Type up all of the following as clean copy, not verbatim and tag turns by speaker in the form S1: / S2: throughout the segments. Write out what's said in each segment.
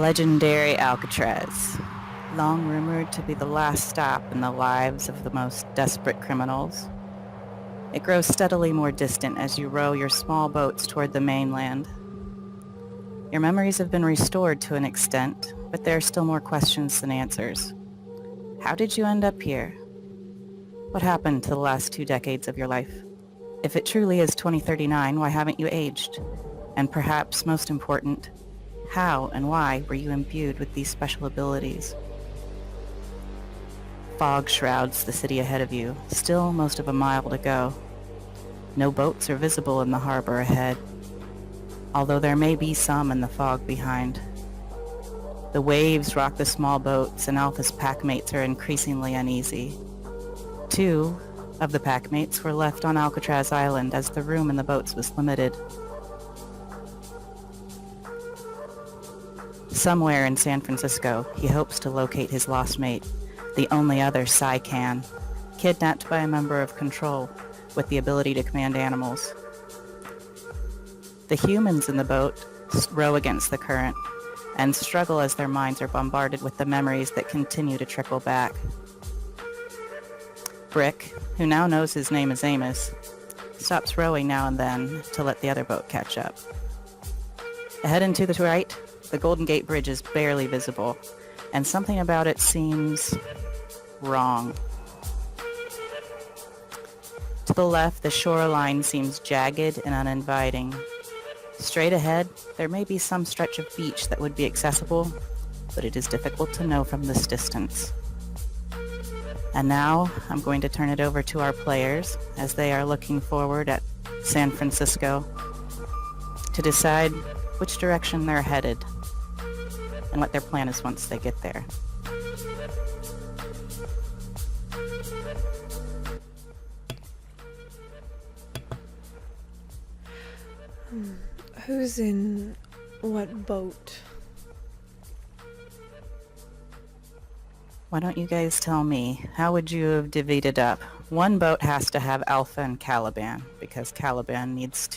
S1: Legendary Alcatraz, long rumored to be the last stop in the lives of the most desperate criminals. It grows steadily more distant as you row your small boats toward the mainland. Your memories have been restored to an extent, but there are still more questions than answers. How did you end up here? What happened to the last 2 decades of your life? If it truly is 2039, why haven't you aged? And perhaps most important, how and why were you imbued with these special abilities? Fog shrouds the city ahead of you, still most of a mile to go. No boats are visible in the harbor ahead, although there may be some in the fog behind. The waves rock the small boats, and Alpha's packmates are increasingly uneasy. 2 of the packmates were left on Alcatraz Island as the room in the boats was limited. Somewhere in San Francisco, he hopes to locate his lost mate, the only other Psycan, kidnapped by a member of Control with the ability to command animals. The humans in the boat row against the current and struggle as their minds are bombarded with the memories that continue to trickle back. Brick, who now knows his name is Amos, stops rowing now and then to let the other boat catch up. Ahead and to the right, the Golden Gate Bridge is barely visible, and something about it seems wrong. To the left, the shoreline seems jagged and uninviting. Straight ahead, there may be some stretch of beach that would be accessible, but it is difficult to know from this distance. And now, I'm going to turn it over to our players as they are looking forward at San Francisco to decide which direction they're headed and what their plan is once they get there.
S2: Who's in what boat?
S1: Why don't you guys tell me, how would you have divvied up? One boat has to have Alpha and Caliban, because Caliban needs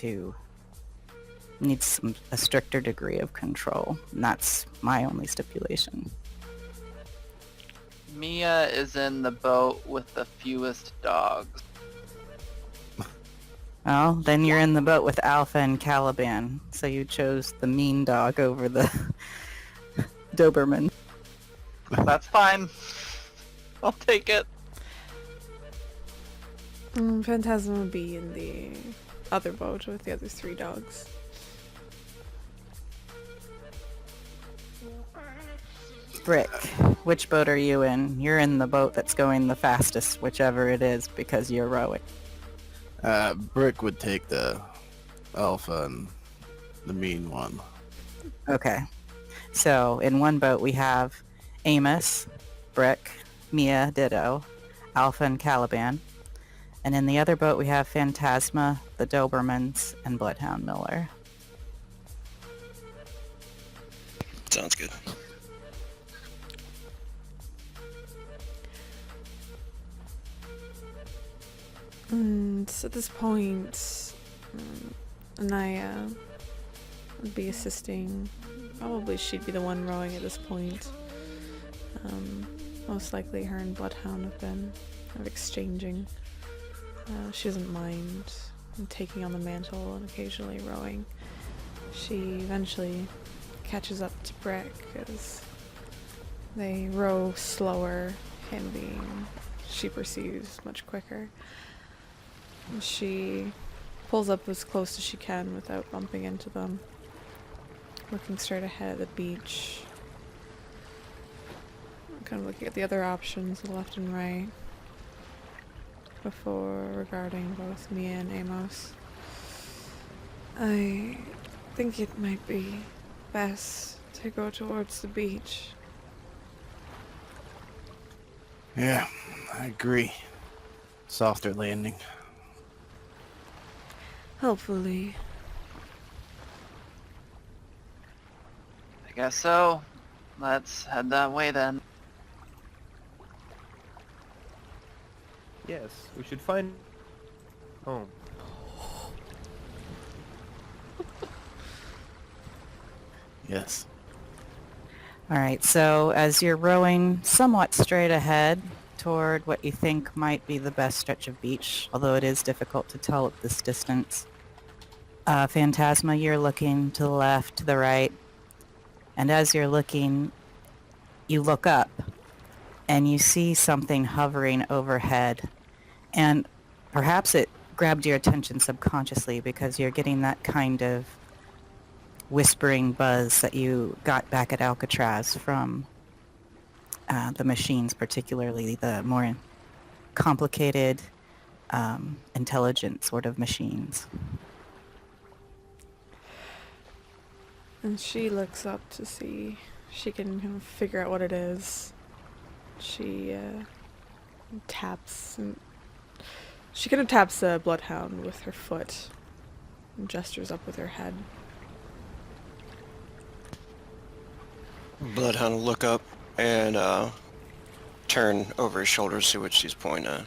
S1: a stricter degree of control. And that's my only stipulation.
S3: Mia is in the boat with the fewest dogs.
S1: Well, then you're in the boat with Alpha and Caliban, so you chose the mean dog over the Doberman.
S3: That's fine. I'll take it.
S2: Phantasm would be in the other boat with the other 3 dogs.
S1: Brick, which boat are you in? You're in the boat that's going the fastest, whichever it is, because you're rowing.
S4: Brick would take the Alpha and the mean one.
S1: Okay. So, in one boat we have Amos, Brick, Mia, Ditto, Alpha and Caliban. And in the other boat we have Phantasma, the Dobermans, and Bloodhound Miller.
S5: Sounds good.
S2: And at this point, Anaya would be assisting. Probably she'd be the one rowing at this point. Most likely her and Bloodhound have been exchanging. She doesn't mind taking on the mantle and occasionally rowing. She eventually catches up to Brick as they row slower, him being, she perceives, much quicker. She pulls up as close as she can without bumping into them, looking straight ahead at the beach, kind of looking at the other options, the left and right, before regarding both Mia and Amos. I think it might be best to go towards the beach.
S4: Yeah, I agree. Softer landing.
S2: Hopefully.
S3: I guess so. Let's head that way then.
S6: Yes, we should find home.
S4: Yes.
S1: All right, so as you're rowing somewhat straight ahead toward what you think might be the best stretch of beach, although it is difficult to tell at this distance, Phantasma, you're looking to the left, to the right, and as you're looking, you look up and you see something hovering overhead. And perhaps it grabbed your attention subconsciously because you're getting that kind of whispering buzz that you got back at Alcatraz from the machines, particularly the more complicated, intelligent sort of machines.
S2: And she looks up to see she can kind of figure out what it is. She taps and she kind of taps the bloodhound with her foot and gestures up with her head.
S5: Bloodhound will look up and turn over his shoulder to see what she's pointing at.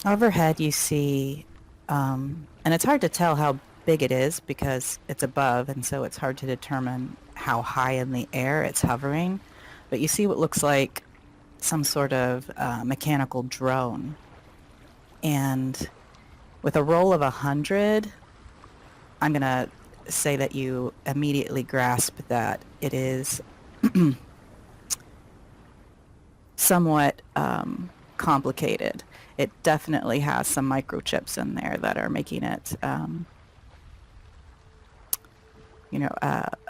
S1: Overhead you see, and it's hard to tell how big it is because it's above, and so it's hard to determine how high in the air it's hovering. But you see what looks like some sort of mechanical drone. And with a roll of 100, I'm going to say that you immediately grasp that it is somewhat complicated. It definitely has some microchips in there that are making it, a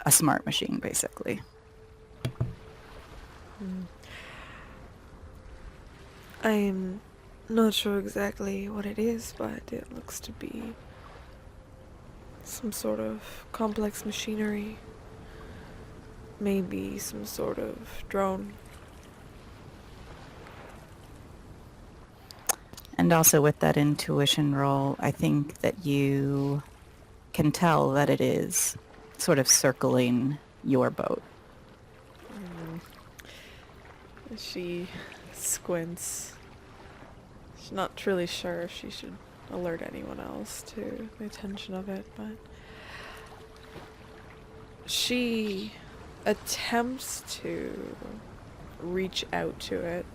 S1: smart machine, basically.
S2: I'm not sure exactly what it is, but it looks to be some sort of complex machinery. Maybe some sort of drone.
S1: And also with that intuition roll, I think that you can tell that it is sort of circling your boat.
S2: She squints. She's not really sure if she should alert anyone else to the attention of it, but she attempts to reach out to it,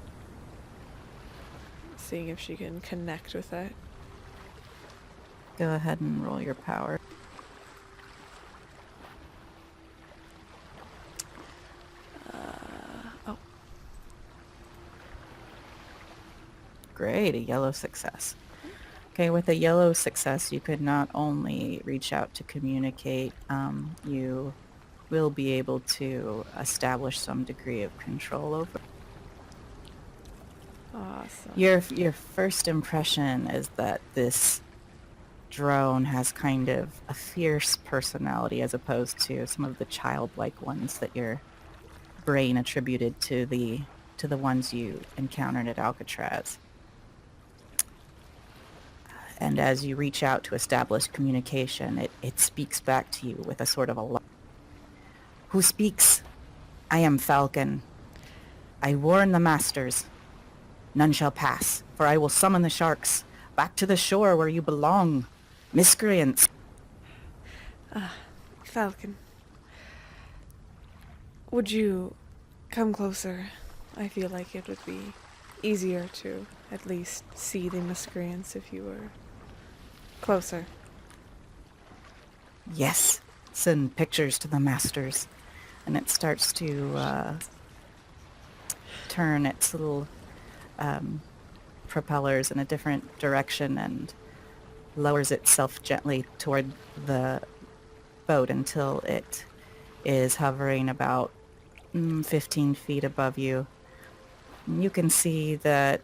S2: seeing if she can connect with it.
S1: Go ahead and roll your power.
S2: Oh.
S1: Great, a yellow success. Okay, with a yellow success, you could not only reach out to communicate, you will be able to establish some degree of control over.
S2: Awesome.
S1: Your first impression is that this drone has kind of a fierce personality as opposed to some of the childlike ones that your brain attributed to the ones you encountered at Alcatraz. And as you reach out to establish communication, it speaks back to you with a sort of a laugh. Who speaks? I am Falcon. I warn the masters. None shall pass, for I will summon the sharks back to the shore where you belong. Miscreants.
S2: Falcon. Would you come closer? I feel like it would be easier to at least see the miscreants if you were closer.
S1: Yes. Send pictures to the masters. And it starts to turn its little propellers in a different direction and lowers itself gently toward the boat until it is hovering about 15 feet above you. You can see that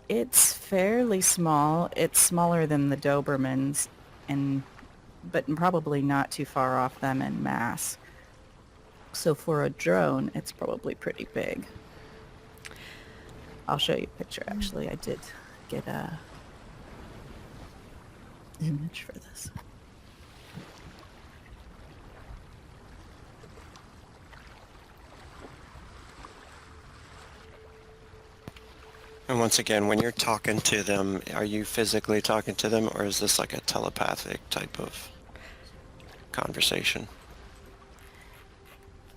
S1: it's fairly small. It's smaller than the Dobermans, but probably not too far off them in mass. So for a drone, it's probably pretty big. I'll show you a picture, actually. I did get a image for this.
S5: And once again, when you're talking to them, are you physically talking to them, or is this like a telepathic type of conversation?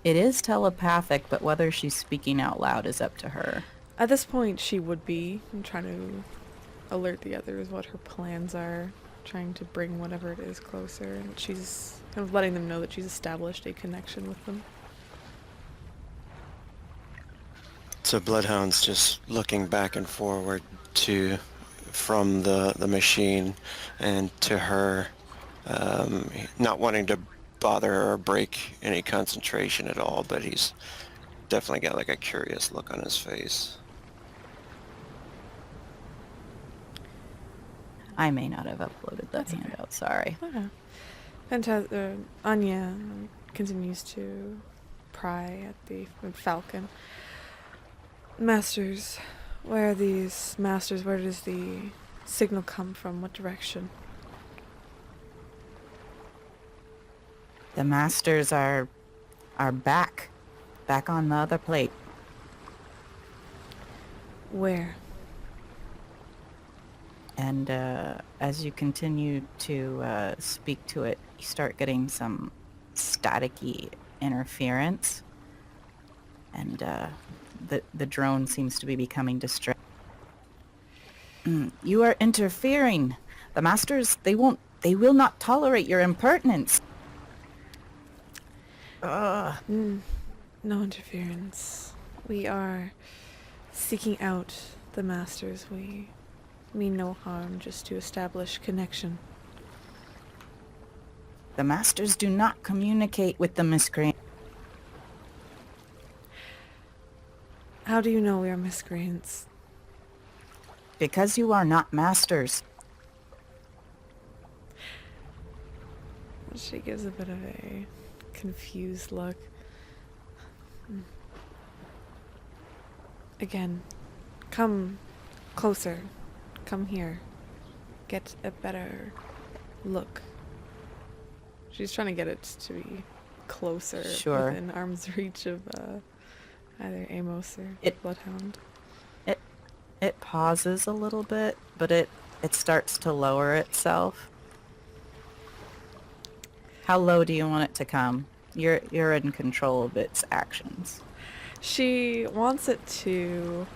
S1: It is telepathic, but whether she's speaking out loud is up to her.
S2: At this point, she would be. I'm trying to alert the others what her plans are, trying to bring whatever it is closer, and she's kind of letting them know that she's established a connection with them.
S5: So Bloodhound's just looking back and forward from the machine and to her, not wanting to bother or break any concentration at all, but he's definitely got like a curious look on his face.
S1: I may not have uploaded that handout, sorry.
S2: Anya continues to pry at the falcon. Masters, where are these masters? Where does the signal come from? What direction?
S1: The masters are back on the other plate.
S2: Where?
S1: And as you continue to speak to it, you start getting some staticky interference, and the drone seems to be becoming distracted. You are interfering. The masters, they will not tolerate your impertinence.
S2: No interference. We are seeking out the masters. We mean no harm, just to establish connection.
S1: The masters do not communicate with the miscreant.
S2: How do you know we are miscreants?
S1: Because you are not masters.
S2: She gives a bit of a confused look. Again, come closer. Come here. Get a better look. She's trying to get it to be closer,
S1: Sure.
S2: within arm's reach of either Amos or Bloodhound.
S1: It pauses a little bit, but it starts to lower itself. How low do you want it to come? You're in control of its actions.
S2: She wants it to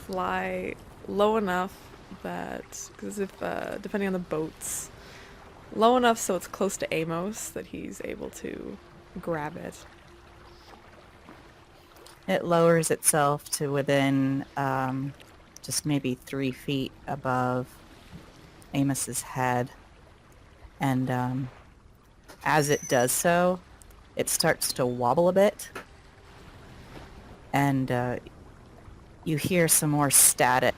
S2: fly low enough that, because if depending on the boats, low enough so it's close to Amos that he's able to grab it.
S1: It lowers itself to within just maybe 3 feet above Amos's head. And as it does so, it starts to wobble a bit. And you hear some more static.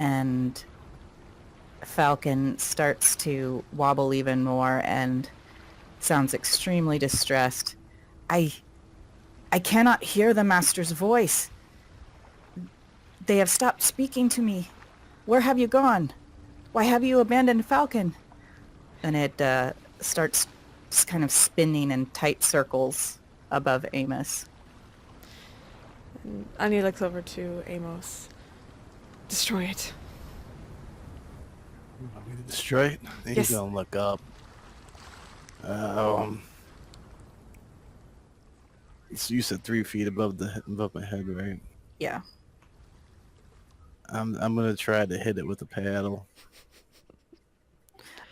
S1: And Falcon starts to wobble even more and sounds extremely distressed. I cannot hear the master's voice. They have stopped speaking to me. Where have you gone? Why have you abandoned Falcon? And it starts just kind of spinning in tight circles above Amos.
S2: And Anya looks over to Amos. Destroy it.
S4: Want me to destroy it? He's
S2: Yes.
S4: gonna look up. So you said 3 feet above my head, right?
S1: Yeah.
S4: I'm gonna try to hit it with a paddle.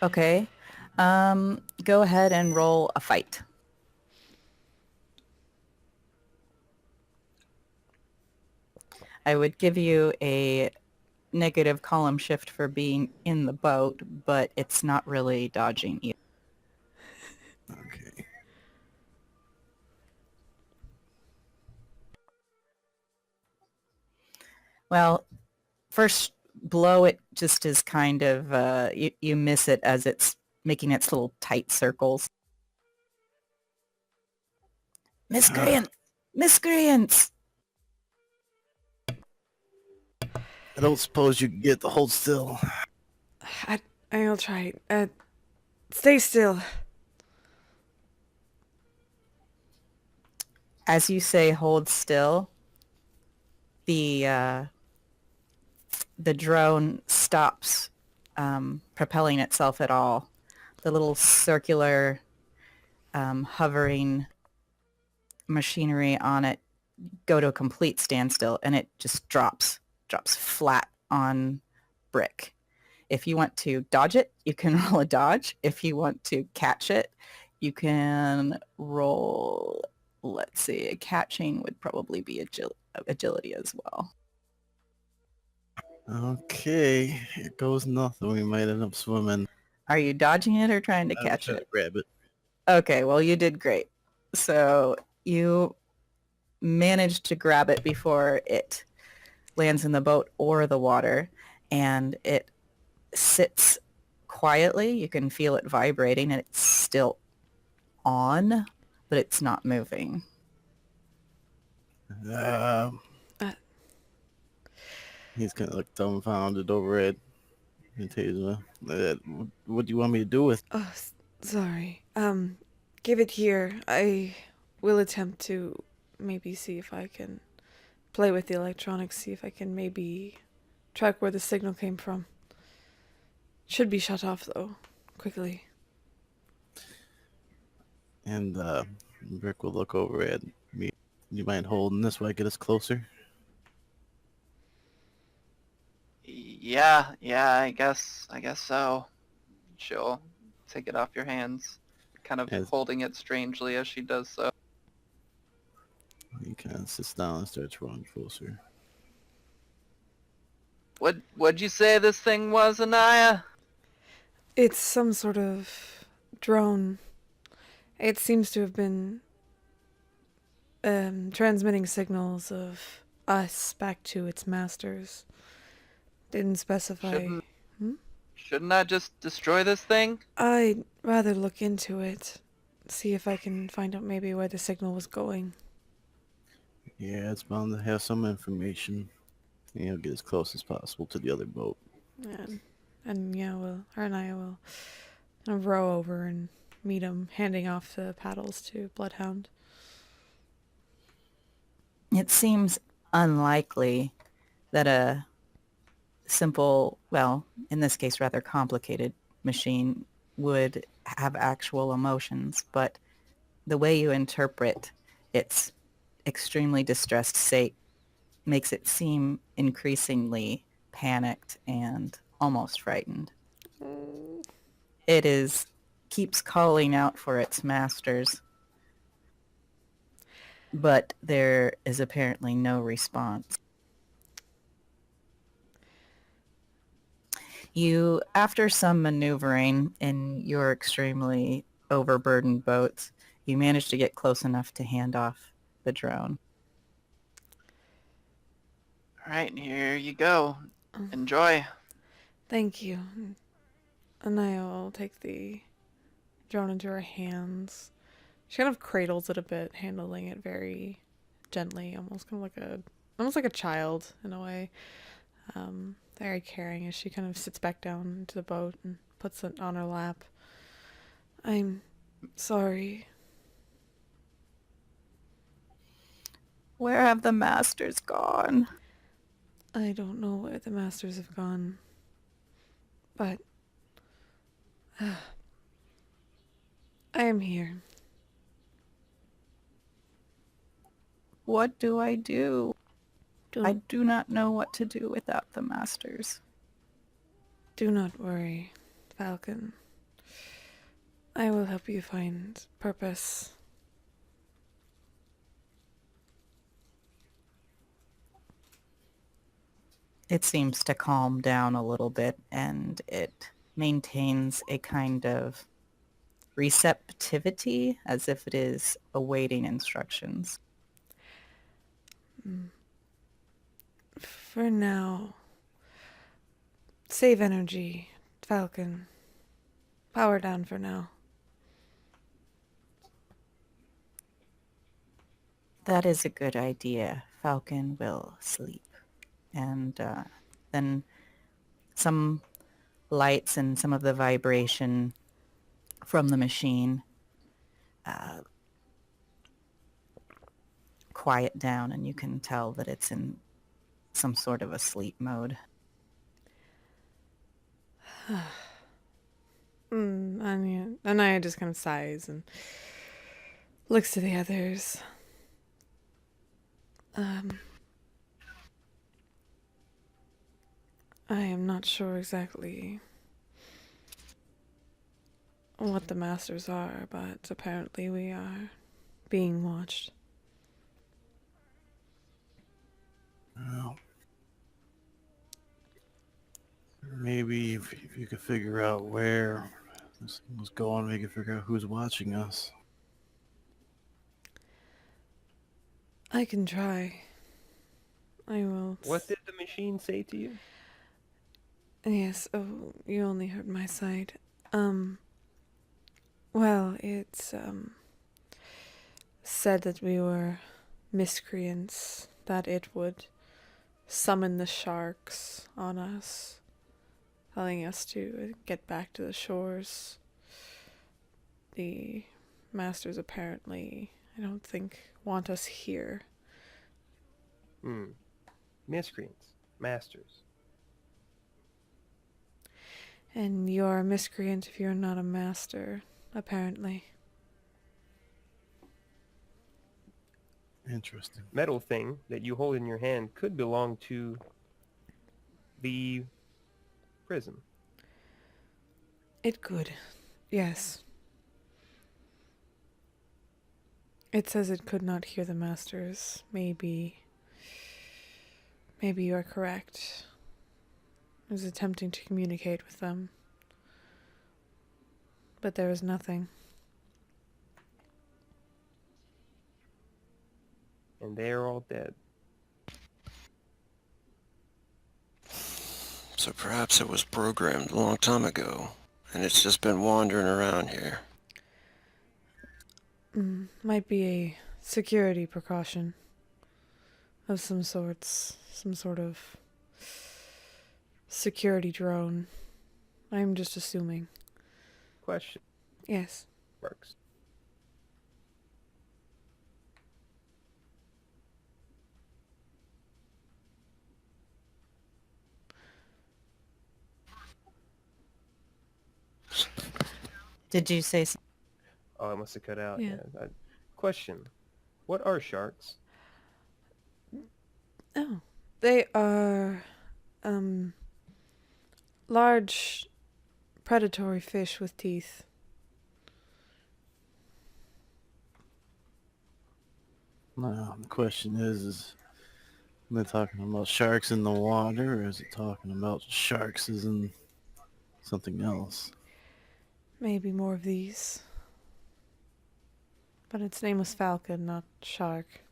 S1: Okay. Go ahead and roll a fight. I would give you a negative column shift for being in the boat, but it's not really dodging either.
S4: Okay.
S1: Well, first blow it just is kind of, you miss it as it's making its little tight circles. Miscreant! Miscreants!
S4: I don't suppose you can get the hold still.
S2: I'll try. Stay still.
S1: As you say, hold still, the drone stops propelling itself at all. The little circular hovering machinery on it go to a complete standstill, and it just drops flat on Brick. If you want to dodge it, you can roll a dodge. If you want to catch it, you can roll, let's see, a catching would probably be agility as well.
S4: Okay, here goes nothing. We might end up swimming.
S1: Are you dodging it or trying to
S4: I was
S1: catch
S4: trying to
S1: it?
S4: grab it.
S1: Okay, well, you did great. So you managed to grab it before it lands in the boat or the water, and it sits quietly. You can feel it vibrating, and it's still on, but it's not moving.
S4: Um,
S2: Uh,
S4: he's kind of like dumbfounded over it. And Taser, what do you want me to do with?
S2: oh, sorry. Give it here. I will attempt to maybe see if I can play with the electronics, see if I can maybe track where the signal came from. Should be shut off, though, quickly.
S4: And Rick will look over at me. You mind holding this while I get us closer?
S3: Yeah, I guess so. She'll take it off your hands, kind of
S4: As
S3: holding it strangely as she does so.
S4: he kind of sits down and starts rolling closer.
S3: What'd you say this thing was, Anaya?
S2: It's some sort of drone. It seems to have been transmitting signals of us back to its masters. Didn't specify.
S3: Shouldn't I just destroy this thing?
S2: I'd rather look into it, see if I can find out maybe where the signal was going.
S4: Yeah, it's bound to have some information. And he'll get as close as possible to the other boat.
S2: And yeah, her and I will row over and meet him, handing off the paddles to Bloodhound.
S1: It seems unlikely that a simple, well, in this case, rather complicated machine would have actual emotions, but the way you interpret its extremely distressed state makes it seem increasingly panicked and almost frightened. It keeps calling out for its masters, but there is apparently no response. You, after some maneuvering in your extremely overburdened boats, you manage to get close enough to hand off the drone.
S3: Alright, here you go. Enjoy.
S2: Thank you. And I will take the drone into her hands. She kind of cradles it a bit, handling it very gently, almost like a child in a way. Very caring as she kind of sits back down into the boat and puts it on her lap. I'm sorry.
S1: Where have the masters gone?
S2: I don't know where the masters have gone, but I am here.
S1: What do I do? I do not know what to do without the masters.
S2: Do not worry, Falcon. I will help you find purpose.
S1: It seems to calm down a little bit, and it maintains a kind of receptivity as if it is awaiting instructions.
S2: For now, save energy, Falcon. Power down for now.
S1: That is a good idea. Falcon will sleep. And then some lights and some of the vibration from the machine quiet down, and you can tell that it's in some sort of a sleep mode.
S2: Anaya just kind of sighs and looks to the others. Um, I am not sure exactly what the masters are, but apparently we are being watched.
S4: Well, maybe if you could figure out where this was going, we could figure out who's watching us.
S2: I can try. I will.
S6: What did the machine say to you?
S2: Yes, oh, you only heard my side. Um, well, it's, said that we were miscreants, that it would summon the sharks on us, telling us to get back to the shores. The masters apparently, I don't think, want us here.
S6: Miscreants. Masters.
S2: And you're a miscreant if you're not a master, apparently.
S4: Interesting.
S6: Metal thing that you hold in your hand could belong to the prison.
S2: It could, yes. It says it could not hear the masters. Maybe you are correct. It was attempting to communicate with them. But there was nothing.
S6: And they are all dead.
S5: So perhaps it was programmed a long time ago, and it's just been wandering around here.
S2: Might be a security precaution of some sorts. Some sort of security drone. I'm just assuming.
S6: Question
S2: Yes.
S6: marks.
S1: Did you say
S6: Oh, I must have cut out.
S2: Yeah.
S6: Question. What are sharks?
S2: Oh. They are, large predatory fish with teeth.
S4: Now, the question is they talking about sharks in the water, or is it talking about sharks as in something else?
S2: Maybe more of these. But its name was Falcon, not Shark.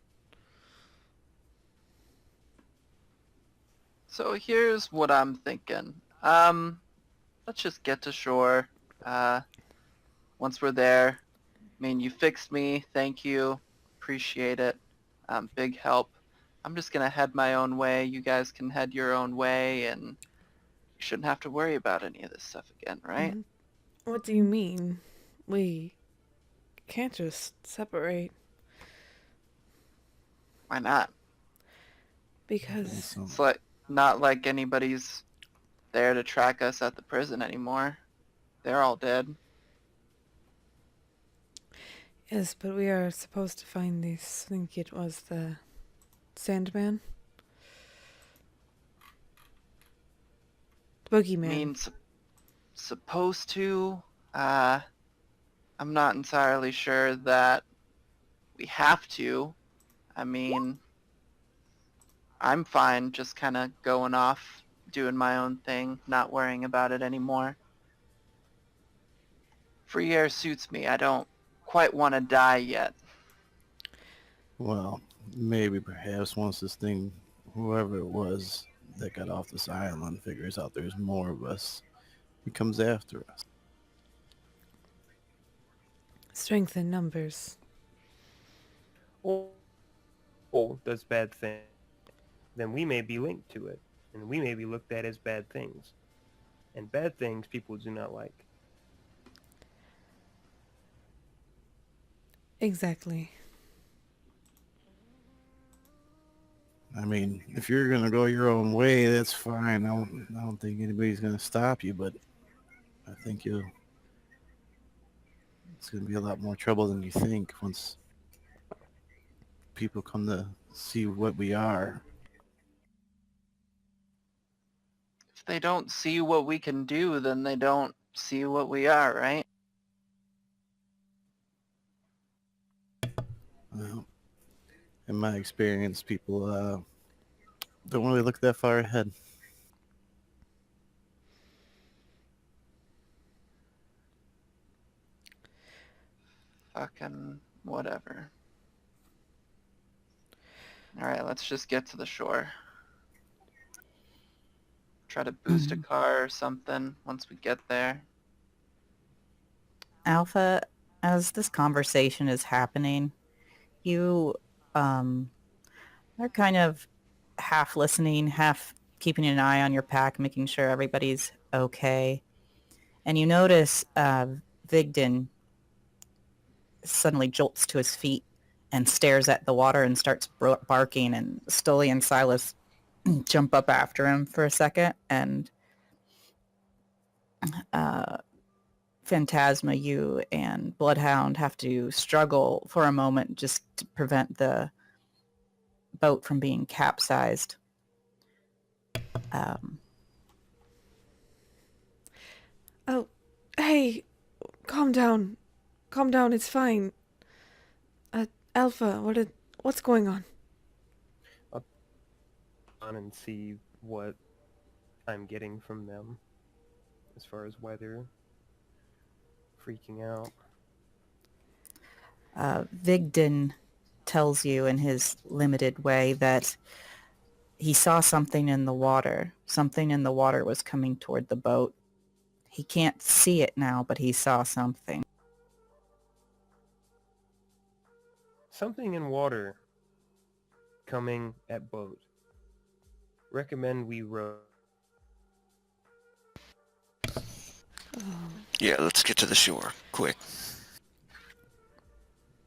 S3: So here's what I'm thinking. Let's just get to shore. Once we're there, I mean, you fixed me. Thank you. Appreciate it. Big help. I'm just gonna head my own way. You guys can head your own way, and you shouldn't have to worry about any of this stuff again, right?
S2: What do you mean? We can't just separate
S3: Why not?
S2: because
S4: So,
S3: It's like not like anybody's there to track us at the prison anymore. They're all dead.
S2: yes, but we are supposed to find this. I think it was the Sandman, the
S3: I
S2: Boogeyman.
S3: mean, supposed to. I'm not entirely sure that we have to. I mean, I'm fine just kind of going off, doing my own thing, not worrying about it anymore. Free air suits me. I don't quite want to die yet.
S4: well, maybe perhaps once this thing, whoever it was that got off this island, figures out there's more of us, he comes after us.
S2: Strength in numbers.
S6: Or does bad thing? Then we may be linked to it, and we may be looked at as bad things. And bad things people do not like.
S2: Exactly.
S4: I mean, if you're gonna go your own way, that's fine. I don't think anybody's gonna stop you, but I think it's gonna be a lot more trouble than you think once people come to see what we are.
S3: If they don't see what we can do, then they don't see what we are, right?
S4: Well, in my experience, people don't really look that far ahead.
S3: Fucking whatever. Alright, let's just get to the shore. Try to boost a car or something once we get there.
S1: Alpha, as this conversation is happening, you are kind of half listening, half keeping an eye on your pack, making sure everybody's okay. And you notice Vigden suddenly jolts to his feet and stares at the water and starts barking, and Stoli and Silas jump up after him for a second, and Phantasma, you and Bloodhound have to struggle for a moment just to prevent the boat from being capsized.
S2: Oh, hey, calm down. Calm down, it's fine. Alpha, what's going on?
S6: On and see what I'm getting from them as far as weather, freaking out.
S1: Vigden tells you in his limited way that he saw something in the water. Something in the water was coming toward the boat. He can't see it now, but he saw something.
S6: Something in water coming at boat. Recommend we row.
S5: Yeah, let's get to the shore, quick.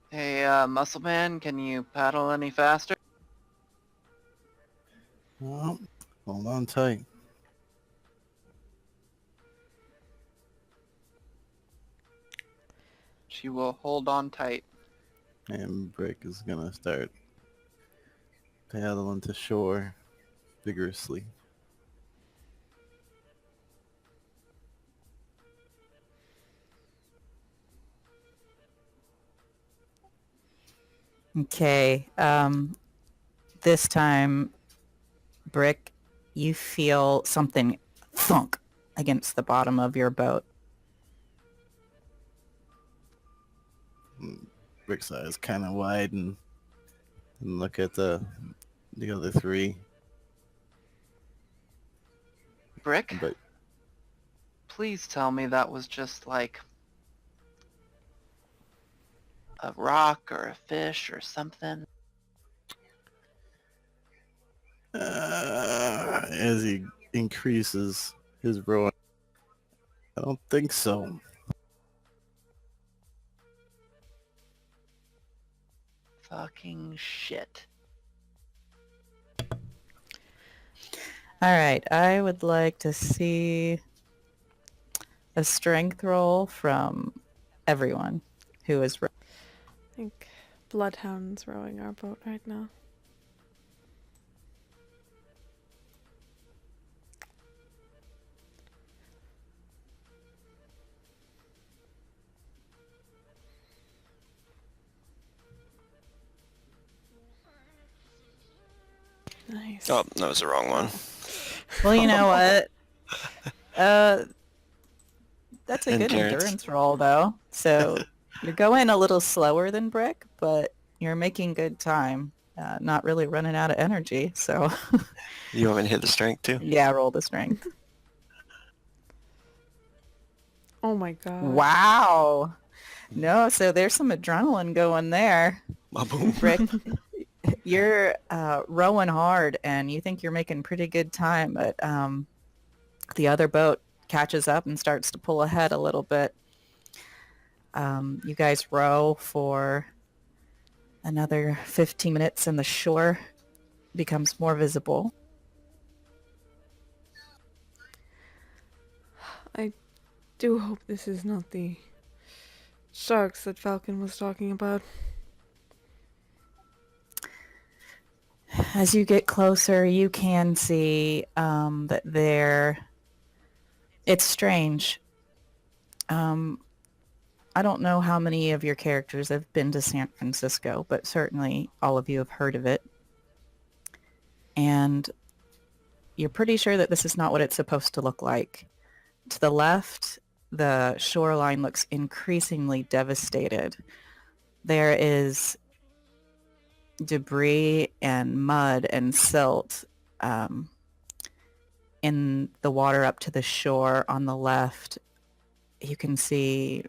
S3: Hey, Muscle Man, can you paddle any faster?
S4: Well, hold on tight.
S3: She will hold on tight.
S4: And Brick is gonna start paddling to shore vigorously.
S1: Okay. This time, Brick, you feel something thunk against the bottom of your boat.
S4: Brick's eyes kind of widen and look at the other three.
S3: Brick,
S4: But
S3: please tell me that was just like a rock or a fish or something.
S4: as he increases his rowing, I don't think so.
S3: Fucking shit.
S1: All right. I would like to see a strength roll from everyone who is...
S2: I think Bloodhound's rowing our boat right now. Nice.
S5: Oh, that was the wrong one.
S1: Well, you know what? That's a good
S5: Endurance.
S1: endurance roll, though. So you're going a little slower than Brick, but you're making good time. Not really running out of energy. So
S5: You want me to hit the strength too?
S1: yeah, roll the strength.
S2: Oh my god.
S1: Wow. No, so there's some adrenaline going there.
S5: Ba-boom.
S1: Brick, you're rowing hard, and you think you're making pretty good time, but the other boat catches up and starts to pull ahead a little bit. You guys row for another 15 minutes, and the shore becomes more visible.
S2: I do hope this is not the sharks that Falcon was talking about.
S1: As you get closer, you can see that it's strange. I don't know how many of your characters have been to San Francisco, but certainly all of you have heard of it. And you're pretty sure that this is not what it's supposed to look like. To the left, the shoreline looks increasingly devastated. There is debris and mud and silt in the water up to the shore. On the left, you can see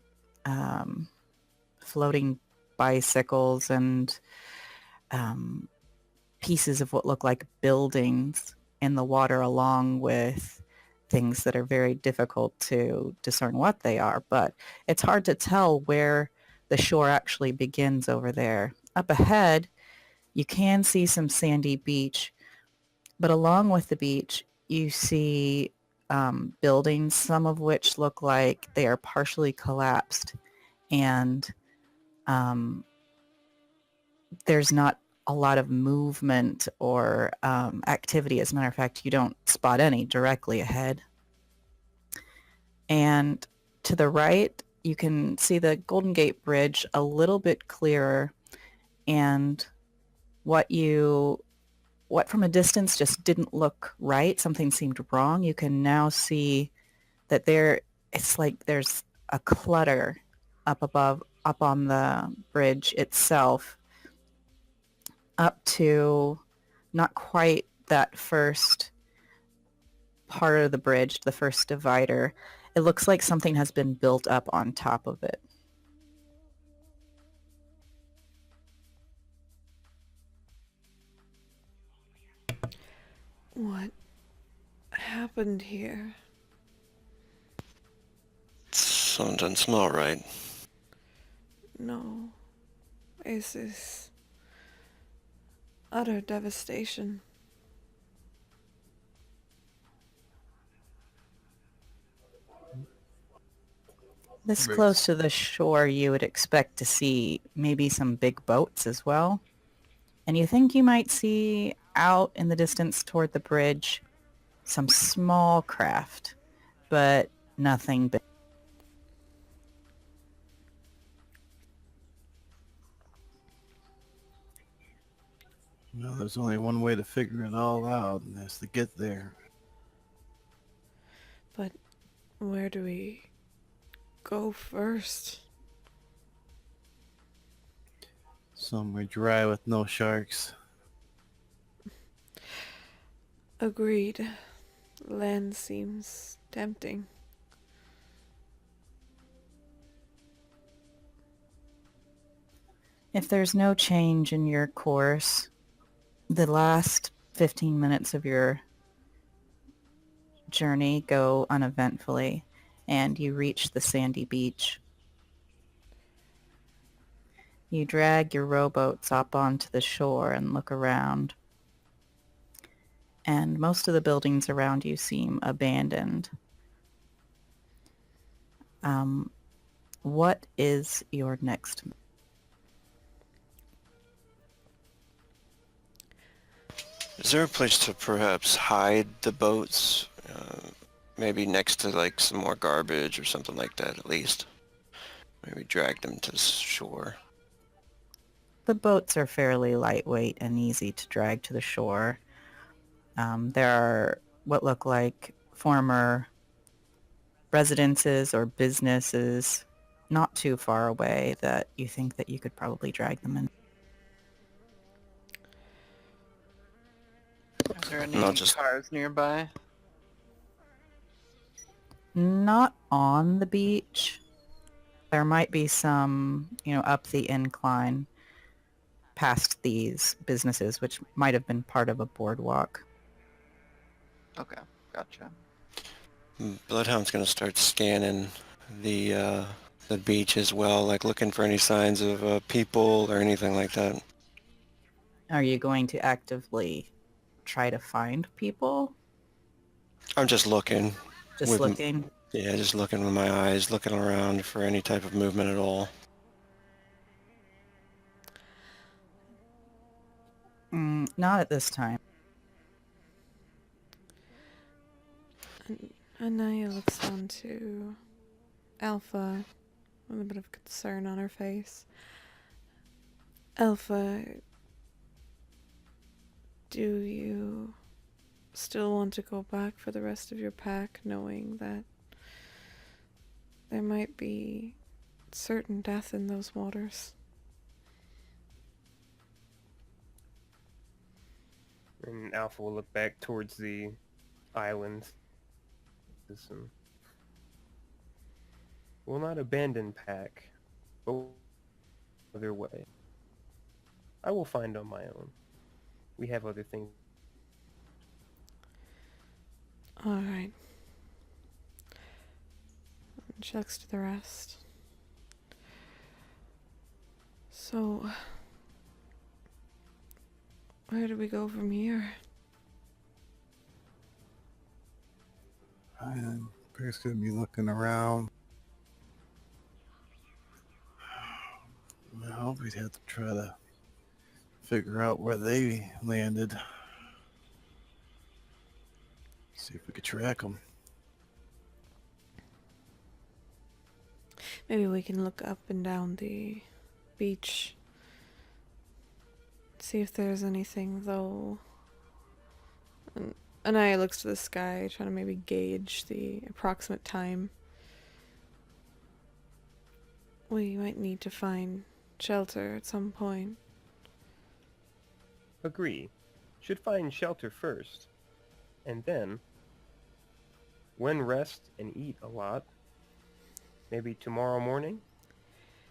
S1: floating bicycles and pieces of what look like buildings in the water, along with things that are very difficult to discern what they are. But it's hard to tell where the shore actually begins over there. Up ahead, you can see some sandy beach, but along with the beach, you see buildings, some of which look like they are partially collapsed, and there's not a lot of movement or activity. As a matter of fact, you don't spot any directly ahead. And to the right, you can see the Golden Gate Bridge a little bit clearer, and what from a distance just didn't look right, something seemed wrong, you can now see that it's like there's a clutter up on the bridge itself, up to not quite that first part of the bridge, the first divider. It looks like something has been built up on top of it.
S2: What happened here?
S5: Something doesn't smell right.
S2: No. This is utter devastation.
S1: This close to the shore, you would expect to see maybe some big boats as well. And you think you might see out in the distance toward the bridge some small craft, but nothing big.
S4: Well, there's only one way to figure it all out, and that's to get there.
S2: But where do we go first?
S4: Somewhere dry with no sharks.
S2: Agreed. Land seems tempting.
S1: If there's no change in your course, the last 15 minutes of your journey go uneventfully, and you reach the sandy beach. You drag your rowboats up onto the shore and look around. And most of the buildings around you seem abandoned. What is your next move?
S5: Is there a place to perhaps hide the boats? Maybe next to like some more garbage or something like that at least. Maybe drag them to shore.
S1: The boats are fairly lightweight and easy to drag to the shore. There are what look like former residences or businesses not too far away that you think that you could probably drag them in.
S3: Are there any
S5: Not just-
S3: cars nearby?
S1: Not on the beach. There might be some, up the incline past these businesses, which might have been part of a boardwalk.
S3: Okay, gotcha.
S5: Bloodhound's gonna start scanning the beach as well, like looking for any signs of people or anything like that.
S1: Are you going to actively try to find people?
S5: I'm just looking.
S1: Just
S5: With-
S1: looking?
S5: Yeah, just looking with my eyes, looking around for any type of movement at all.
S1: Not at this time.
S2: And Anaya looks down to Alpha with a bit of concern on her face. Alpha, do you still want to go back for the rest of your pack, knowing that there might be certain death in those waters?
S6: And Alpha will look back towards the island. And will not abandon pack, but other way. I will find on my own. We have other things.
S2: Alright. She looks to the rest. So, where do we go from here?
S4: I'm just gonna be looking around. Well, we'd have to try to figure out where they landed. See if we could track them.
S2: Maybe we can look up and down the beach. See if there's anything, though. And Anaya looks to the sky, trying to maybe gauge the approximate time. We might need to find shelter at some point.
S6: Agree. Should find shelter first. And then, when rest and eat a lot, maybe tomorrow morning,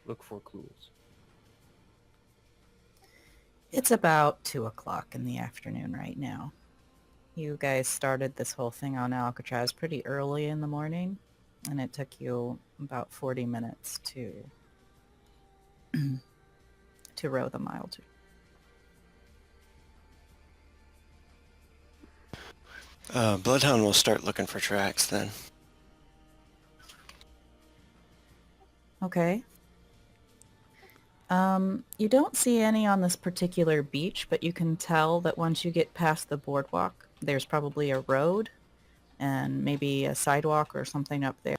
S6: look for clues.
S1: It's about 2 o'clock in the afternoon right now. You guys started this whole thing on Alcatraz pretty early in the morning, and it took you about 40 minutes to to row the mile to.
S5: Bloodhound will start looking for tracks then.
S1: Okay. You don't see any on this particular beach, but you can tell that once you get past the boardwalk, there's probably a road and maybe a sidewalk or something up there.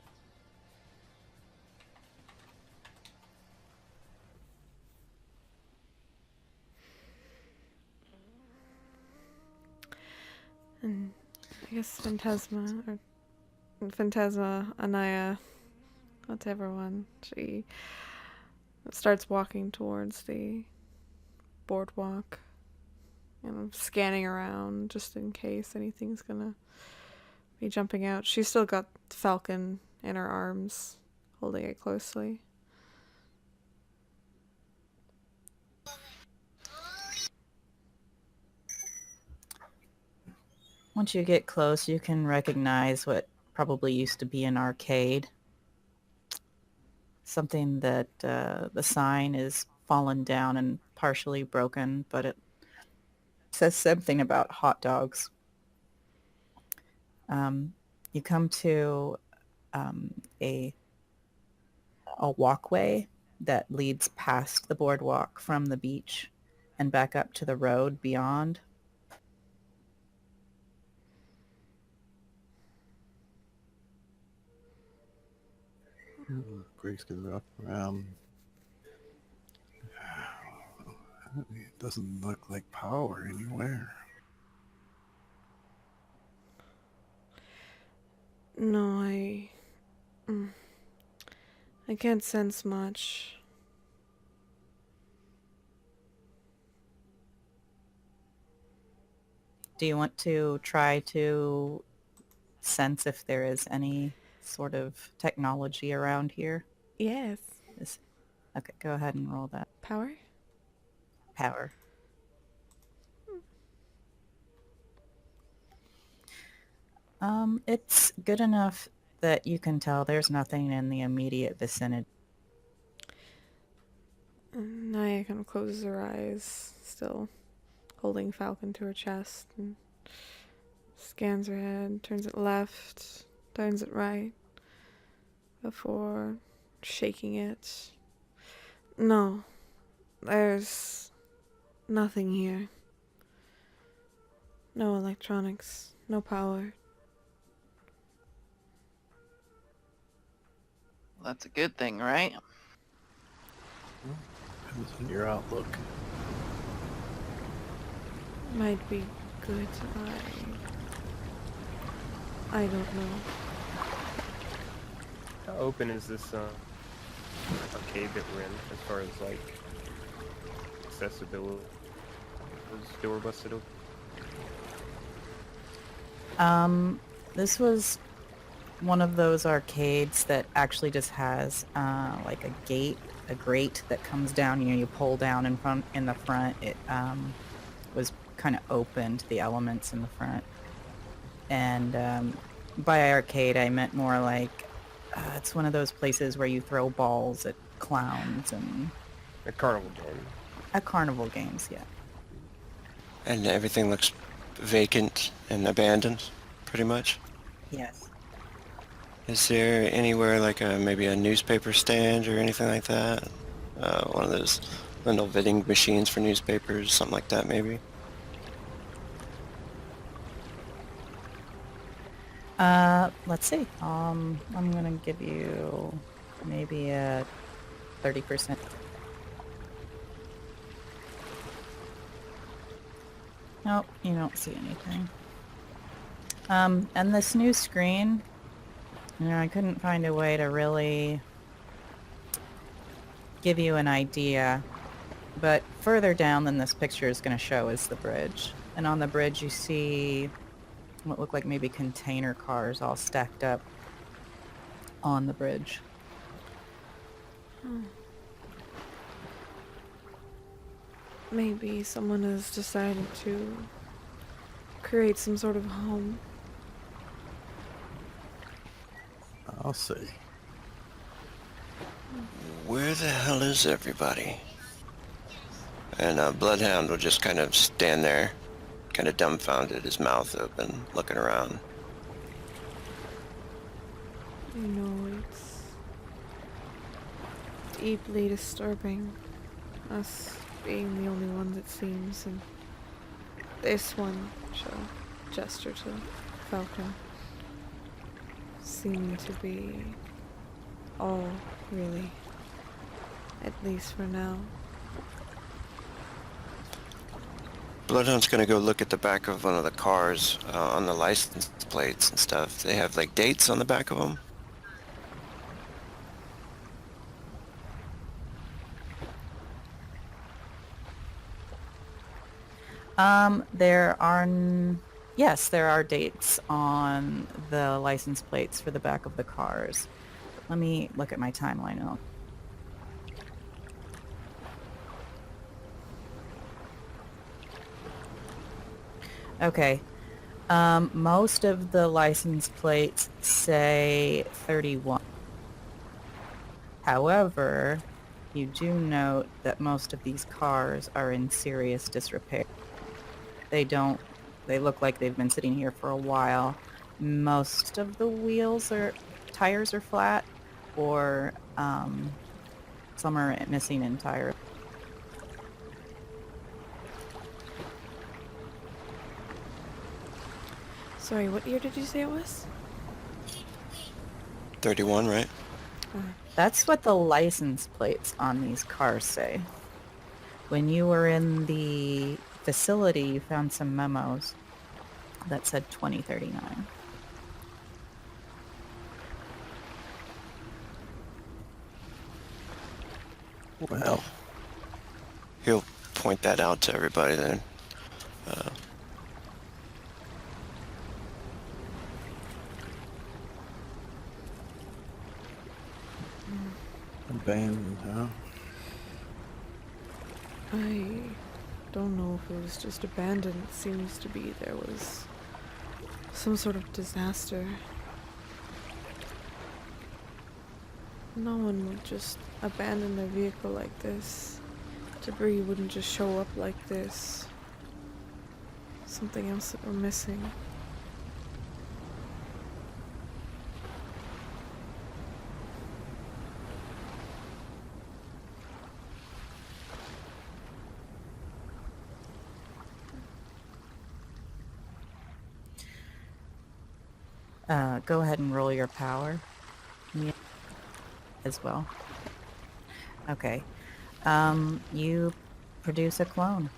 S2: And I guess Phantasma, Anaya, whatever one, she starts walking towards the boardwalk and scanning around just in case anything's gonna be jumping out. She's still got Falcon in her arms, holding it closely.
S1: Once you get close, you can recognize what probably used to be an arcade. Something that the sign is fallen down and partially broken, but it says something about hot dogs. You come to a walkway that leads past the boardwalk from the beach and back up to the road beyond.
S4: Breaks get up around. It doesn't look like power anywhere.
S2: No, I can't sense much.
S1: Do you want to try to sense if there is any sort of technology around here?
S2: Yes.
S1: Okay, go ahead and roll that.
S2: Power?
S1: Power. It's good enough that you can tell there's nothing in the immediate vicinity.
S2: Naya kind of closes her eyes, still holding Falcon to her chest, and scans her head, turns it left, turns it right, before shaking it. No, there's nothing here. No electronics, no power.
S3: That's a good thing, right?
S4: Depends on your outlook.
S2: Might be good. I don't know.
S6: How open is this arcade that we're in as far as like accessibility? Was the door busted open?
S1: This was one of those arcades that actually just has like a grate that comes down. You pull down in the front. It was kind of open to the elements in the front. And by arcade, I meant more like it's one of those places where you throw balls at clowns and
S6: A carnival game.
S1: at carnival games. Yeah.
S5: And everything looks vacant and abandoned, pretty much.
S1: Yes.
S5: Is there anywhere like maybe a newspaper stand or anything like that? One of those little vending machines for newspapers, something like that maybe?
S1: Let's see. I'm gonna give you maybe a 30%. Nope, you don't see anything. And this new screen, I couldn't find a way to really give you an idea, but further down than this picture is going to show is the bridge. And on the bridge you see what look like maybe container cars all stacked up on the bridge.
S2: Maybe someone has decided to create some sort of home.
S4: I'll see.
S5: Where the hell is everybody? And Bloodhound will just kind of stand there, kind of dumbfounded, his mouth open, looking around.
S2: You know, it's deeply disturbing. Us being the only ones, it seems, and this one, she'll gesture to Falcon, seem to be all, really. At least for now.
S5: Bloodhound's gonna go look at the back of one of the cars on the license plates and stuff. They have like dates on the back of them.
S1: Yes, there are dates on the license plates for the back of the cars. Let me look at my timeline now. Okay. Most of the license plates say 31. However, you do note that most of these cars are in serious disrepair. They look like they've been sitting here for a while. Most of the tires are flat, or some are missing entirely.
S2: Sorry, what year did you say it was?
S5: 31, right?
S1: That's what the license plates on these cars say. When you were in the facility, you found some memos that said 2039.
S4: Well,
S5: He'll point that out to everybody then.
S4: abandoned, huh?
S2: I don't know if it was just abandoned. It seems to be there was some sort of disaster. No one would just abandon their vehicle like this. Debris wouldn't just show up like this. Something else that we're missing.
S1: Go ahead and roll your power. Mia, as well. Okay. You produce a clone.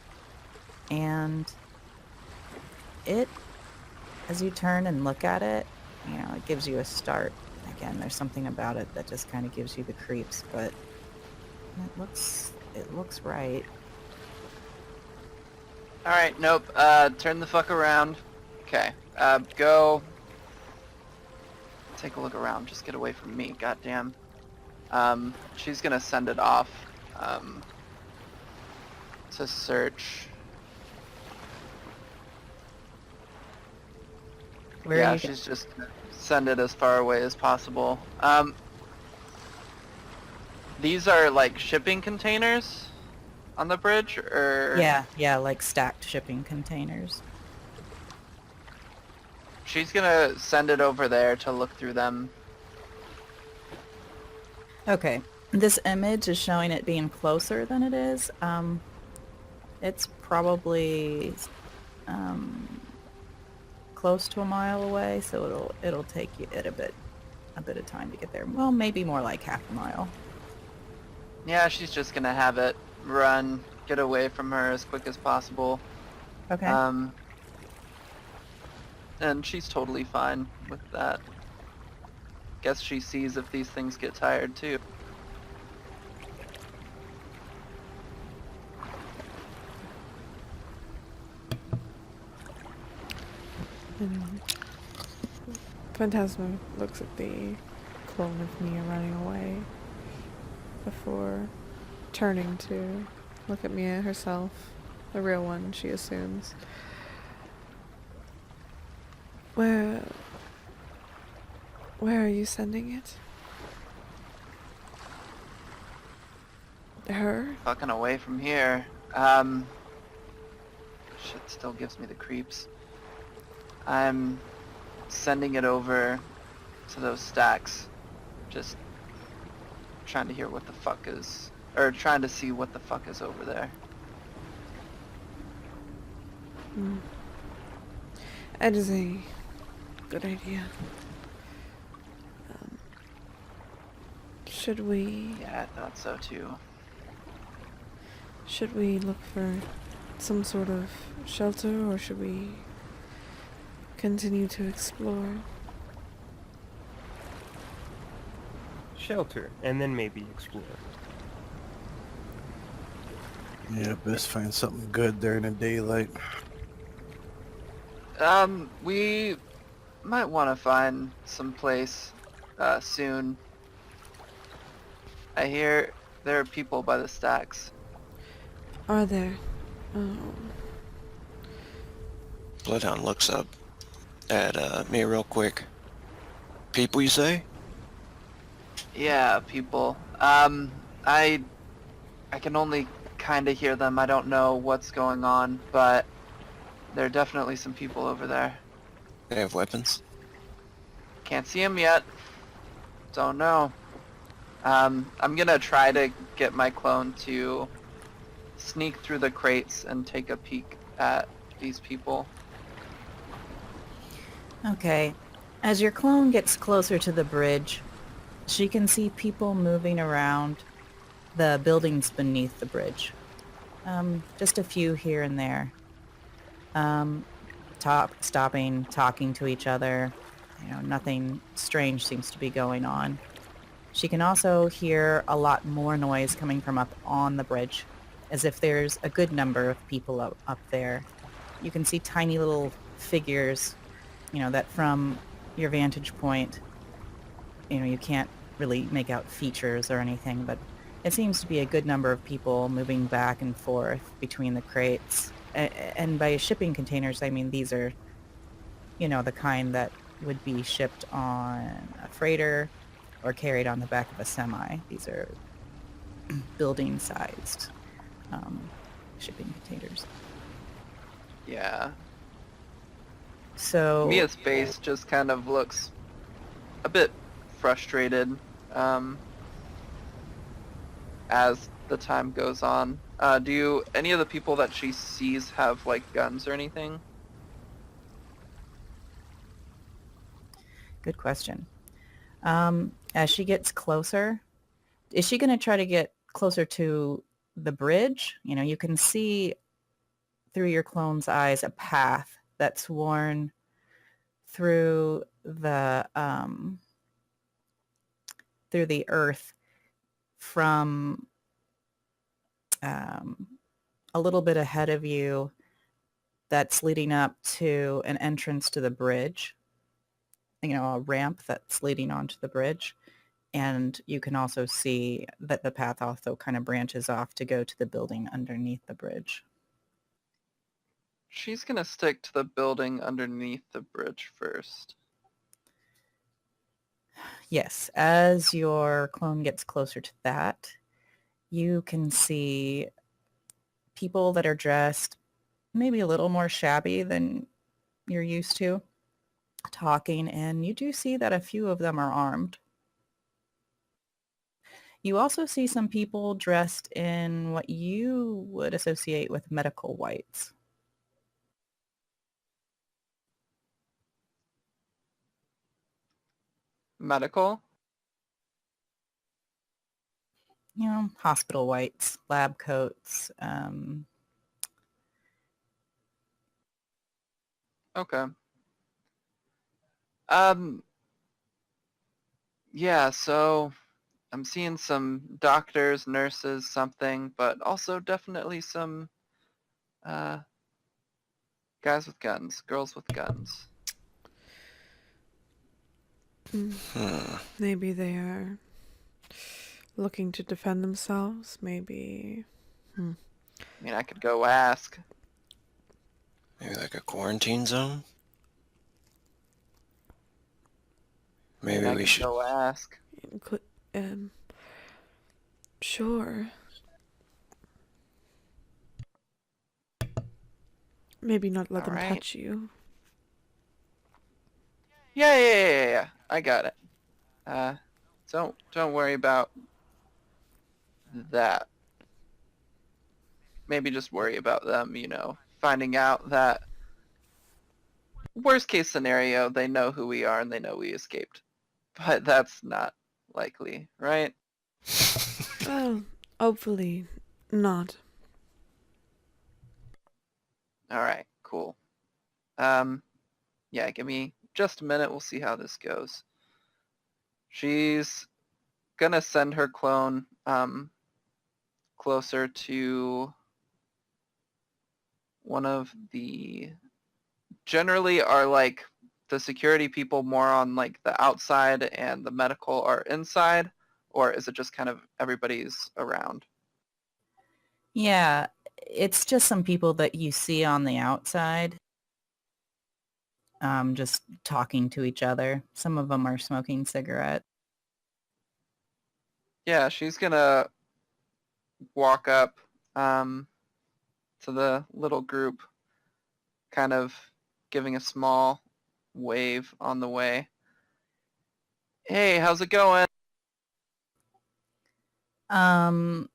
S1: And it, as you turn and look at it, it gives you a start. Again, there's something about it that just kind of gives you the creeps, but it looks right.
S3: Alright, nope. Turn the fuck around. Okay. Go. Take a look around. Just get away from me, goddamn. She's gonna send it off. To search.
S1: Where
S3: Yeah,
S1: are you
S3: she's just gonna send it as far away as possible. These are like shipping containers on the bridge, or...
S1: Yeah, like stacked shipping containers.
S3: She's gonna send it over there to look through them.
S1: Okay. This image is showing it being closer than it is. It's probably close to a mile away, so it'll take you a bit of time to get there. Well, maybe more like half a mile.
S3: Yeah, she's just gonna have it run, get away from her as quick as possible.
S1: Okay.
S3: And she's totally fine with that. Guess she sees if these things get tired too.
S2: Phantasma looks at the clone of Mia running away before turning to look at Mia herself, the real one, she assumes. Where are you sending it? Her?
S3: Fucking away from here. Shit still gives me the creeps. I'm sending it over to those stacks. Just trying to hear what the fuck is, or trying to see what the fuck is over there.
S2: That is a good idea. Should we
S3: Yeah, I thought so too.
S2: look for some sort of shelter, or should we continue to explore?
S6: Shelter, and then maybe explore.
S4: Yeah, best find something good during the daylight.
S3: We might want to find some place soon. I hear there are people by the stacks.
S2: Are there?
S5: Bloodhound looks up at me real quick. People, you say?
S3: Yeah, people. I can only kind of hear them. I don't know what's going on, but there are definitely some people over there.
S5: They have weapons?
S3: Can't see them yet. Don't know. I'm gonna try to get my clone to sneak through the crates and take a peek at these people.
S1: Okay. As your clone gets closer to the bridge, she can see people moving around the buildings beneath the bridge. Just a few here and there. Stopping, talking to each other. Nothing strange seems to be going on. She can also hear a lot more noise coming from up on the bridge, as if there's a good number of people up there. You can see tiny little figures, that from your vantage point, you can't really make out features or anything, but it seems to be a good number of people moving back and forth between the crates. And by shipping containers, I mean these are, the kind that would be shipped on a freighter or carried on the back of a semi. These are building-sized shipping containers.
S3: Yeah.
S1: So
S3: Mia's face just kind of looks a bit frustrated as the time goes on. Do any of the people that she sees have like guns or anything?
S1: Good question. As she gets closer, is she going to try to get closer to the bridge? You know, you can see through your clone's eyes a path that's worn through the earth from um, a little bit ahead of you that's leading up to an entrance to the bridge, you know, a ramp that's leading onto the bridge. And you can also see that the path also kind of branches off to go to the building underneath the bridge.
S3: She's gonna stick to the building underneath the bridge first.
S1: Yes, as your clone gets closer to that, you can see people that are dressed maybe a little more shabby than you're used to talking, and you do see that a few of them are armed. You also see some people dressed in what you would associate with medical whites.
S3: Medical?
S1: You know, hospital whites, lab coats.
S3: Okay. Yeah, so I'm seeing some doctors, nurses, something, but also definitely some uh, guys with guns, girls with guns.
S2: Maybe they are looking to defend themselves. Maybe.
S3: I mean, I could go ask.
S5: Maybe like a quarantine zone? Maybe
S3: I
S5: we
S3: could
S5: should...
S3: go ask.
S2: Could, sure. Maybe not let
S3: All
S2: them
S3: right.
S2: touch you.
S3: Yeah. I got it. Don't worry about that. Maybe just worry about them, you know, finding out that worst case scenario, they know who we are and they know we escaped. But that's not likely, right?
S2: Well, hopefully not.
S3: All right, cool. Yeah, give me just a minute. We'll see how this goes. She's gonna send her clone closer to one of the generally are like the security people more on like the outside and the medical are inside, or is it just kind of everybody's around?
S1: Yeah, it's just some people that you see on the outside, just talking to each other. Some of them are smoking cigarettes.
S3: Yeah, she's gonna walk up to the little group, kind of giving a small wave on the way. Hey, how's it going?
S1: Um,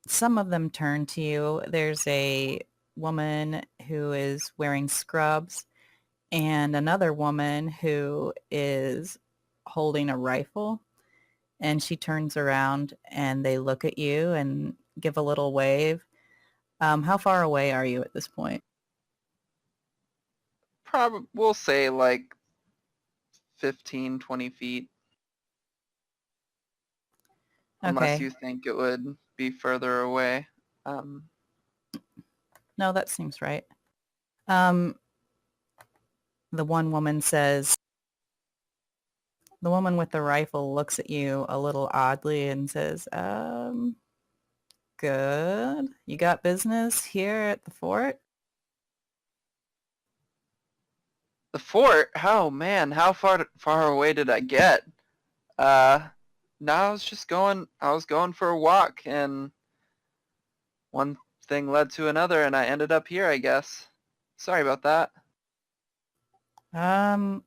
S1: some of them turn to you. There's a woman who is wearing scrubs and another woman who is holding a rifle, and she turns around and they look at you and give a little wave. How far away are you at this point?
S3: Probably, we'll say like 15, 20 feet, unless
S1: Okay.
S3: you think it would be further away. Um,
S1: No, that seems right. Um, the one woman says, the woman with the rifle looks at you a little oddly and says, good. You got business here at the fort?
S3: the fort? Oh man, how far away did I get? Uh, no, I was going for a walk and one thing led to another and I ended up here, I guess. Sorry about that.
S1: Um,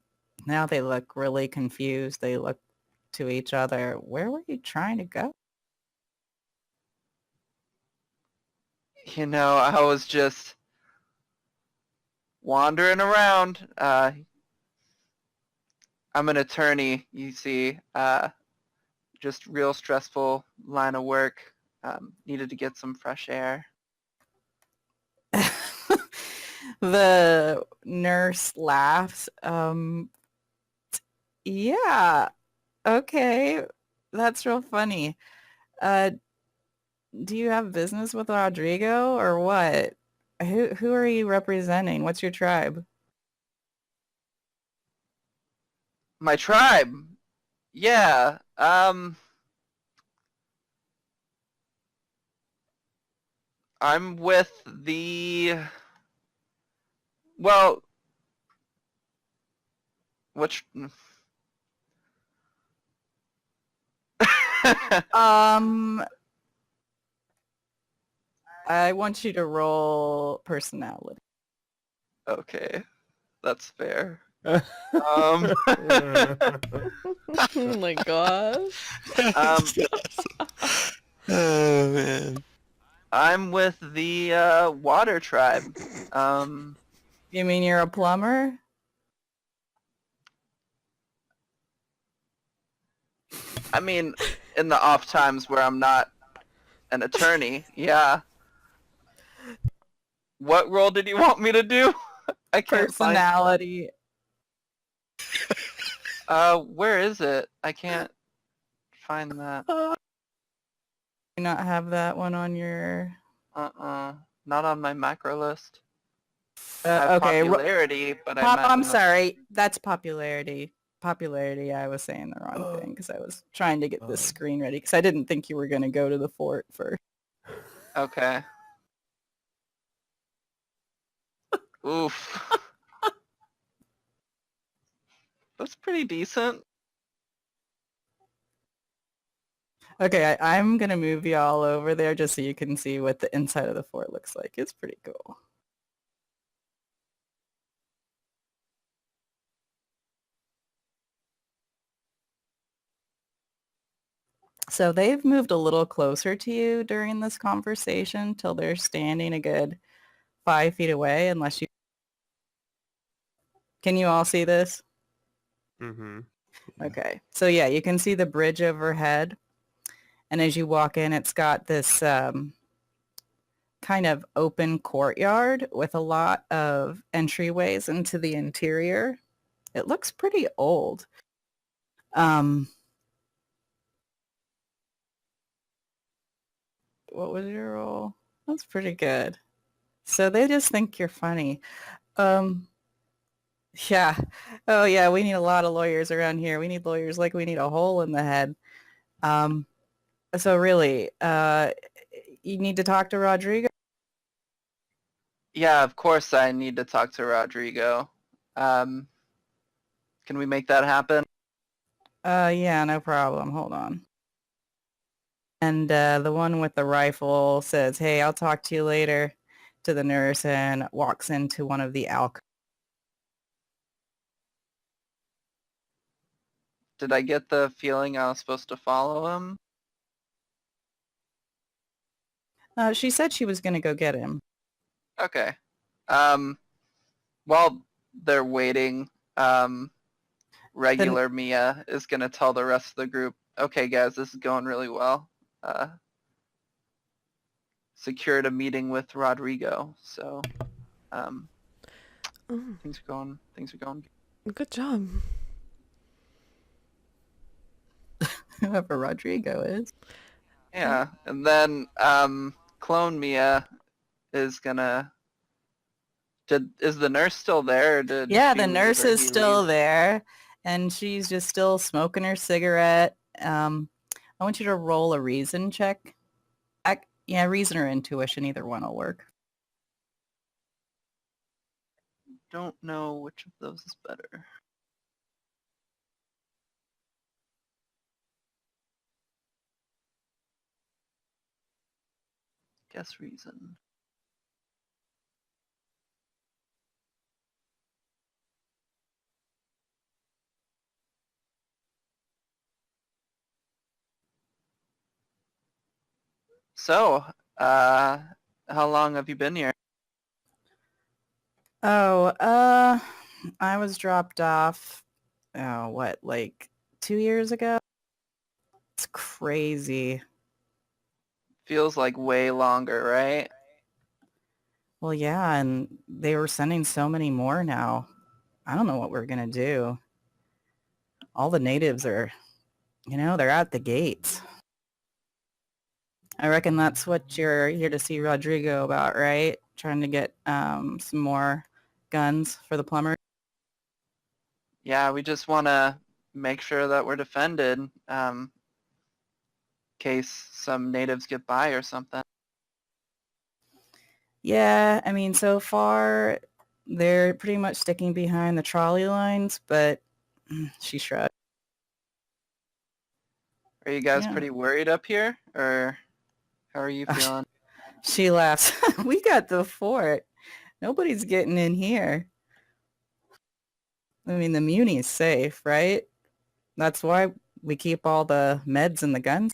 S1: now they look really confused. They look to each other. Where were you trying to go?
S3: You know, I was just wandering around. I'm an attorney, you see. Just real stressful line of work. Needed to get some fresh air.
S1: The nurse laughs. Yeah, okay. That's real funny. Uh, do you have business with Rodrigo or what? Who are you representing? What's your tribe?
S3: My tribe. Yeah. I'm with the. Well, which.
S1: Um, I want you to roll personality.
S3: Okay, that's fair.
S2: Oh my gosh.
S3: Um,
S5: Oh man.
S3: I'm with the water tribe.
S1: You mean you're a plumber?
S3: I mean, in the off times where I'm not an attorney, yeah. What role did you want me to do? I can't find.
S1: Personality.
S3: Where is it? I can't find that.
S1: Do not have that one on your...
S3: Not on my macro list. I have
S1: okay.
S3: popularity, but I might
S1: I'm
S3: not.
S1: sorry. That's popularity. Popularity. I was saying the wrong thing because I was trying to get this screen ready because I didn't think you were going to go to the fort first.
S3: Okay. Oof. That's pretty decent.
S1: Okay, I'm going to move y'all over there just so you can see what the inside of the fort looks like. It's pretty cool. So they've moved a little closer to you during this conversation till they're standing a good 5 feet away, unless you... Can you all see this?
S6: Mm-hmm.
S1: Okay. So yeah, you can see the bridge overhead. And as you walk in, it's got this kind of open courtyard with a lot of entryways into the interior. It looks pretty old. What was your role? That's pretty good. So they just think you're funny. Um, yeah. Oh yeah, we need a lot of lawyers around here. We need lawyers like we need a hole in the head. Um, so really, you need to talk to Rodrigo.
S3: Yeah, of course I need to talk to Rodrigo. Can we make that happen?
S1: Yeah, no problem. Hold on. And the one with the rifle says, "Hey, I'll talk to you later," to the nurse and walks into one of the alcoves.
S3: Did I get the feeling I was supposed to follow him?
S1: She said she was going to go get him.
S3: Okay. Um, while they're waiting, regular Mia is gonna tell the rest of the group, okay guys, this is going really well. Secured a meeting with Rodrigo, so
S2: Oh,
S3: things are going.
S2: good job.
S1: Whoever Rodrigo is.
S3: Yeah, and then clone Mia is gonna. Is the nurse still there? Or did
S1: Yeah,
S3: she
S1: the
S3: leave
S1: nurse
S3: or
S1: is
S3: he
S1: still
S3: leave?
S1: there, and she's just still smoking her cigarette. I want you to roll a reason check. Yeah, reason or intuition, either one will work.
S3: Don't know which of those is better. Guess reason. So, how long have you been here?
S1: Oh, I was dropped off what, like 2 years ago? It's crazy.
S3: Feels like way longer, right?
S1: Well, yeah, and they were sending so many more now. I don't know what we're gonna do. All the natives are, they're out the gates. I reckon that's what you're here to see Rodrigo about, right? Trying to get some more guns for the plumber.
S3: Yeah, we just want to make sure that we're defended in case some natives get by or something.
S1: Yeah, I mean, so far they're pretty much sticking behind the trolley lines, but she shrugged.
S3: Are you guys
S1: Yeah.
S3: pretty worried up here, or how are you feeling?
S1: She laughs. We got the fort. Nobody's getting in here. I mean, the Muni is safe, right? That's why we keep all the meds and the guns.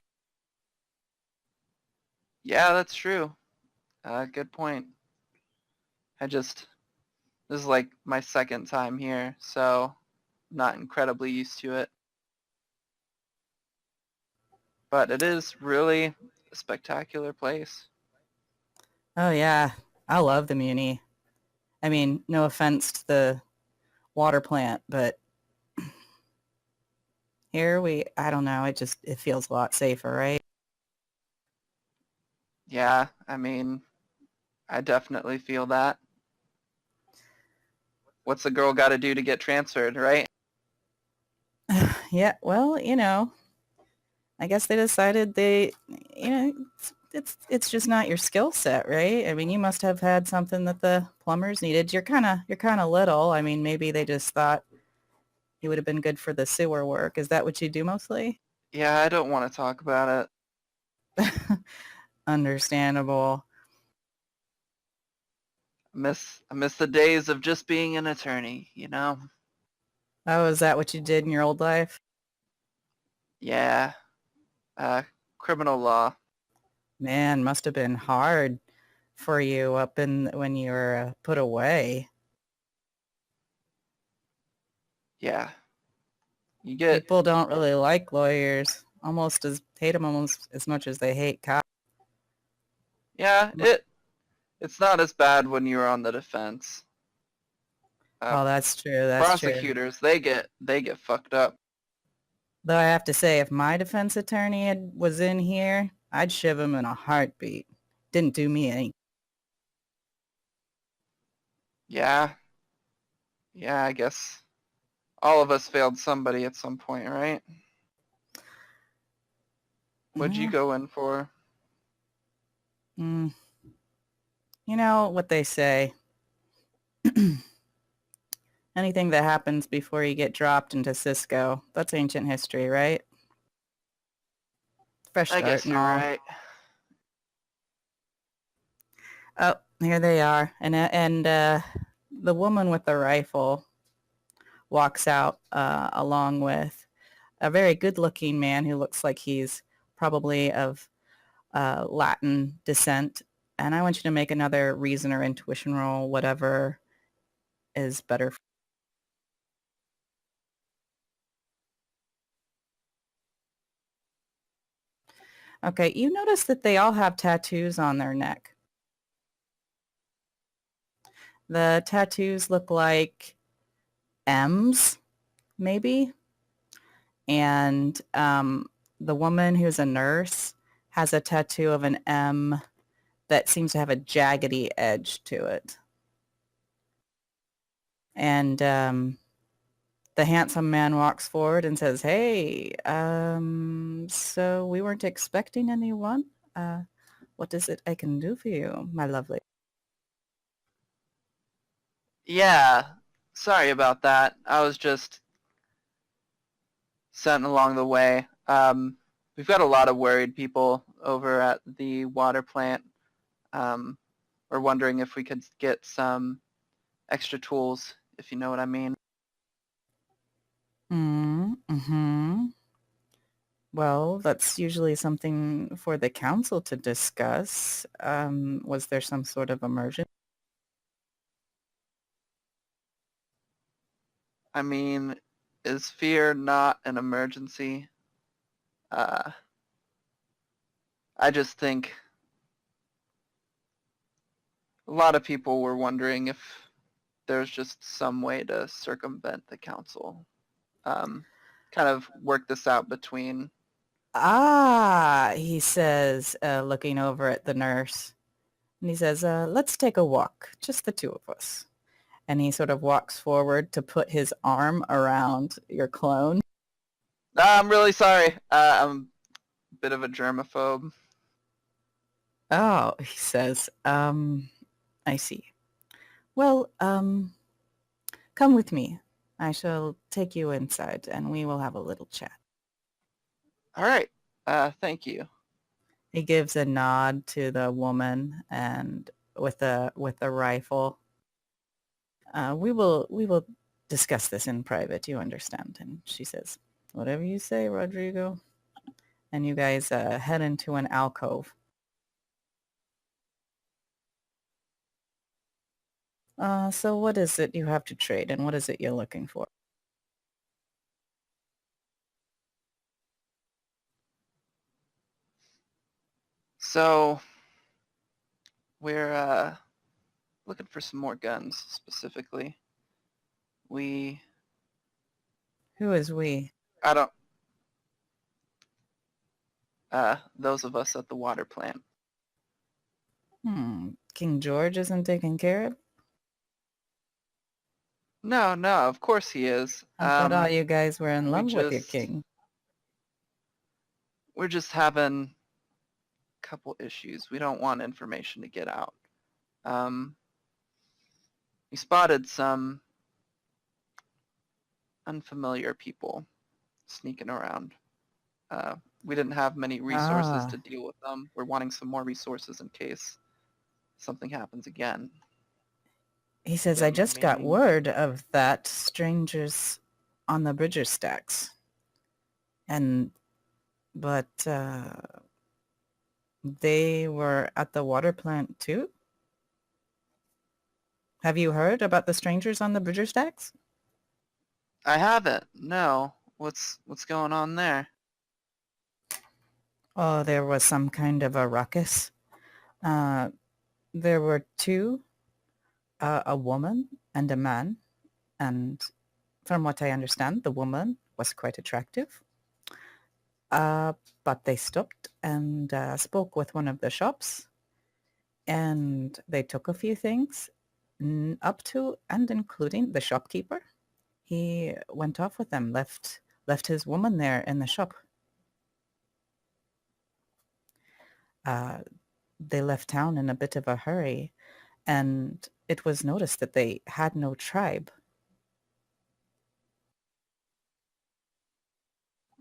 S3: Yeah, that's true. Good point. This is like my second time here, so not incredibly used to it. But it is really a spectacular place.
S1: Oh, yeah. I love the Muni. I mean, no offense to the water plant, but here I don't know, it feels a lot safer, right?
S3: Yeah, I mean, I definitely feel that. What's a girl got to do to get transferred, right?
S1: Yeah, well, I guess they decided it's just not your skill set, right? I mean, you must have had something that the plumbers needed. You're kind of little. I mean, maybe they just thought you would have been good for the sewer work. Is that what you do mostly?
S3: Yeah, I don't want to talk about it.
S1: Understandable.
S3: I miss the days of just being an attorney,
S1: Oh, is that what you did in your old life?
S3: Yeah, uh, criminal law.
S1: Man, must have been hard for you up in when you were put away.
S3: Yeah, you get,
S1: People don't really like lawyers. Hate them almost as much as they hate cops.
S3: yeah, it's not as bad when you're on the defense.
S1: Oh, that's true. That's true.
S3: Prosecutors, they get fucked up.
S1: Though I have to say, if my defense attorney was in here, I'd shiv him in a heartbeat. Didn't do me any.
S3: Yeah, yeah, I guess all of us failed somebody at some point, right? What'd you
S1: Yeah.
S3: go in for?
S1: Mm, you know what they say. Anything that happens before you get dropped into Cisco, that's ancient history, right? Fresh
S3: I
S1: start
S3: guess
S1: and
S3: you're
S1: all.
S3: right.
S1: Oh, here they are. And the woman with the rifle walks out along with a very good-looking man who looks like he's probably of Latin descent. And I want you to make another reason or intuition roll, whatever is better. Okay, you notice that they all have tattoos on their neck. The tattoos look like M's, maybe. And the woman who's a nurse has a tattoo of an M that seems to have a jaggedy edge to it. And the handsome man walks forward and says, "Hey, so we weren't expecting anyone. What is it I can do for you, my lovely?"
S3: Yeah, sorry about that. I was just sent along the way. We've got a lot of worried people over at the water plant. We're wondering if we could get some extra tools, if you know what I mean.
S1: Mm-hmm. Well, that's usually something for the council to discuss. Was there some sort of emergency?
S3: I mean, is fear not an emergency? I just think a lot of people were wondering if there's just some way to circumvent the council. Kind of work this out between.
S1: Ah, he says, looking over at the nurse. And he says, let's take a walk, just the two of us. And he sort of walks forward to put his arm around your clone.
S3: I'm really sorry. I'm a bit of a germaphobe.
S1: Oh, he says, I see. Well, come with me. I shall take you inside and we will have a little chat.
S3: All right. Thank you.
S1: He gives a nod to the woman and with a rifle. We will discuss this in private, you understand. And she says, whatever you say, Rodrigo. And you guys head into an alcove. So what is it you have to trade and what is it you're looking for?
S3: So we're looking for some more guns specifically. We,
S1: Who is we?
S3: I don't, those of us at the water plant.
S1: King George isn't taken care of?
S3: No, of course he is.
S1: I thought all you guys were in love with your
S3: just-
S1: king.
S3: We're just having a couple issues. We don't want information to get out. We spotted some unfamiliar people sneaking around. We didn't have many resources to deal with them. We're wanting some more resources in case something happens again.
S1: He says, I just got word of that strangers on the Bridger stacks. But they were at the water plant too? Have you heard about the strangers on the Bridger stacks?
S3: I haven't. No. What's going on there?
S1: Oh, there was some kind of a ruckus. There were two, a woman and a man. And from what I understand, the woman was quite attractive. But they stopped and spoke with one of the shops. And they took a few things up to and including the shopkeeper. He went off with them, left his woman there in the shop. They left town in a bit of a hurry, and it was noticed that they had no tribe.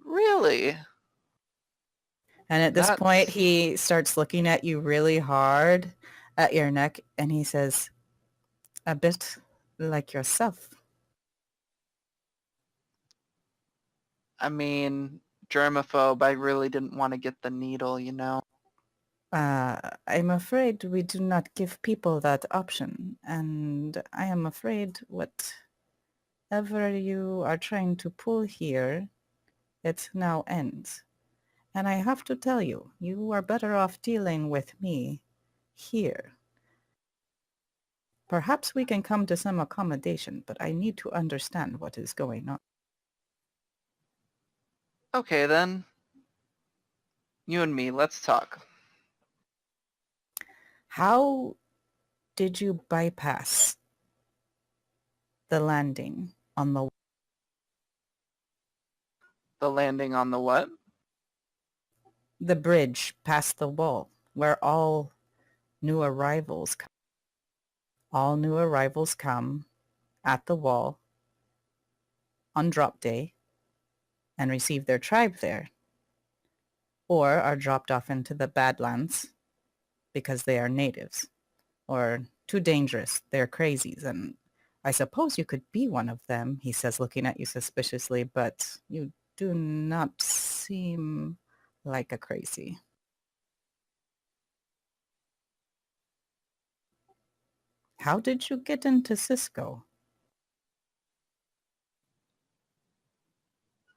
S3: Really?
S1: And at this point, he starts looking at you really hard at your neck, and he says, a bit like yourself.
S3: I mean, germaphobe, I really didn't want to get the needle, you know?
S1: I'm afraid we do not give people that option, and I am afraid whatever you are trying to pull here, it now ends. And I have to tell you, you are better off dealing with me here. Perhaps we can come to some accommodation, but I need to understand what is going on.
S3: Okay, then. You and me, let's talk.
S1: How did you bypass the landing on the
S3: landing on the what?
S1: The bridge past the wall where all new arrivals come. All new arrivals come at the wall on drop day and receive their tribe there, or are dropped off into the Badlands because they are natives, or too dangerous, they're crazies, and I suppose you could be one of them, he says, looking at you suspiciously, but you do not seem like a crazy. How did you get into Cisco?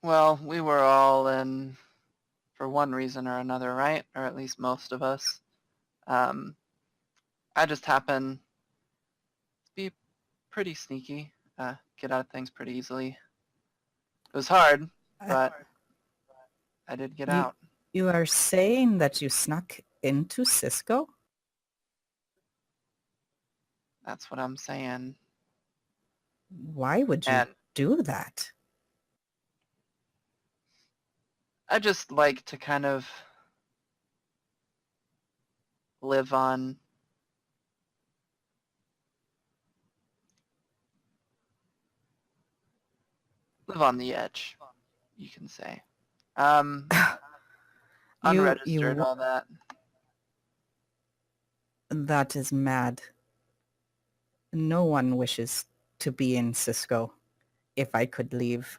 S3: Well, we were all in for one reason or another, right? Or at least most of us. I just happen to be pretty sneaky, get out of things pretty easily. It was hard,
S1: Uh,
S3: but I did get
S1: you,
S3: out.
S1: you are saying that you snuck into Cisco?
S3: That's what I'm saying.
S1: Why would you
S3: And
S1: do that?
S3: I just like to kind of live on the edge, you can say. Um, unregistered,
S1: You,
S3: all that.
S1: that is mad. No one wishes to be in Cisco. If I could leave,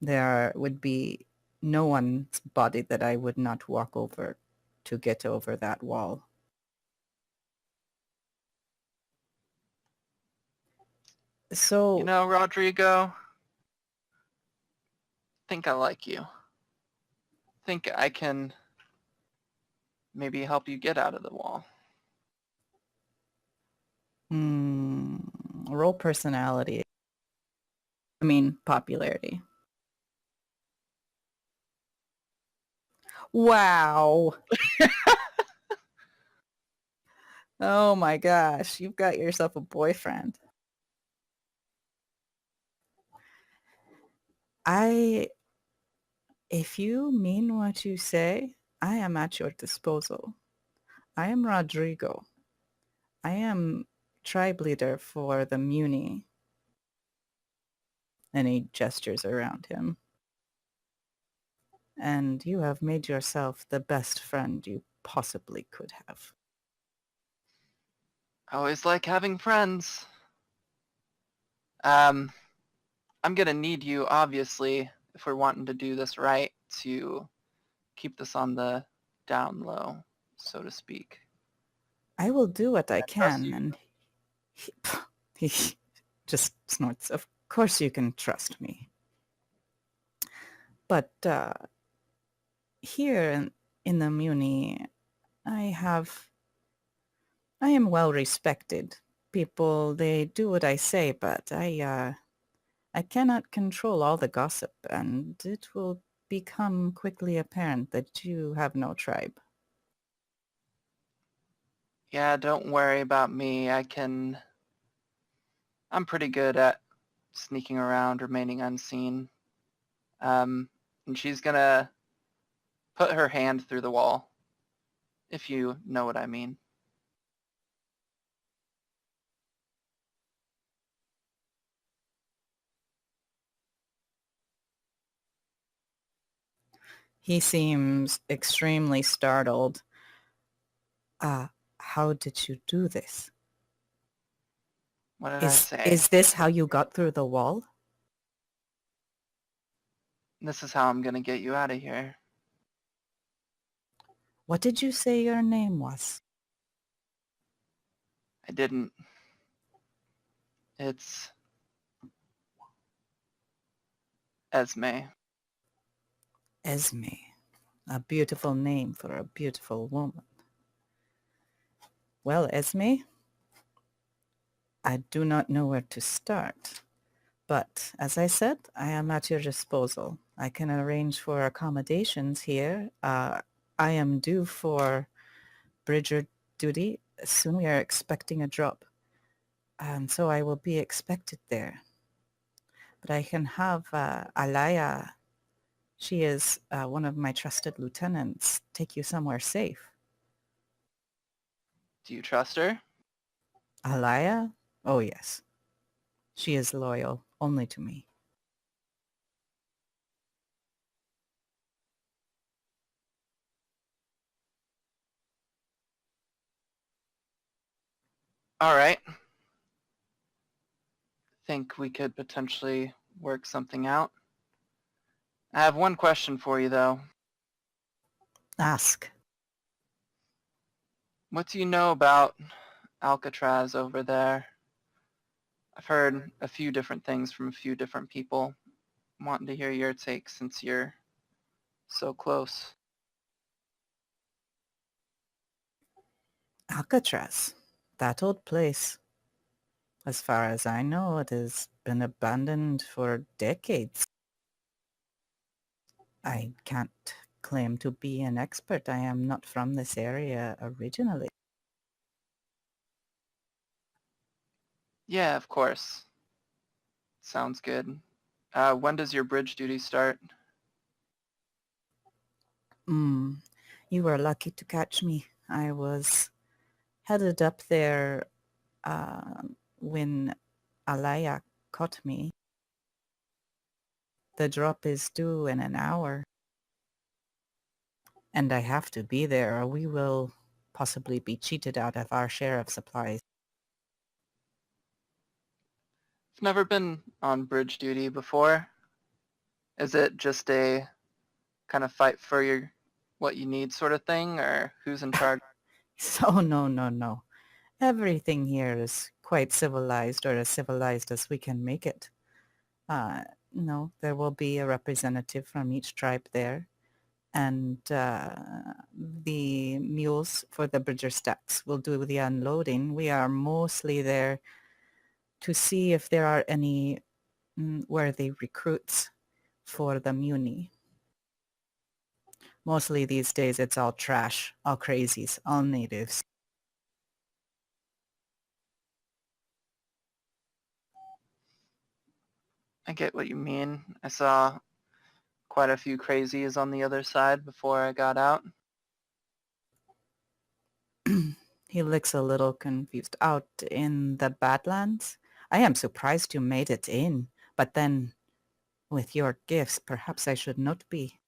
S1: there would be no one's body that I would not walk over to get over that wall.
S3: You
S1: So
S3: know, Rodrigo, think I like you. Think I can maybe help you get out of the wall.
S1: Role personality. I mean, popularity. Wow. Oh my gosh, you've got yourself a boyfriend. If you mean what you say, I am at your disposal. I am Rodrigo. I am tribe leader for the Muni. And he gestures around him. And you have made yourself the best friend you possibly could have.
S3: I always like having friends. I'm gonna need you, obviously, if we're wanting to do this right, to keep this on the down low, so to speak.
S1: I will do what I
S3: Trust
S1: can.
S3: you.
S1: And he just snorts. Of course you can trust me. But here in the Muni, I am well respected. People, they do what I say, but I cannot control all the gossip, and it will become quickly apparent that you have no tribe.
S3: Yeah, don't worry about me. I'm pretty good at sneaking around, remaining unseen. And she's gonna put her hand through the wall, if you know what I mean.
S1: He seems extremely startled. How did you do this?
S3: What did I say?
S1: Is this how you got through the wall?
S3: This is how I'm gonna get you out of here.
S1: What did you say your name was?
S3: I didn't. It's Esme.
S1: Esme. A beautiful name for a beautiful woman. Well, Esme, I do not know where to start. But as I said, I am at your disposal. I can arrange for accommodations here. I am due for bridger duty. Soon we are expecting a drop. And so I will be expected there. But I can have Alaya, she is one of my trusted lieutenants, take you somewhere safe.
S3: Do you trust her?
S1: Alaya? Oh yes. She is loyal only to me.
S3: All right. Think we could potentially work something out. I have one question for you, though.
S1: Ask.
S3: What do you know about Alcatraz over there? I've heard a few different things from a few different people. wanting to hear your take since you're so close.
S1: Alcatraz, that old place. As far as I know, it has been abandoned for decades. I can't claim to be an expert. I am not from this area originally.
S3: Yeah, of course. Sounds good. When does your bridge duty start?
S1: Mm, you were lucky to catch me. I was headed up there when Alaya caught me. The drop is due in an hour, and I have to be there or we will possibly be cheated out of our share of supplies.
S3: I've never been on bridge duty before. Is it just a kind of fight for your what you need sort of thing, or who's in charge?
S1: So no. Everything here is quite civilized, or as civilized as we can make it. Uh, no, there will be a representative from each tribe there, and the mules for the bridger stacks will do the unloading. We are mostly there to see if there are any worthy recruits for the Muni. Mostly these days it's all trash, all crazies, all natives.
S3: I get what you mean. I saw quite a few crazies on the other side before I got out.
S1: He looks a little confused. Out in the Badlands? I am surprised you made it in, but then with your gifts, perhaps I should not be.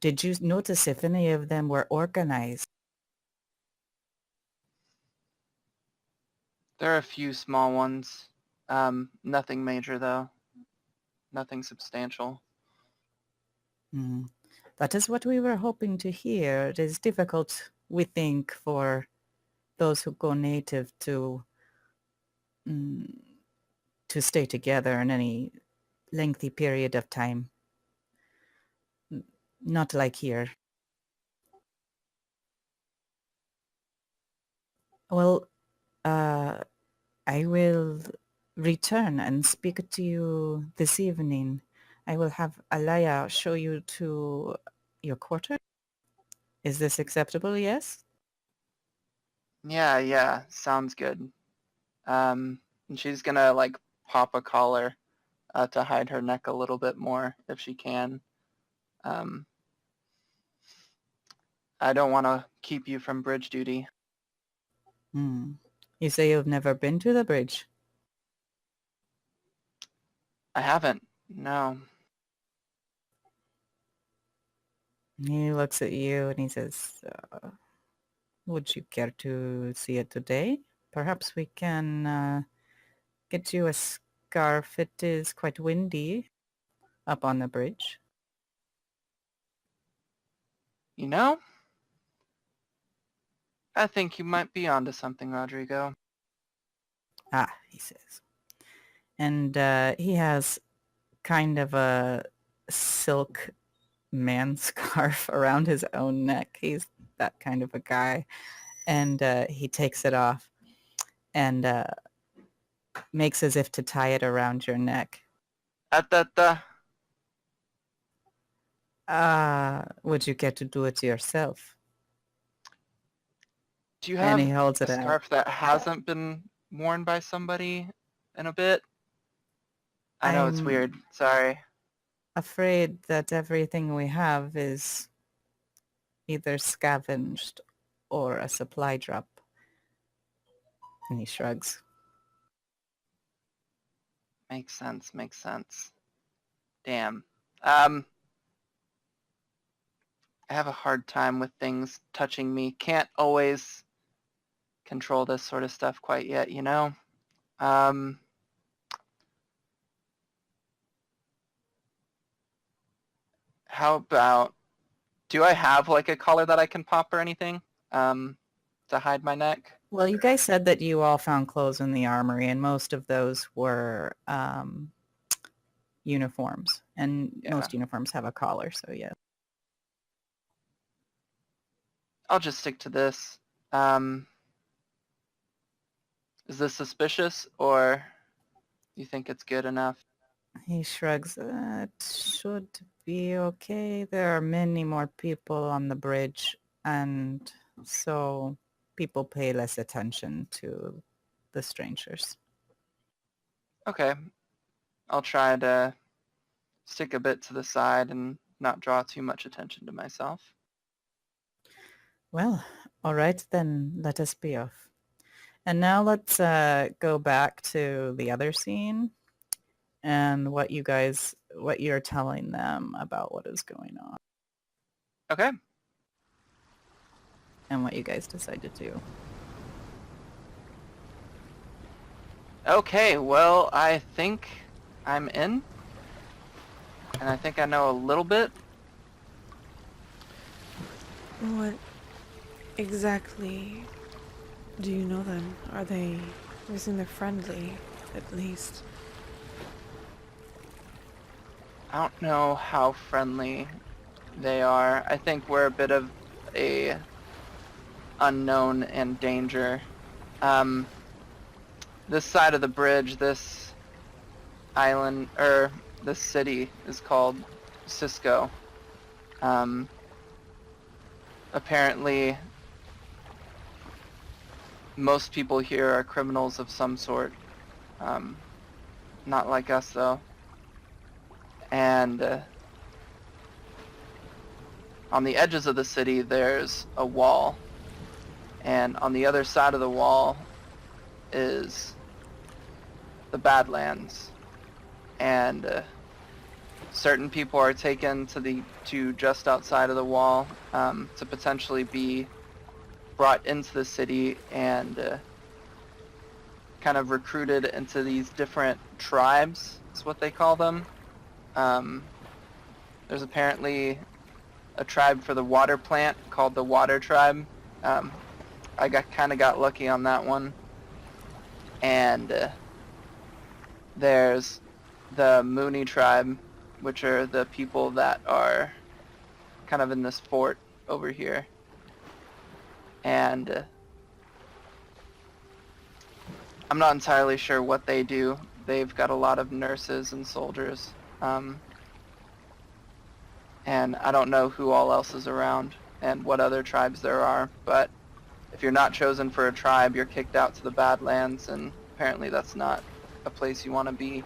S1: Did you notice if any of them were organized?
S3: There are a few small ones. Nothing major though. Nothing substantial.
S1: Hmm. That is what we were hoping to hear. It is difficult, we think, for those who go native mm, to stay together in any lengthy period of time. Not like here. Well, uh, I will return and speak to you this evening. I will have Alaya show you to your quarter. Is this acceptable? Yes?
S3: Yeah, sounds good. And she's gonna like pop a collar to hide her neck a little bit more if she can. Um, I don't want to keep you from bridge duty.
S1: Hmm. You say you've never been to the bridge.
S3: I haven't. No.
S1: He looks at you and he says, would you care to see it today? Perhaps we can get you a scarf. It is quite windy up on the bridge.
S3: You know, I think you might be onto something, Rodrigo.
S1: Ah, he says. And he has kind of a silk man scarf around his own neck. He's that kind of a guy. And he takes it off and makes as if to tie it around your neck.
S3: Atata.
S1: Would you get to do it yourself?
S3: Do you
S1: And
S3: have
S1: he holds
S3: a
S1: it out.
S3: scarf that hasn't been worn by somebody in a bit? I know it's
S1: I'm
S3: weird. Sorry.
S1: afraid that everything we have is either scavenged or a supply drop. And he shrugs.
S3: Makes sense. Makes sense. Damn. I have a hard time with things touching me. Can't always control this sort of stuff quite yet, you know? Um, how about, do I have like a collar that I can pop or anything? To hide my neck?
S1: Well, you guys said that you all found clothes in the armory, and most of those were uniforms, and
S3: Yeah.
S1: most uniforms have a collar, so yeah.
S3: I'll just stick to this. Is this suspicious, or you think it's good enough?
S1: He shrugs. It should be okay. There are many more people on the bridge, and so people pay less attention to the strangers.
S3: Okay. I'll try to stick a bit to the side and not draw too much attention to myself.
S1: Well, all right, then let us be off. And now let's go back to the other scene and what you're telling them about what is going on
S3: Okay.
S1: and what you guys decide to do.
S3: Okay, well, I think I'm in. And I think I know a little bit.
S2: What exactly do you know them? They seem they're friendly, at least.
S3: I don't know how friendly they are. I think we're a bit of a unknown and danger. This side of the bridge, this island, or this city is called Cisco. Apparently, most people here are criminals of some sort. Not like us, though. And on the edges of the city, there's a wall. And on the other side of the wall is the Badlands. And certain people are taken to just outside of the wall to potentially be brought into the city and kind of recruited into these different tribes, is what they call them. There's apparently a tribe for the water plant called the Water Tribe. I kind of got lucky on that one. And there's the Mooney tribe, which are the people that are kind of in this fort over here. And I'm not entirely sure what they do. They've got a lot of nurses and soldiers. And I don't know who all else is around and what other tribes there are, but if you're not chosen for a tribe, you're kicked out to the Badlands, and apparently that's not a place you want to be.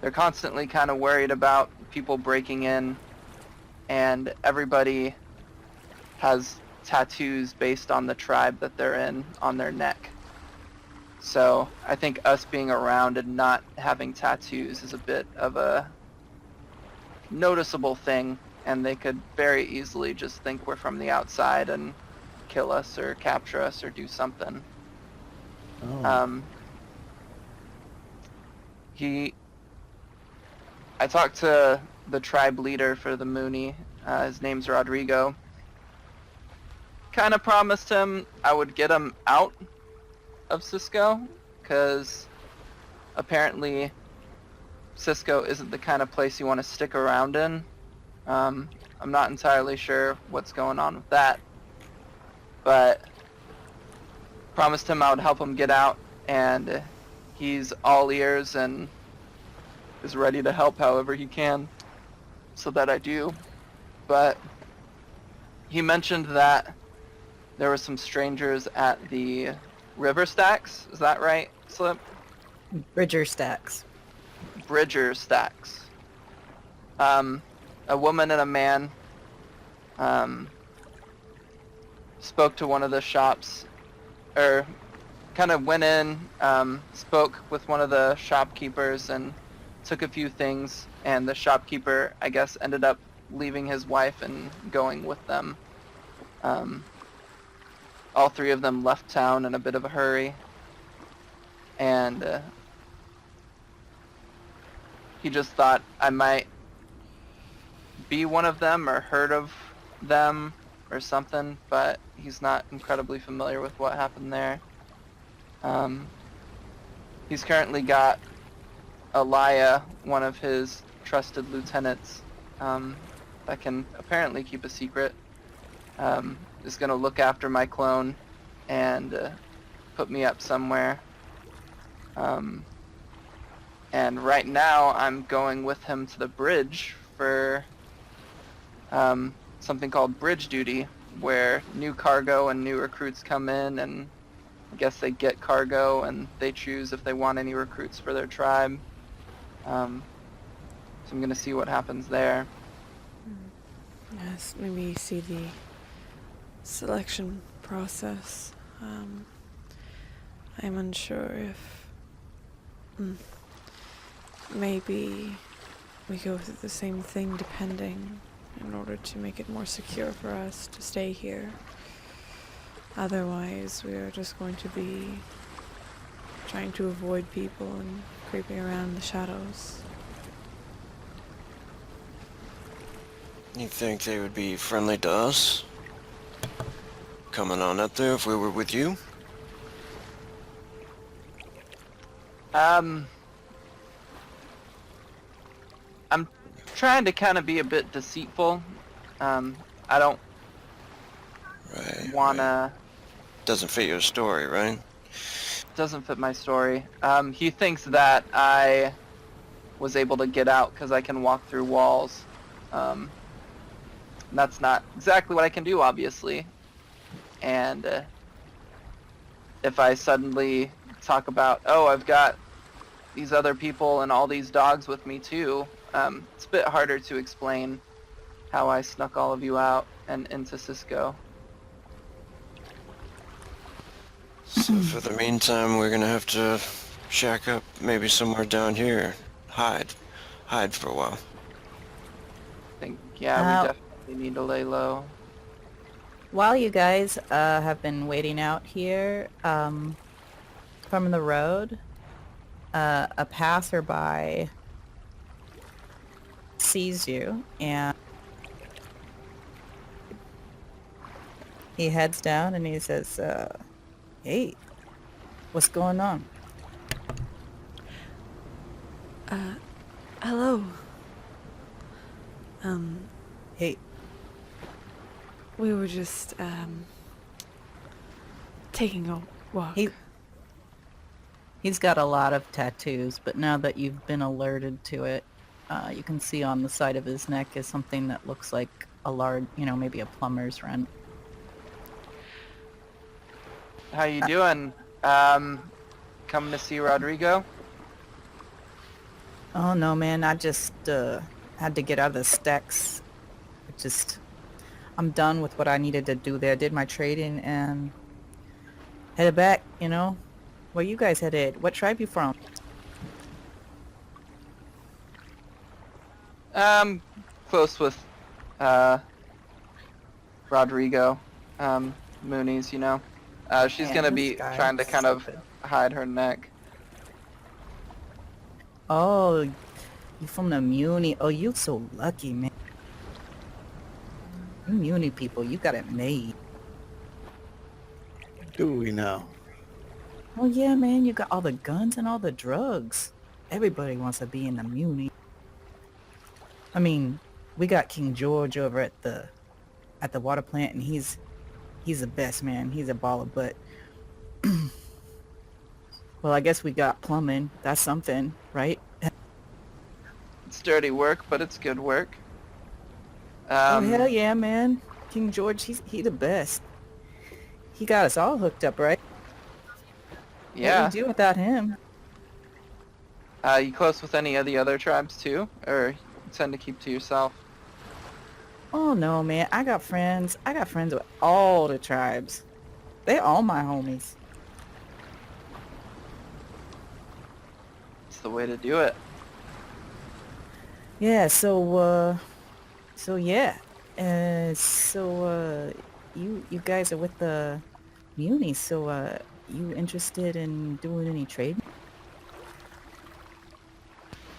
S3: They're constantly kind of worried about people breaking in, and everybody has tattoos based on the tribe that they're in on their neck. So I think us being around and not having tattoos is a bit of a noticeable thing, and they could very easily just think we're from the outside and kill us or capture us or do something.
S4: Oh.
S3: I talked to the tribe leader for the Mooney. His name's Rodrigo. Kind of promised him I would get him out of Cisco, because apparently Cisco isn't the kind of place you want to stick around in. I'm not entirely sure what's going on with that, but promised him I would help him get out, and he's all ears and is ready to help however he can, so that I do. But he mentioned that there were some strangers at the river stacks. Is that right, Slip?
S1: Bridger stacks.
S3: Bridger stacks. A woman and a man spoke to one of the shops, or kind of went in, spoke with one of the shopkeepers and took a few things, and the shopkeeper, I guess, ended up leaving his wife and going with them. All three of them left town in a bit of a hurry, and he just thought I might be one of them or heard of them or something, but he's not incredibly familiar with what happened there. He's currently got Alaya, one of his trusted lieutenants, that can apparently keep a secret, is going to look after my clone and put me up somewhere. And right now I'm going with him to the bridge for something called bridge duty, where new cargo and new recruits come in, and I guess they get cargo and they choose if they want any recruits for their tribe. So I'm going to see what happens there.
S2: Yes, maybe see the selection process. I'm unsure if maybe we go through the same thing depending in order to make it more secure for us to stay here. Otherwise, we are just going to be trying to avoid people and creeping around in the shadows.
S5: You think they would be friendly to us? Coming on up there if we were with you?
S3: I'm trying to kind of be a bit deceitful. I don't
S5: Right.
S3: wanna.
S5: Doesn't fit your story, right?
S3: Doesn't fit my story. He thinks that I was able to get out because I can walk through walls. That's not exactly what I can do, obviously. And if I suddenly talk about, oh, I've got these other people and all these dogs with me too, it's a bit harder to explain how I snuck all of you out and into Cisco.
S5: So for the meantime, we're gonna have to shack up maybe somewhere down here. Hide for a while.
S3: I think, yeah, we definitely need to lay low.
S1: While you guys have been waiting out here, from the road, a passerby sees you and he heads down and he says, hey, what's going on?
S2: Hello.
S1: Hey,
S2: We were just, taking a walk.
S1: he's got a lot of tattoos, but now that you've been alerted to it, you can see on the side of his neck is something that looks like a large, maybe a plumber's wrench.
S3: How you doing? Coming to see Rodrigo?
S1: Oh no, man, I just had to get out of the stacks. I'm done with what I needed to do there. Did my trading and headed back, Where you guys headed? What tribe you from?
S3: Close with, Rodrigo, Moonies, she's
S1: Man,
S3: gonna
S1: this
S3: be
S1: guy
S3: trying to
S1: is
S3: kind of
S1: stupid.
S3: hide her neck.
S1: Oh, you from the Muni. Oh, you so lucky, man. You Muni people, you got it made.
S4: Do we now?
S1: Oh yeah, man, you got all the guns and all the drugs. Everybody wants to be in the Muni. I mean, we got King George over at the water plant, and he's the best, man. He's a baller, but well, I guess we got plumbing. That's something, right?
S3: It's dirty work, but it's good work.
S1: Oh hell yeah, man. King George, he the best. He got us all hooked up, right?
S3: Yeah.
S1: What we do without him?
S3: You close with any of the other tribes too, or you tend to keep to yourself?
S1: Oh no, man. I got friends with all the tribes. They all my homies.
S3: It's the way to do it.
S1: Yeah, so you guys are with the Muni, so you interested in doing any trading?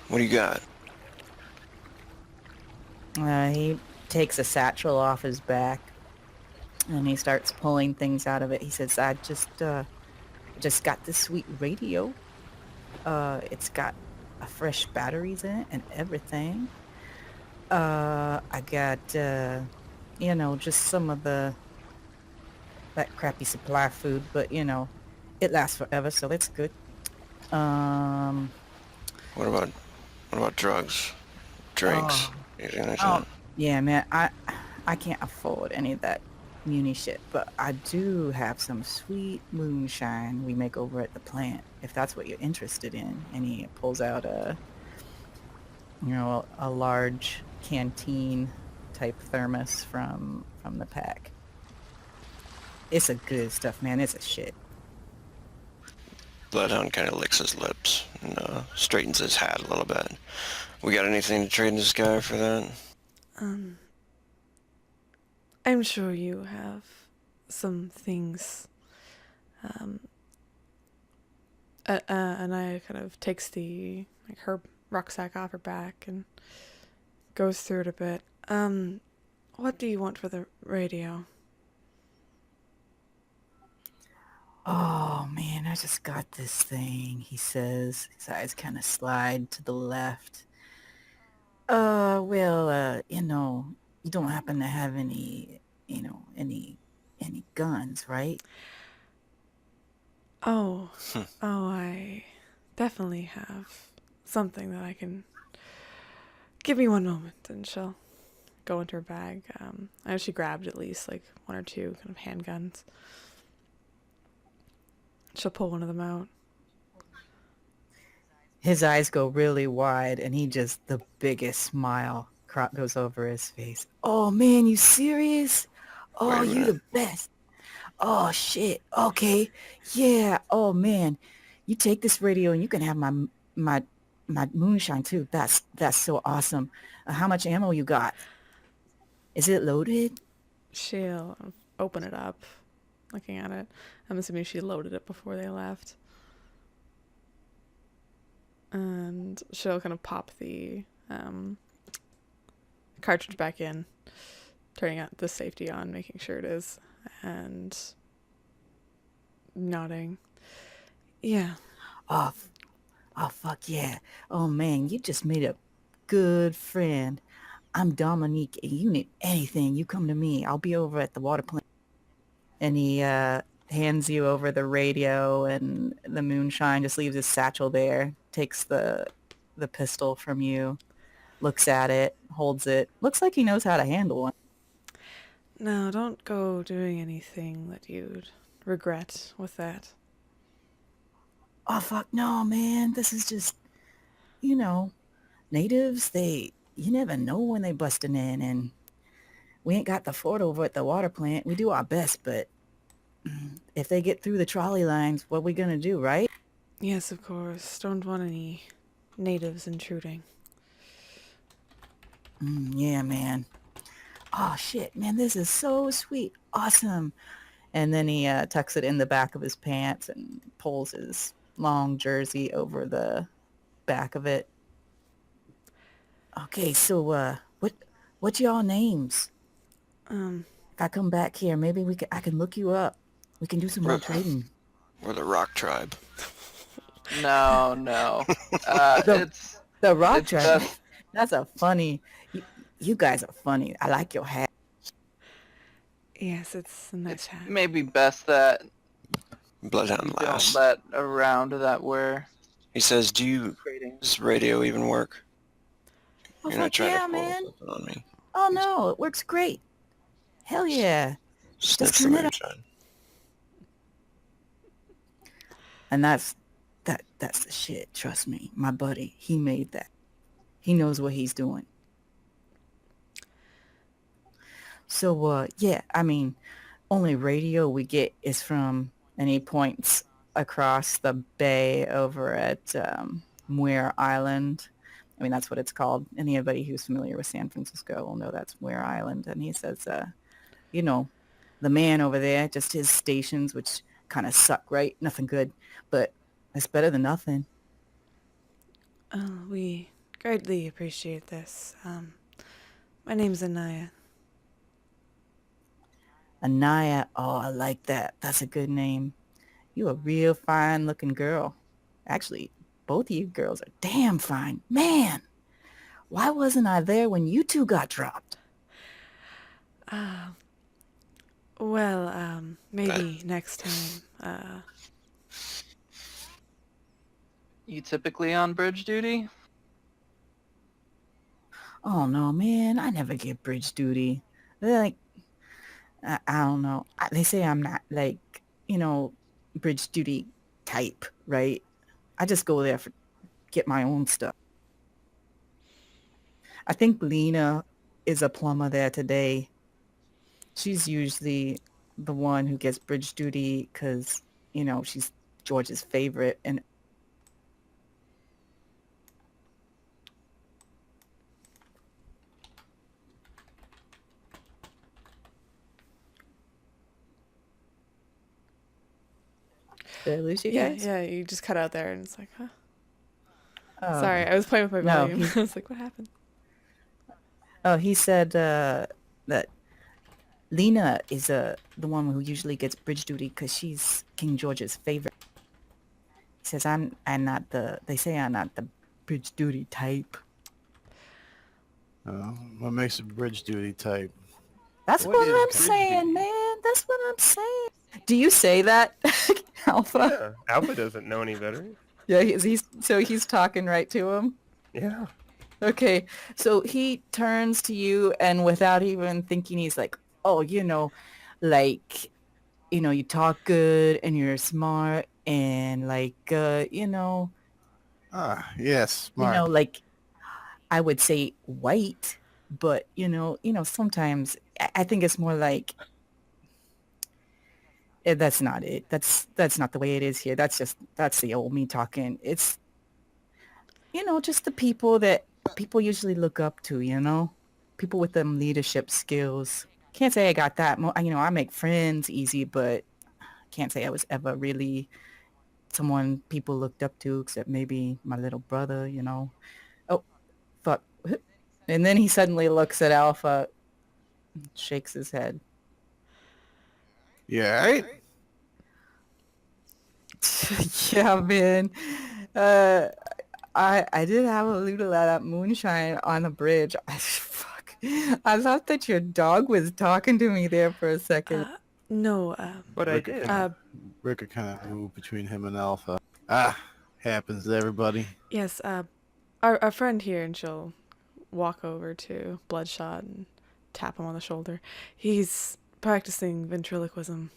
S5: What do you got?
S1: He takes a satchel off his back and he starts pulling things out of it. He says, I just got this sweet radio. It's got fresh batteries in it and everything. I got, just some of that crappy supply food, but it lasts forever, so that's good. Um,
S5: What about drugs, drinks,
S1: oh,
S5: anything like
S1: oh,
S5: that?
S1: yeah, man, I can't afford any of that Muni shit, but I do have some sweet moonshine we make over at the plant, if that's what you're interested in. And he pulls out a large canteen type thermos from the pack. It's a good stuff, man. It's a shit.
S5: Bloodhound kind of licks his lips and straightens his hat a little bit. We got anything to trade this guy for that?
S2: Um, I'm sure you have some things. Um, and I kind of takes her rucksack off her back and goes through it a bit. What do you want for the radio?
S1: Oh man, I just got this thing, he says. His eyes kind of slide to the left. Well, you don't happen to have any guns, right?
S2: Oh, I definitely have something that I can. Give me one moment, and she'll go into her bag. I know she grabbed at least like one or two kind of handguns. She'll pull one of them out.
S1: His eyes go really wide, and the biggest smile goes over his face. Oh man, you serious?
S5: Wait
S1: Oh,
S5: a
S1: you
S5: minute.
S1: the best. Oh shit. Okay. Yeah. Oh man, you take this radio and you can have my my moonshine too. That's so awesome. How much ammo you got? Is it loaded?
S2: She'll open it up, looking at it. I'm assuming she loaded it before they left. And she'll kind of pop the cartridge back in, turning out the safety on, making sure it is, and nodding. Yeah.
S1: Oh, oh fuck yeah. Oh man, you just made a good friend. I'm Dominique, and you need anything, you come to me. I'll be over at the water plant. And he hands you over the radio and the moonshine, just leaves his satchel there, takes the pistol from you, looks at it, holds it. Looks like he knows how to handle one.
S2: No, don't go doing anything that you'd regret with that.
S1: Oh fuck no, man. This is just, you know, natives, you never know when they busting in, and we ain't got the fort over at the water plant. We do our best, but if they get through the trolley lines, what we gonna do, right?
S2: Yes, of course. Don't want any natives intruding.
S1: Yeah, man. Oh shit, man, this is so sweet. Awesome. And then he tucks it in the back of his pants and pulls his long jersey over the back of it. Okay, so what's y'all names?
S2: Um,
S1: If I come back here, maybe I can look you up. We can do some more
S5: We're,
S1: trading.
S5: we're the Rock Tribe.
S3: No, no.
S1: The the rock
S3: It's
S1: tribe.
S3: best.
S1: That's a funny. You, you guys are funny. I like your hat.
S2: yes, it's a nice
S3: It's
S2: hat.
S3: maybe best that
S5: Bloodhound
S3: you don't
S5: laughs.
S3: let around that we're
S5: He says,
S3: trading.
S5: does radio even work?
S1: Oh
S5: You're not
S1: fuck
S5: trying to
S1: yeah,
S5: pull
S1: man.
S5: something on me.
S1: Oh no, it works great. Hell yeah. Just
S5: Sniffs the
S1: turn it up.
S5: moonshine.
S1: And that's the shit. Trust me, my buddy. He made that. He knows what he's doing. So yeah, I mean, only radio we get is from, and he points across the bay over at Muir Island. I mean, that's what it's called. Anybody who's familiar with San Francisco will know that's Muir Island. And he says, you know, the man over there, just his stations, which kind of suck, right? Nothing good, but it's better than nothing.
S2: Oh, we greatly appreciate this. My name's Anaya.
S1: Anaya, oh, I like that. That's a good name. You a real fine looking girl. Actually, both of you girls are damn fine. Man, why wasn't I there when you two got dropped?
S2: Well, maybe next time.
S3: You typically on bridge duty?
S1: Oh no, man, I never get bridge duty. They're like, I don't know. They say I'm not like, bridge duty type, right? I just go there for get my own stuff. I think Lena is a plumber there today. She's usually the one who gets bridge duty because, she's George's favorite. And did I lose you guys?
S2: Yeah, you just cut out there and it's like, huh?
S1: Oh,
S2: Sorry, I was playing with my
S1: no,
S2: volume. I was like, what happened?
S1: he said that Lena is the one who usually gets bridge duty because she's King George's favorite. He says I'm not they say I'm not the bridge duty type.
S4: What makes a bridge duty type?
S1: That's
S6: What
S1: what
S6: is
S1: I'm
S6: bridge
S1: saying,
S6: duty?
S1: man. That's what I'm saying. Do you say that, Alpha?
S6: Yeah, Alpha doesn't know any better.
S1: Yeah, he's talking right to him.
S6: Yeah.
S1: Okay, so he turns to you and without even thinking, he's like, "Oh, like, you talk good and you're smart and like,
S4: Ah, yes, smart.
S1: like I would say white, but sometimes I think it's more like that's not it. That's not the way it is here. That's the old me talking. It's just the people that people usually look up to, people with them leadership skills. Can't say I got that. I make friends easy, but can't say I was ever really someone people looked up to, except maybe my little brother. Oh, fuck. And then he suddenly looks at Alpha, shakes his head.
S4: Yeah, right?
S1: Yeah, man. Uh, I did have a little of that moonshine on the bridge. Fuck. I thought that your dog was talking to me there for a second.
S2: No,
S6: But I
S4: Ricker
S6: did.
S4: kind of moved between him and Alpha. Ah, happens to everybody.
S2: yes, our friend here, and she'll walk over to Bloodshot and tap him on the shoulder. He's practicing ventriloquism.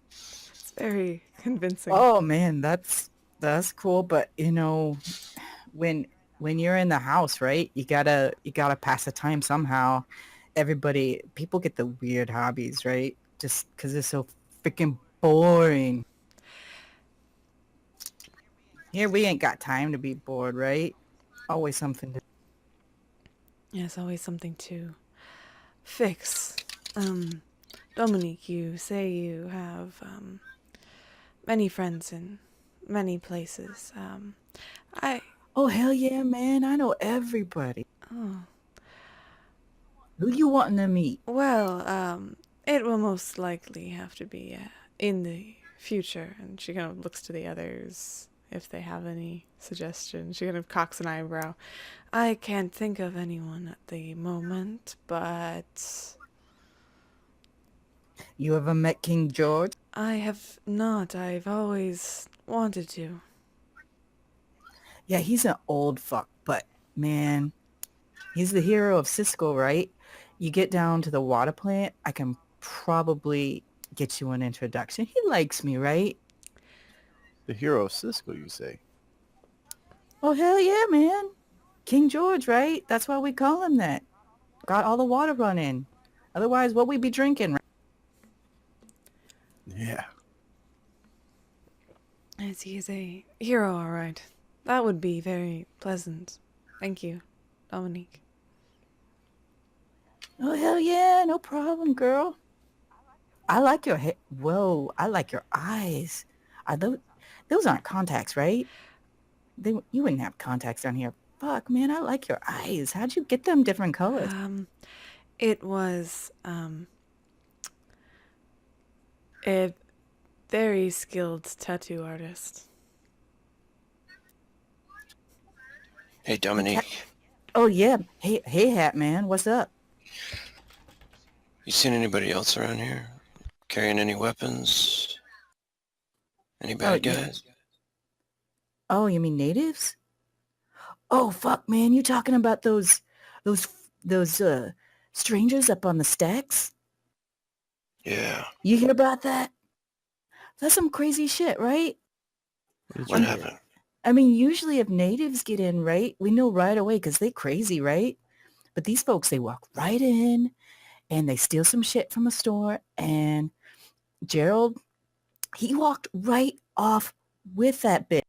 S2: It's very convincing.
S1: Oh man, that's cool. But when you're in the house, right? You gotta pass the time somehow. People get the weird hobbies, right? Just because it's so freaking boring. Here we ain't got time to be bored, right? Always something to.
S2: Yes, always something to fix. Dominique, you say you have many friends in many places. I
S1: Oh hell yeah, man! I know everybody.
S2: oh
S1: Who you wanting to meet?
S2: well, it will most likely have to be in the future. And she kind of looks to the others if they have any suggestions. She kind of cocks an eyebrow. I can't think of anyone at the moment, but
S1: You ever met King George?
S2: I have not. I've always wanted to.
S1: Yeah, he's an old fuck, but man, he's the hero of Cisco, right? You get down to the water plant, I can probably get you an introduction. He likes me, right?
S4: The hero of Cisco, you say?
S1: Oh, hell yeah, man. King George, right? That's why we call him that. Got all the water running. Otherwise, what we be drinking, right?
S4: Yeah.
S2: Yes, he is a hero, all right. That would be very pleasant. Thank you, Dominique.
S1: Oh, hell yeah, no problem, girl. I like your hair. Whoa, I like your eyes. Are those aren't contacts, right? You wouldn't have contacts down here. Fuck, man, I like your eyes. How'd you get them different colors?
S2: It was A very skilled tattoo artist.
S5: Hey, Dominique,
S1: Oh yeah. Hey, Hat Man, what's up?
S5: you seen anybody else around here? Carrying any weapons? Any
S1: Oh
S5: bad
S1: yeah.
S5: guys?
S1: Oh, you mean natives? Oh fuck, man, you talking about those those strangers up on the stacks?
S5: Yeah.
S1: You hear about that? That's some crazy shit, right?
S4: What
S5: What
S4: you
S1: Um,
S4: hear?
S5: happened?
S1: I mean, usually if natives get in, right, we know right away because they crazy, right? But these folks, they walk right in and they steal some shit from a store. And Gerald, he walked right off with that bitch.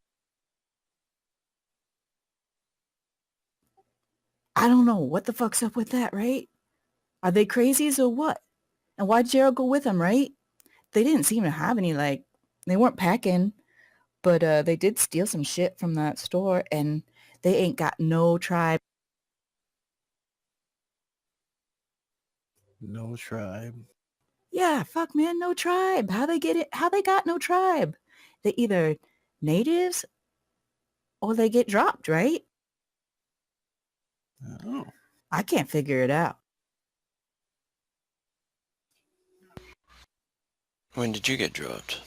S1: I don't know what the fuck's up with that, right? Are they crazies or what? And why'd Gerald go with him, right? They didn't seem to have any, like, they weren't packing, but they did steal some shit from that store and they ain't got no tribe.
S4: No tribe.
S1: Yeah, fuck, man, no tribe. How they get it? How they got no tribe? They either natives or they get dropped, right?
S4: Oh.
S1: I can't figure it out.
S5: When did you get dropped?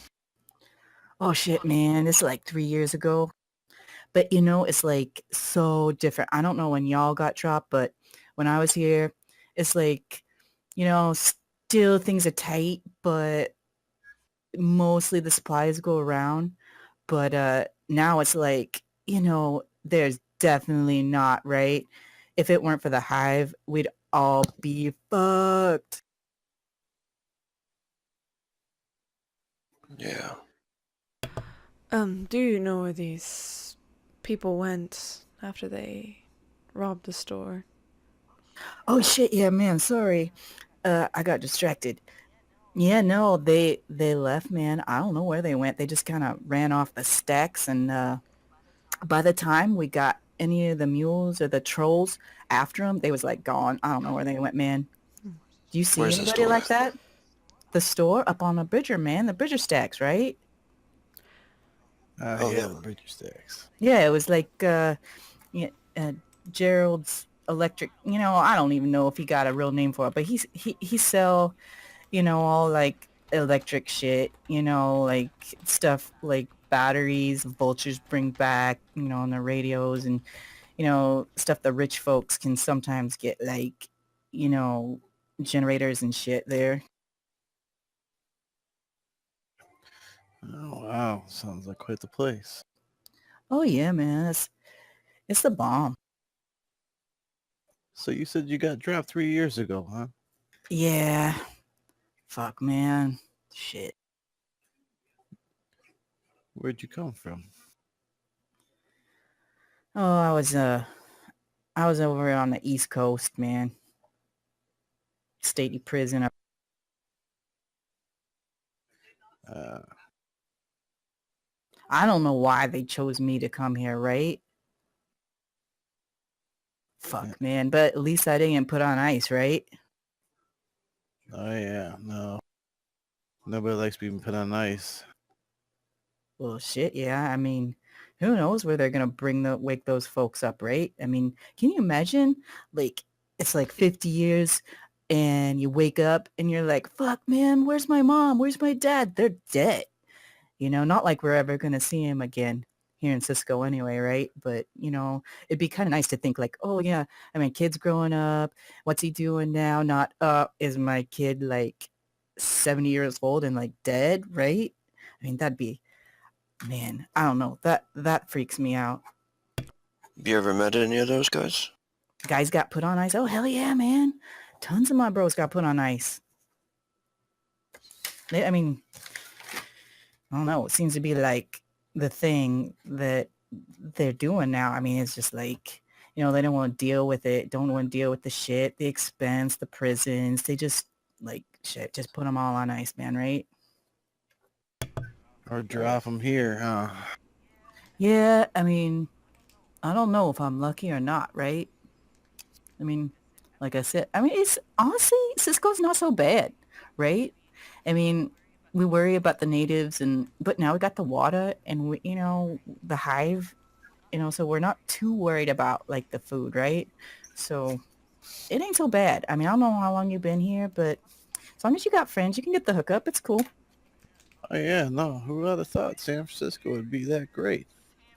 S1: Oh shit, man, it's like 3 years ago. But you know, it's like so different. I don't know when y'all got dropped, but when I was here, it's like, you know, still things are tight, but mostly the supplies go around. But now it's like, you know, there's definitely not, right? If it weren't for the hive, we'd all be fucked.
S5: Yeah.
S2: Do you know where these people went after they robbed the store?
S1: Oh shit, yeah, man, sorry. I got distracted. Yeah, no, they left, man. I don't know where they went. They just kind of ran off the stacks and by the time we got any of the mules or the trolls after them, they was like gone. I don't know where they went, man. Do you see
S5: Where's the
S1: anybody
S5: store?
S1: like that? The store up on the Bridger, man. The Bridger stacks, right?
S5: Oh,
S4: Yeah,
S5: no.
S4: the Bridger Stacks.
S1: Yeah, it was like yeah, Gerald's electric. You know, I don't even know if he got a real name for it, but he sell, you know, all like electric shit. You know, like stuff like batteries, vultures bring back. You know, on the radios and you know stuff the rich folks can sometimes get like, you know, generators and shit there.
S4: Oh, wow. Sounds like quite the place.
S1: Oh yeah, man, it's the bomb.
S4: So you said you got dropped 3 years ago, huh?
S1: Yeah, fuck, man, shit.
S4: Where'd you come from?
S1: Oh, I was over on the East Coast, man. State prison.
S4: Uh,
S1: I don't know why they chose me to come here, right?
S4: yeah.
S1: Fuck, man. But at least I didn't put on ice, right?
S4: Oh, yeah. No. Nobody likes being put on ice.
S1: Well, shit, yeah. I mean, who knows where they're gonna wake those folks up, right? I mean, can you imagine? Like, it's like 50 years and you wake up and you're like, fuck, man, where's my mom? Where's my dad? They're dead. You know, not like we're ever going to see him again here in Cisco anyway, right? But, you know, it'd be kind of nice to think like, oh, yeah, I mean, kid's growing up. What's he doing now? Not, is my kid like 70 years old and like dead, right? I mean, that'd be, man, I don't know. That freaks me out.
S5: You ever met any of those guys?
S1: Guys got put on ice. Oh, hell yeah, man. Tons of my bros got put on ice. I mean, I don't know. It seems to be like the thing that they're doing now. I mean, it's just like, you know, they don't want to deal with it. Don't want to deal with the shit, the expense, the prisons. They just like shit. Just put them all on ice, man. Right?
S4: Or drop them here, huh?
S1: Yeah. I mean, I don't know if I'm lucky or not. Right? I mean, like I said, I mean, it's honestly Cisco's not so bad, right? I mean, we worry about the natives, but now we got the water and the hive, so we're not too worried about like the food, right? So it ain't so bad. I mean, I don't know how long you've been here, but as long as you got friends, you can get the hookup. It's cool.
S4: Oh yeah, no, who would have thought San Francisco would be that great?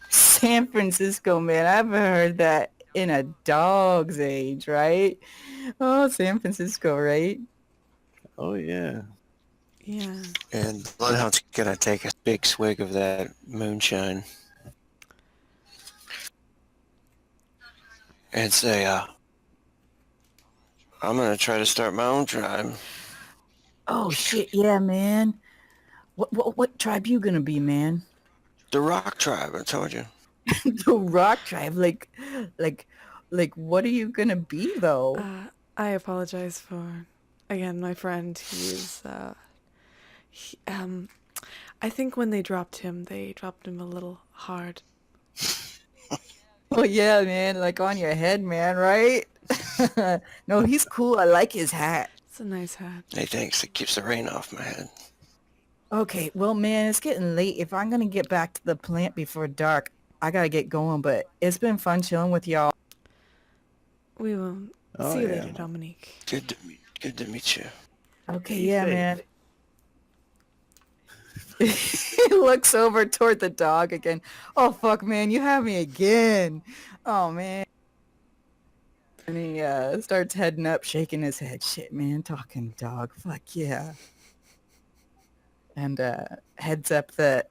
S1: San Francisco, man. I haven't heard that in a dog's age, right? Oh, San Francisco, right?
S4: Oh yeah.
S2: Yeah.
S5: And Bloodhound's gonna take a big swig of that moonshine and say, I'm gonna try to start my own tribe.
S1: Oh shit, yeah, man. What tribe you gonna be, man?
S5: The Rock Tribe, I told you.
S1: The Rock tribe, like, like, what are you gonna be though?
S2: I apologize for, again, my friend. I think when they dropped him a little hard.
S1: Oh yeah, man, like on your head, man, right? No, he's cool. I like his hat.
S2: It's a nice hat.
S5: He thinks it keeps the rain off my head.
S1: Okay, well, man, it's getting late. If I'm gonna get back to the plant before dark, I gotta get going. But it's been fun chilling with y'all.
S2: We will
S4: Oh
S2: see you
S4: yeah.
S2: later, Dominique.
S5: Good to meet you.
S1: Okay,
S6: Be
S1: yeah,
S6: safe.
S1: man. He looks over toward the dog again. Oh fuck, man, you have me again. Oh man. And he starts heading up, shaking his head. Shit, man, talking dog. Fuck yeah. And heads up the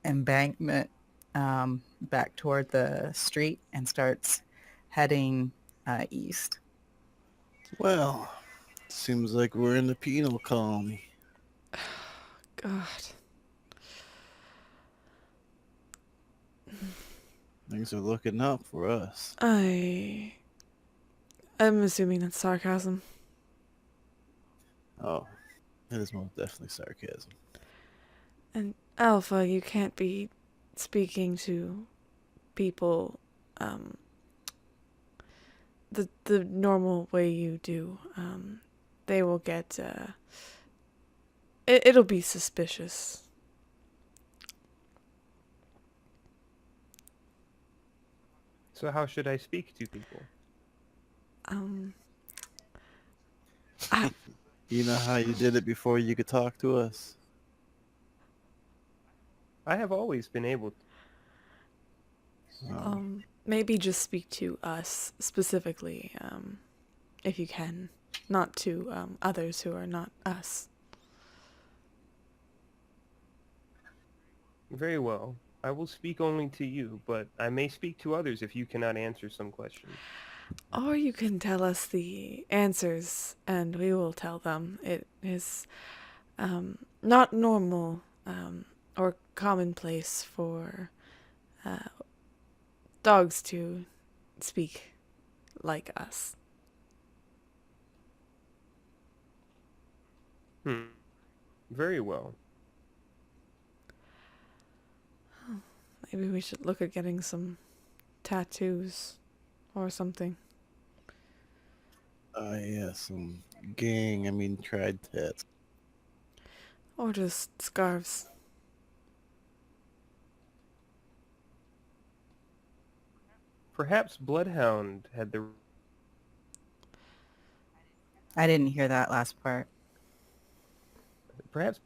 S1: embankment back toward the street and starts heading east.
S4: Well, seems like we're in the penal colony.
S2: God.
S4: Things are looking up for us.
S2: I'm assuming that's sarcasm.
S4: Oh, that is most definitely sarcasm.
S2: And Alpha, you can't be speaking to people the normal way you do. They will get it'll be suspicious.
S6: So how should I speak to people?
S2: I,
S4: You know how you did it before you could talk to us?
S6: I have always been able to.
S2: maybe just speak to us specifically, if you can, not to others who are not us.
S6: Very well. I will speak only to you, but I may speak to others if you cannot answer some questions.
S2: Or you can tell us the answers, and we will tell them. It is not normal or commonplace for dogs to speak like us.
S6: Very well.
S2: Maybe we should look at getting some tattoos or something.
S4: Yeah, some tried tats.
S2: Or just scarves.
S6: Perhaps Bloodhound had the
S1: I didn't hear that last part.
S6: perhaps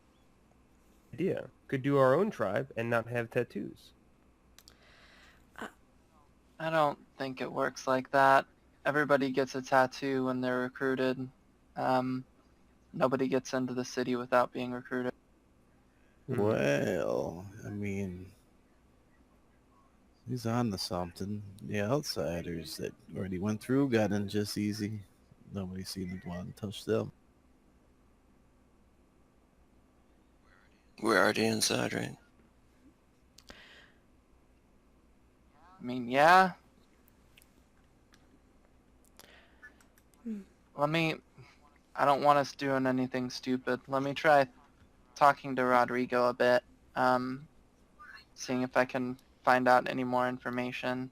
S6: idea. Could do our own tribe and not have tattoos.
S3: I don't think it works like that. Everybody gets a tattoo when they're recruited. Nobody gets into the city without being recruited.
S4: Well, he's on to something. The outsiders that already went through got in just easy. Nobody seemed to want to touch them.
S5: We're already inside, right?
S3: I mean, yeah. I don't want us doing anything stupid. Let me try talking to Rodrigo a bit, seeing if I can find out any more information,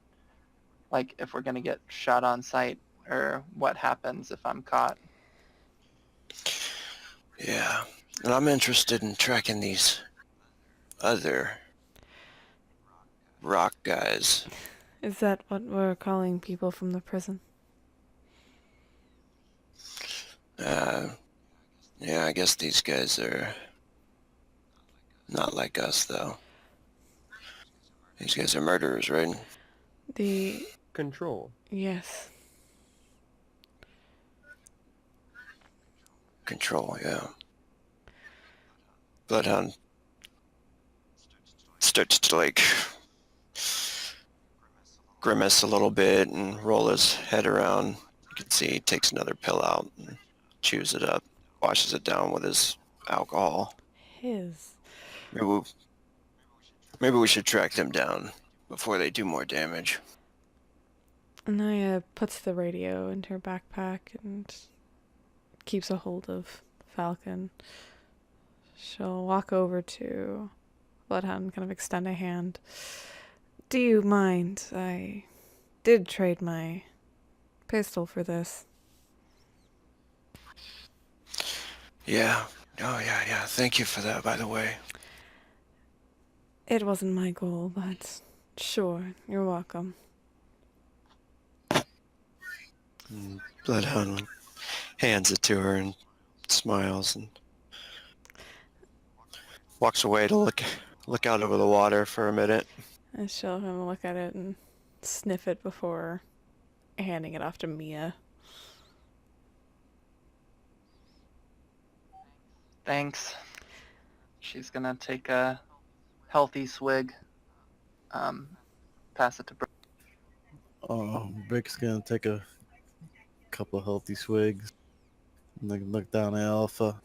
S3: like if we're gonna get shot on sight or what happens if I'm caught.
S5: Yeah. And I'm interested in tracking these other rock guys.
S2: Is that what we're calling people from the prison?
S5: Uh, yeah, I guess these guys are not like us, though. These guys are murderers, right?
S2: The...
S6: Control.
S2: yes.
S5: Control, yeah. Bloodhound starts to, like, grimace a little bit and roll his head around. You can see he takes another pill out and chews it up, washes it down with his alcohol.
S2: His.
S5: Maybe we, maybe we should track them down before they do more damage.
S2: Anaya puts the radio into her backpack and keeps a hold of Falcon. She'll walk over to Bloodhound and kind of extend a hand. Do you mind? I did trade my pistol for this.
S5: Yeah. Oh, yeah. Thank you for that, by the way.
S2: It wasn't my goal, but sure, you're welcome.
S5: And Bloodhound hands it to her and smiles and walks away to look out over the water for a minute.
S2: And she'll kind of look at it and sniff it before handing it off to Mia.
S3: Thanks. She's gonna take a healthy swig. Pass it to Brooke.
S4: Brick's gonna take a couple of healthy swigs and look down at Alpha.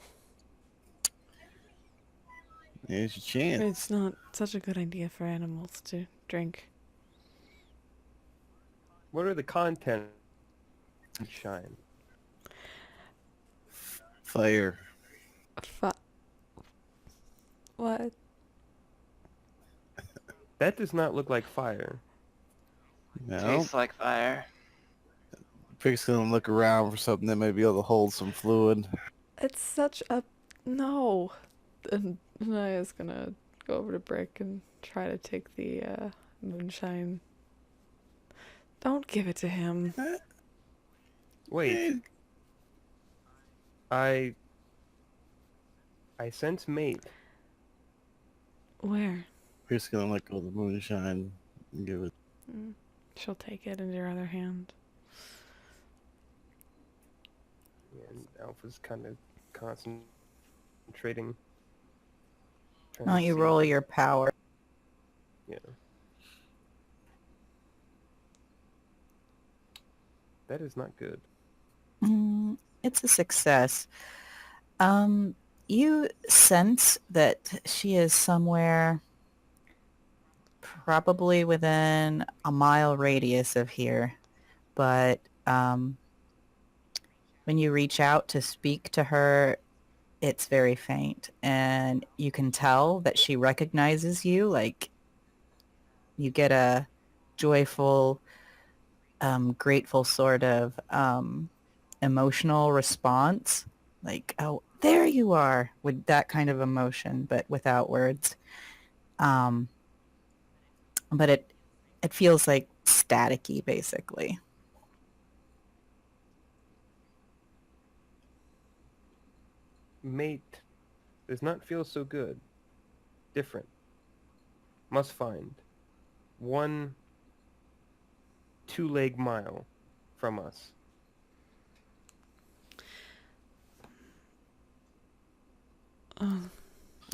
S4: Here's your chance.
S2: It's not such a good idea for animals to drink.
S6: What are the contents? Shine.
S4: Fire.
S2: What?
S6: That does not look like fire.
S4: No.
S3: Tastes like fire.
S4: Brick's gonna look around for something that may be able to hold some fluid.
S2: It's such a... no. And Anaya's gonna go over to Brick and try to take the moonshine. Don't give it to him.
S6: Wait. I sense mate.
S2: Where?
S4: Brick's gonna let go of the moonshine and give it.
S2: She'll take it in her other hand.
S6: And Alpha's kind of concentrating.
S1: Why don't you roll your power?
S6: Yeah. That is not good.
S1: It's a success. You sense that she is somewhere probably within a mile radius of here, but when you reach out to speak to her, it's very faint, and you can tell that she recognizes you. Like, you get a joyful, grateful sort of emotional response, like, oh, there you are, with that kind of emotion, but without words. But it feels like staticky, basically.
S6: Mate does not feel so good. Different. Must find. 1 2-leg mile from us.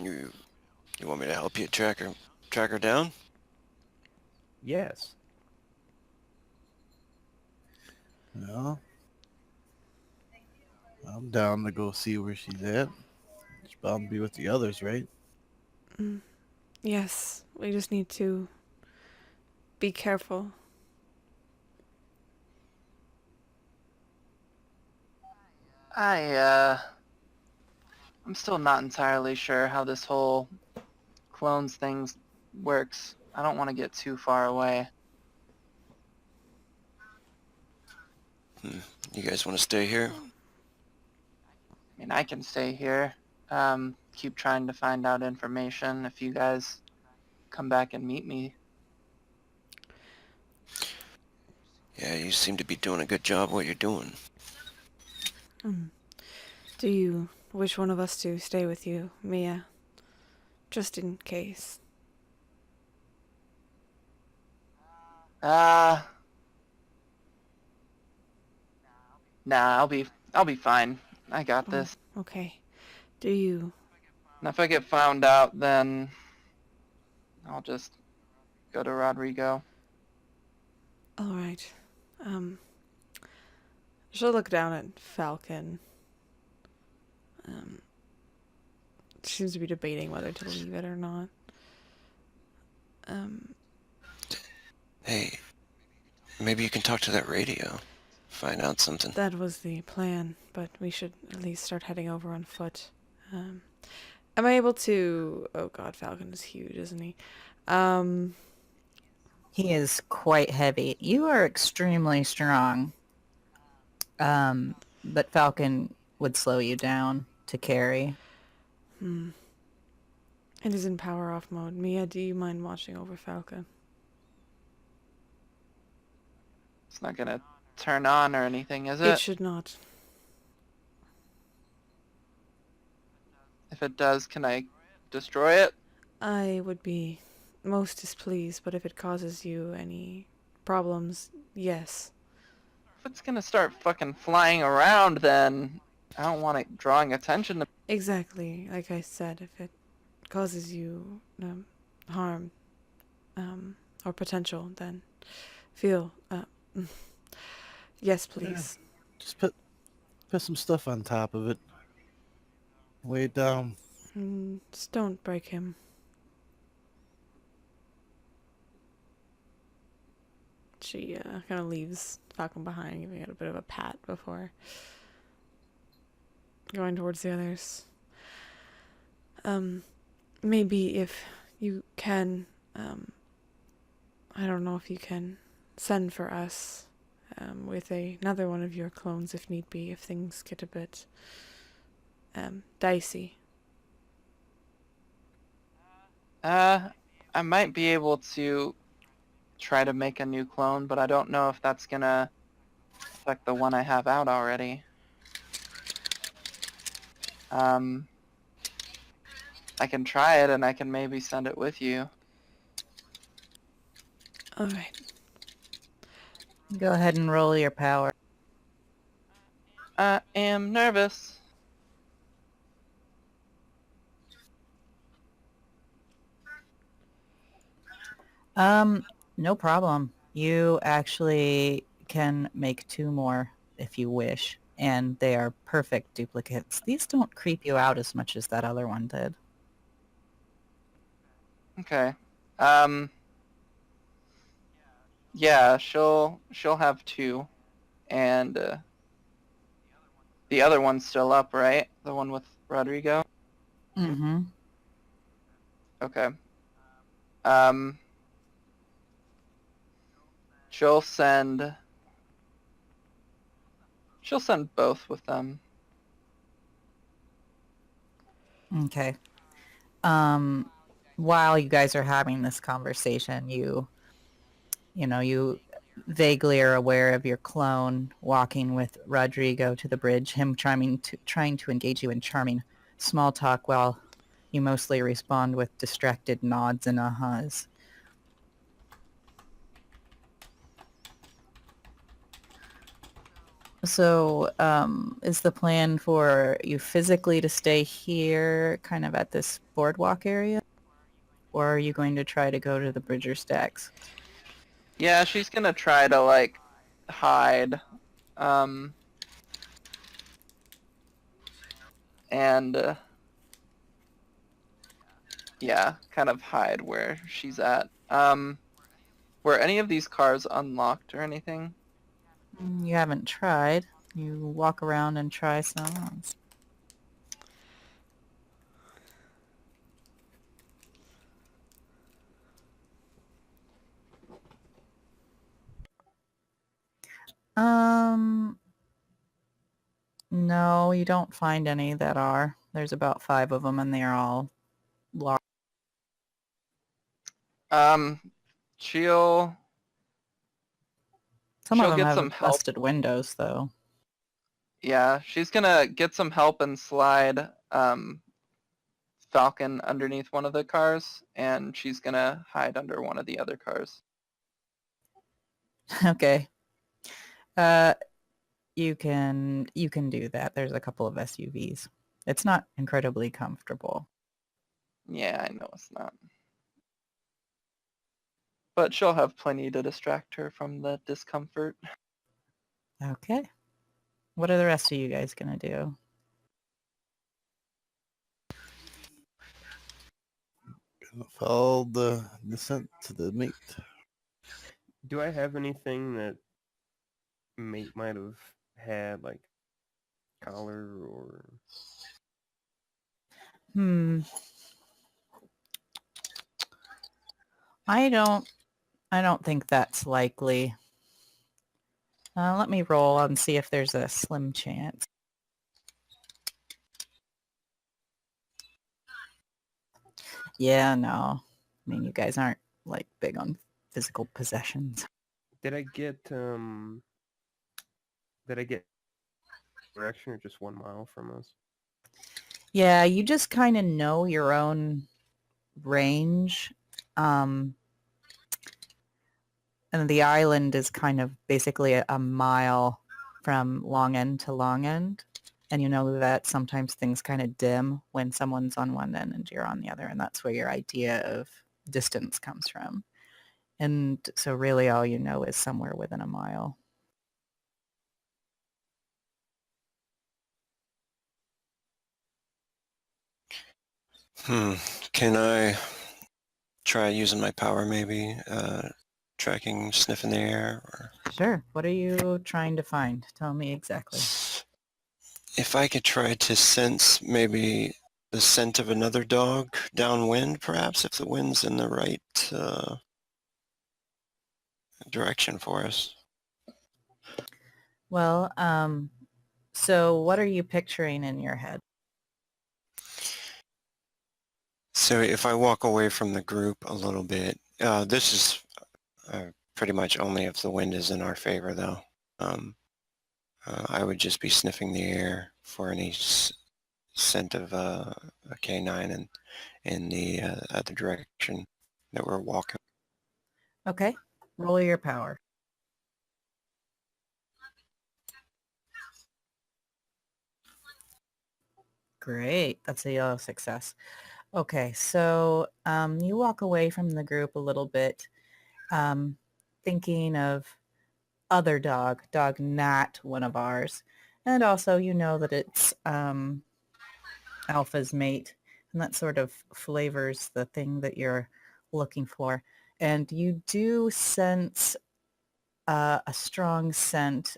S5: You want me to help you track her down?
S6: Yes.
S4: Well, I'm down to go see where she's at. She's bound to be with the others, right?
S2: Yes, we just need to be careful.
S3: I'm still not entirely sure how this whole clones thing works. I don't want to get too far away.
S5: You guys want to stay here?
S3: I mean, I can stay here. keep trying to find out information if you guys come back and meet me.
S5: Yeah, you seem to be doing a good job what you're doing.
S2: Do you wish one of us to stay with you, Mia? Just in case.
S3: Nah, I'll be fine. I got this.
S2: Okay. Do you...
S3: And if I get found out, then I'll just go to Rodrigo.
S2: Alright. She'll look down at Falcon. Seems to be debating whether to leave it or not.
S5: Hey, maybe you can talk to that radio. Find out something.
S2: That was the plan, but we should at least start heading over on foot. Am I able to... Oh god, Falcon is huge, isn't he?
S1: He is quite heavy. You are extremely strong. But Falcon would slow you down to carry.
S2: It is in power off mode. Mia, do you mind watching over Falcon?
S3: It's not gonna turn on or anything, is
S2: It
S3: it?
S2: should not.
S3: If it does, can I destroy it?
S2: I would be most displeased, but if it causes you any problems, yes.
S3: If it's gonna start fucking flying around, then I don't want it drawing attention to...
S2: Exactly. Like I said, if it causes you harm or potential, then feel... yes, please.
S4: Just put some stuff on top of it. Weigh it down.
S2: Just don't break him. She kind of leaves Falcon behind, giving it a bit of a pat before going towards the others. Maybe if you can, I don't know if you can send for us with another one of your clones if need be, if things get a bit dicey.
S3: I might be able to try to make a new clone, but I don't know if that's gonna affect the one I have out already. I can try it, and I can maybe send it with you.
S2: Alright.
S1: Go ahead and roll your power.
S3: I am nervous.
S1: No problem. You actually can make 2 more if you wish, and they are perfect duplicates. These don't creep you out as much as that other one did.
S3: Okay. Yeah, she'll have 2, and the other one's still up, right? The one with Rodrigo.
S1: Mm-hmm.
S3: Okay. She'll send both with them.
S1: Okay. While you guys are having this conversation, you vaguely are aware of your clone walking with Rodrigo to the bridge, him trying to engage you in charming small talk while you mostly respond with distracted nods and ahas. So, is the plan for you physically to stay here, kind of at this boardwalk area? Or are you going to try to go to the Bridger Stacks?
S3: Yeah, she's gonna try to, like, hide. And, yeah, kind of hide where she's at. Were any of these cars unlocked or anything?
S1: You haven't tried. You walk around and try some. No, you don't find any that are. There's about 5 of them, and they're all large.
S3: She'll
S1: Some of them
S3: get
S1: have
S3: some help.
S1: busted windows, though.
S3: Yeah, she's gonna get some help and slide Falcon underneath one of the cars, and she's gonna hide under one of the other cars.
S1: Okay. You can do that. There's a couple of SUVs. It's not incredibly comfortable.
S3: Yeah, I know it's not. But she'll have plenty to distract her from the discomfort.
S1: Okay. What are the rest of you guys gonna do?
S4: Gonna follow the descent to the meat.
S6: Do I have anything that mate might have had, like collar or?
S1: I don't think that's likely. Let me roll and see if there's a slim chance. Yeah, no. I mean, you guys aren't like big on physical possessions.
S6: Did I get direction or just 1 mile from us?
S1: Yeah, you just kind of know your own range. And the island is kind of basically a mile from long end to long end. And you know that sometimes things kind of dim when someone's on one end and you're on the other. And that's where your idea of distance comes from. And so really all you know is somewhere within a mile.
S5: Can I try using my power maybe? Tracking, sniffing the air? Or...
S1: Sure. What are you trying to find? Tell me exactly.
S5: If I could try to sense maybe the scent of another dog downwind, perhaps, if the wind's in the right direction for us.
S1: Well, so what are you picturing in your head?
S5: So if I walk away from the group a little bit, this is pretty much only if the wind is in our favor, though. I would just be sniffing the air for any scent of a canine in the other direction that we're walking.
S1: Okay. Roll your power. Great. That's a yellow success. Okay, so you walk away from the group a little bit, thinking of other dog not one of ours. And also you know that it's Alpha's mate, and that sort of flavors the thing that you're looking for. And you do sense a strong scent.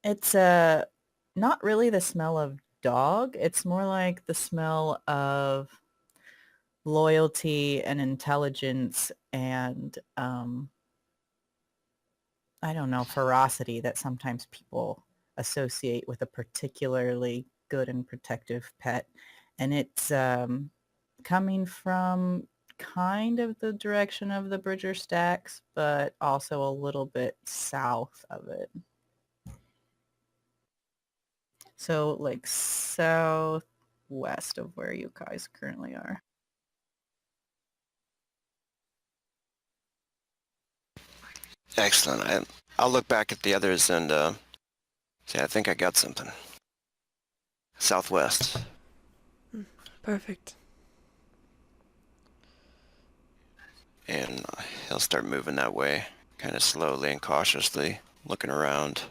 S1: It's not really the smell of dog. It's more like the smell of loyalty and intelligence and I don't know, ferocity that sometimes people associate with a particularly good and protective pet. And it's coming from kind of the direction of the Bridger Stacks, but also a little bit south of it. So like southwest of where you guys currently are.
S5: Excellent. I'll look back at the others and say I think I got something. Southwest.
S2: Perfect.
S5: And he'll start moving that way, kind of slowly and cautiously, looking around.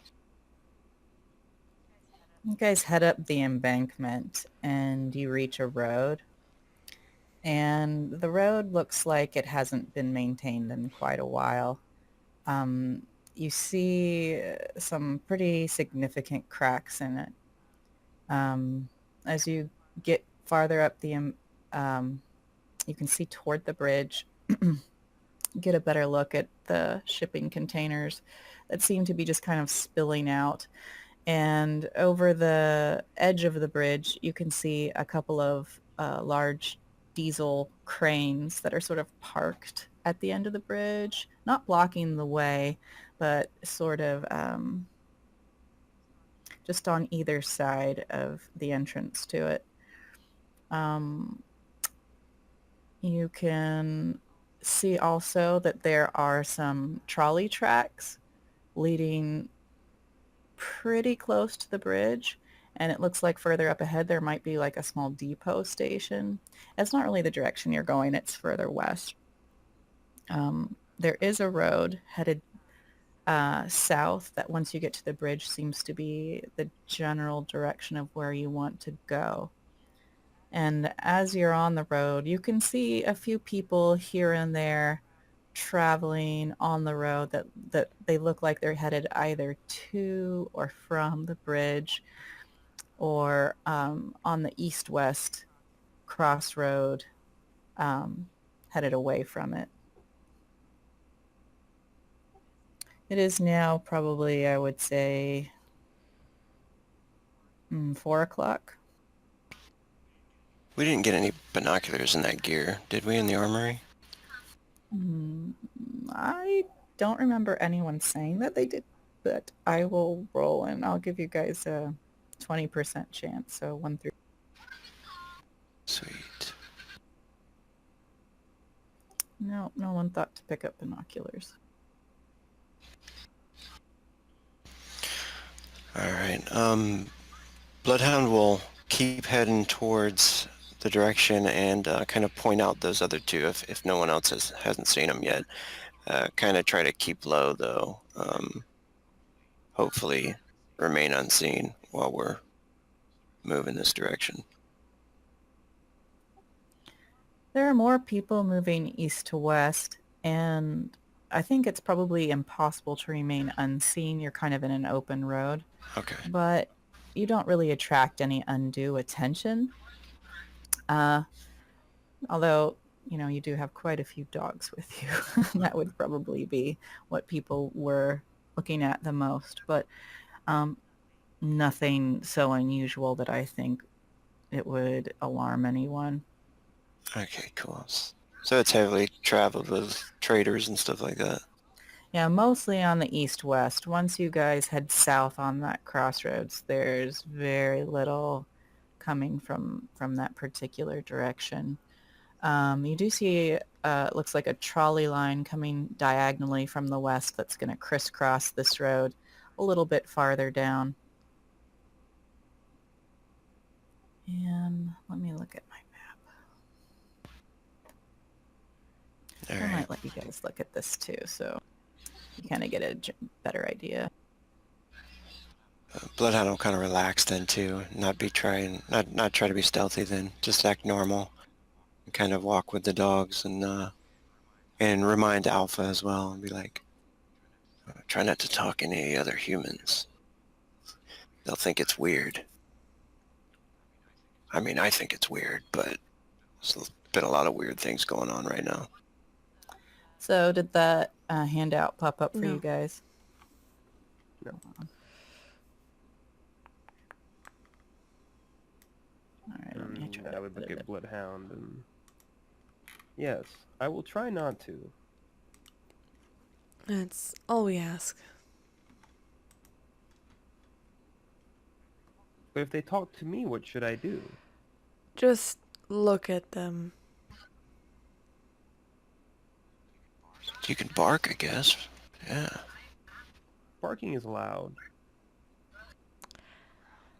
S1: You guys head up the embankment and you reach a road. And the road looks like it hasn't been maintained in quite a while. You see some pretty significant cracks in it. As you get farther up the, you can see toward the bridge, get a better look at the shipping containers that seem to be just kind of spilling out. And over the edge of the bridge, you can see a couple of large diesel cranes that are sort of parked at the end of the bridge, not blocking the way, but sort of just on either side of the entrance to it. You can see also that there are some trolley tracks leading pretty close to the bridge, and it looks like further up ahead there might be like a small depot station. It's not really the direction you're going, it's further west. There is a road headed south that once you get to the bridge seems to be the general direction of where you want to go. And as you're on the road, you can see a few people here and there traveling on the road that they look like they're headed either to or from the bridge, or on the east-west crossroad, headed away from it. It is now probably, I would say, 4 o'clock.
S5: We didn't get any binoculars in that gear, did we, in the armory?
S1: I don't remember anyone saying that they did, but I will roll and I'll give you guys a 20% chance. So 1 through.
S5: Sweet.
S1: No one thought to pick up binoculars.
S5: All right. Bloodhound will keep heading towards the direction and kind of point out those other two if no one else hasn't seen them yet. Kind of try to keep low, though. Hopefully remain unseen while we're moving this direction.
S1: There are more people moving east to west, and I think it's probably impossible to remain unseen. You're kind of in an open road,
S5: Okay.
S1: but you don't really attract any undue attention. Although, you do have quite a few dogs with you. That would probably be what people were looking at the most, but nothing so unusual that I think it would alarm anyone.
S5: Okay, cool. So it's heavily traveled with traders and stuff like that.
S1: Yeah, mostly on the east-west. Once you guys head south on that crossroads, there's very little coming from that particular direction. You do see, it looks like a trolley line coming diagonally from the west that's going to crisscross this road a little bit farther down. And let me look at my map.
S5: All
S1: I
S5: right.
S1: might let you guys look at this too, so you kind of get a better idea.
S5: Bloodhound will kind of relax then too, not try to be stealthy then, just act normal, and kind of walk with the dogs and remind Alpha as well and be like, try not to talk any other humans. They'll think it's weird. I mean, I think it's weird, but there's been a lot of weird things going on right now.
S1: So did that handout pop up for
S2: No.
S1: you guys?
S6: No.
S1: All right, let me try
S6: I
S1: to
S6: would
S1: put
S6: look
S1: it
S6: at Bloodhound and... Yes, I will try not to.
S2: That's all we ask.
S6: But if they talk to me, what should I do?
S2: Just look at them.
S5: You can bark, I guess. Yeah.
S6: Barking is loud.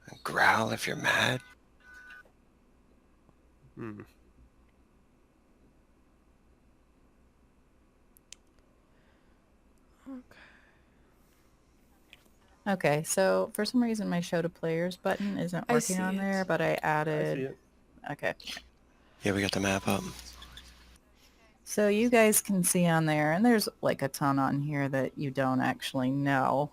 S5: And growl if you're mad.
S6: Hmm.
S1: Okay, so for some reason my show to players button isn't
S2: I
S1: working
S2: see
S1: on
S2: it.
S1: there, but I
S6: I see
S1: added...
S6: it.
S1: Okay.
S5: Yeah, we got the map up.
S1: So you guys can see on there, and there's like a ton on here that you don't actually know.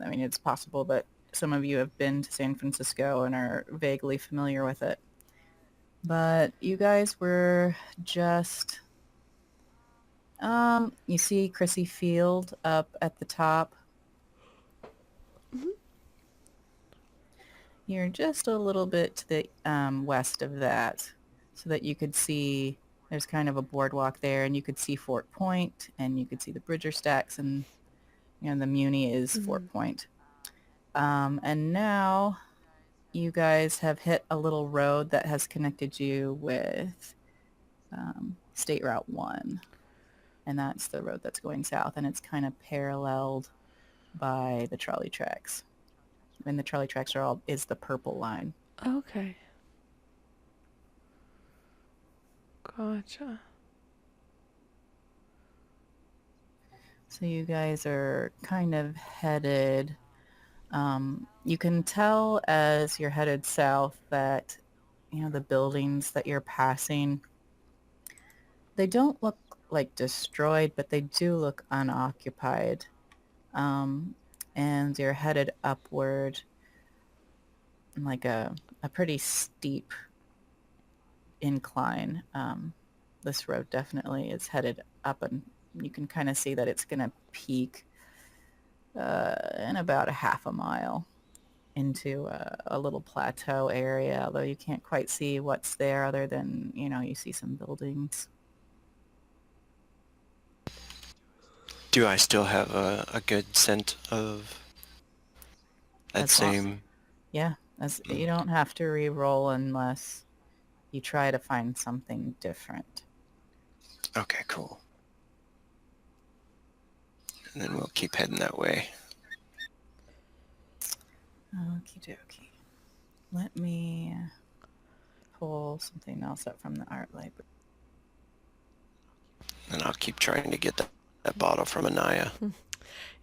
S1: I mean, it's possible that some of you have been to San Francisco and are vaguely familiar with it. But you guys were just... you see Chrissy Field up at the top. You're just a little bit to the west of that, so that you could see there's kind of a boardwalk there, and you could see Fort Point, and you could see the Bridger Stacks, and the Muni is Fort Point. And now you guys have hit a little road that has connected you with State Route 1. And that's the road that's going south, and it's kind of paralleled by the trolley tracks. And the trolley tracks is the purple line.
S2: Okay. Gotcha.
S1: So you guys are kind of headed, you can tell as you're headed south that, the buildings that you're passing, they don't look like destroyed, but they do look unoccupied. And you're headed upward in like a pretty steep incline. This road definitely is headed up, and you can kind of see that it's going to peak in about a half a mile into a little plateau area, although you can't quite see what's there other than, you see some buildings.
S5: Do I still have a good scent of that
S1: As long-
S5: same?
S1: Yeah, as you don't have to re-roll unless you try to find something different.
S5: Okay, cool. And then we'll keep heading that way.
S1: Okie dokie. Let me pull something else up from the art library.
S5: And I'll keep trying to get that bottle from Anaya.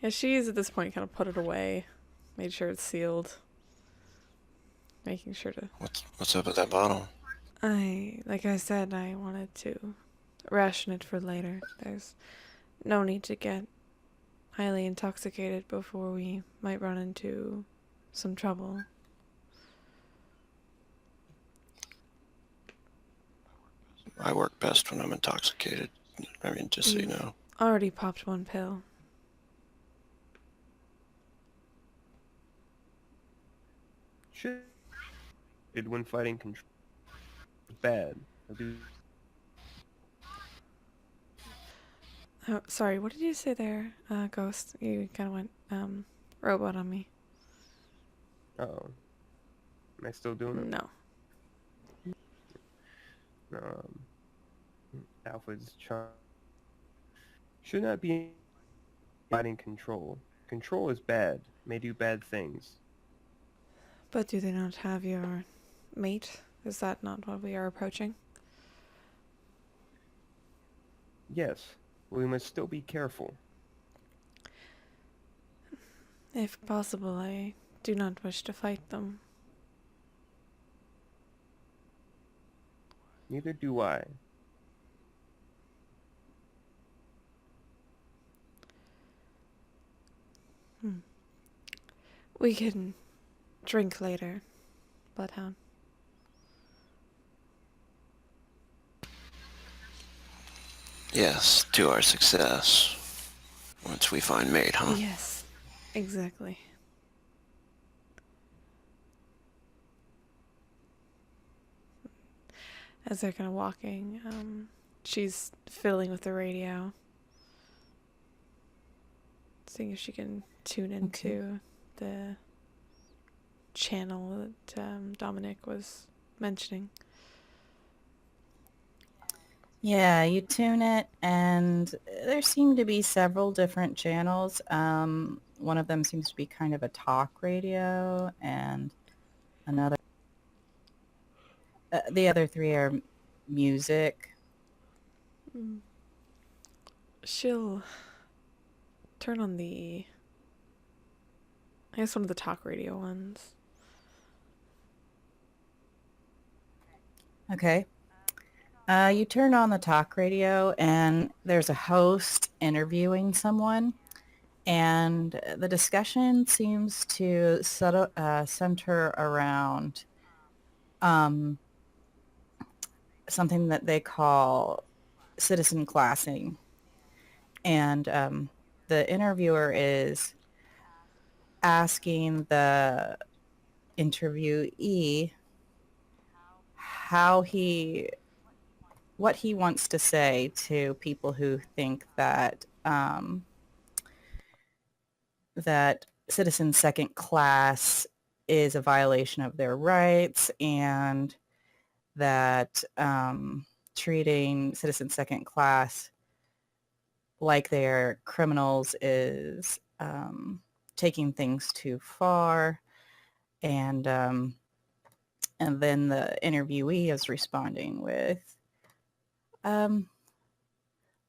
S2: Yeah, she's at this point kind of put it away, made sure it's sealed, making sure to...
S5: What's up with that bottle?
S2: Like I said, I wanted to ration it for later. There's no need to get highly intoxicated before we might run into some trouble.
S5: I work best when I'm intoxicated. I mean, just so you know.
S2: Already popped one pill.
S6: Should when fighting control bad. I'll do.
S2: Oh, sorry, what did you say there, Ghost? You kind of went robot on me.
S6: Oh, am I still doing it?
S2: No.
S6: Alfred's charm should not be fighting control. Control is bad. May do bad things.
S2: But do they not have your mate? Is that not what we are approaching?
S6: Yes, we must still be careful.
S2: If possible, I do not wish to fight them.
S6: Neither do I.
S2: We can drink later, Bloodhound.
S5: Yes, to our success. Once we find mate, huh?
S2: Yes, exactly. As they're kind of walking, she's fiddling with the radio, seeing if she can tune into the channel that Dominic was mentioning.
S1: Yeah, you tune it, and there seem to be several different channels. One of them seems to be kind of a talk radio, and another... the other three are music.
S2: She'll turn on I guess one of the talk radio ones.
S1: Okay. You turn on the talk radio, and there's a host interviewing someone, and the discussion seems to center around something that they call citizen classing. And the interviewer is asking the interviewee what he wants to say to people who think that that citizen second class is a violation of their rights, and that treating citizen second class like they're criminals is taking things too far. And then the interviewee is responding with,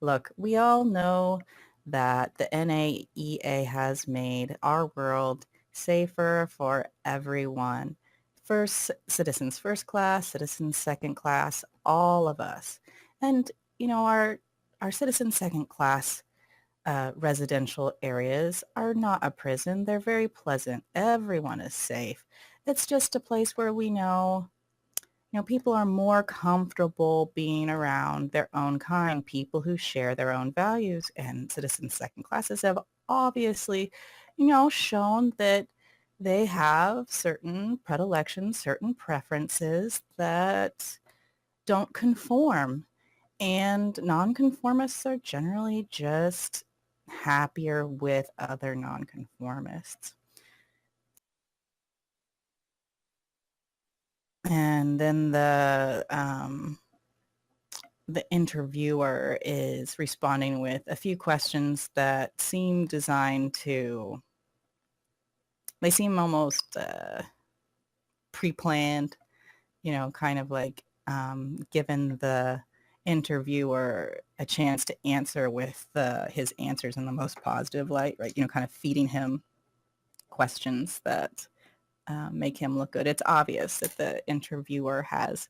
S1: look, we all know that the NAEA has made our world safer for everyone. First, citizens first class, citizens second class, all of us. And, our citizen second class residential areas are not a prison. They're very pleasant. Everyone is safe. It's just a place where we know people are more comfortable being around their own kind, people who share their own values. And citizen second classes have obviously, shown that they have certain predilections, certain preferences that don't conform. And nonconformists are generally just happier with other nonconformists. And then the interviewer is responding with a few questions that seem designed to, they seem almost pre-planned, kind of like given the interviewer a chance to answer with his answers in the most positive light, right? Kind of feeding him questions that make him look good. It's obvious that the interviewer has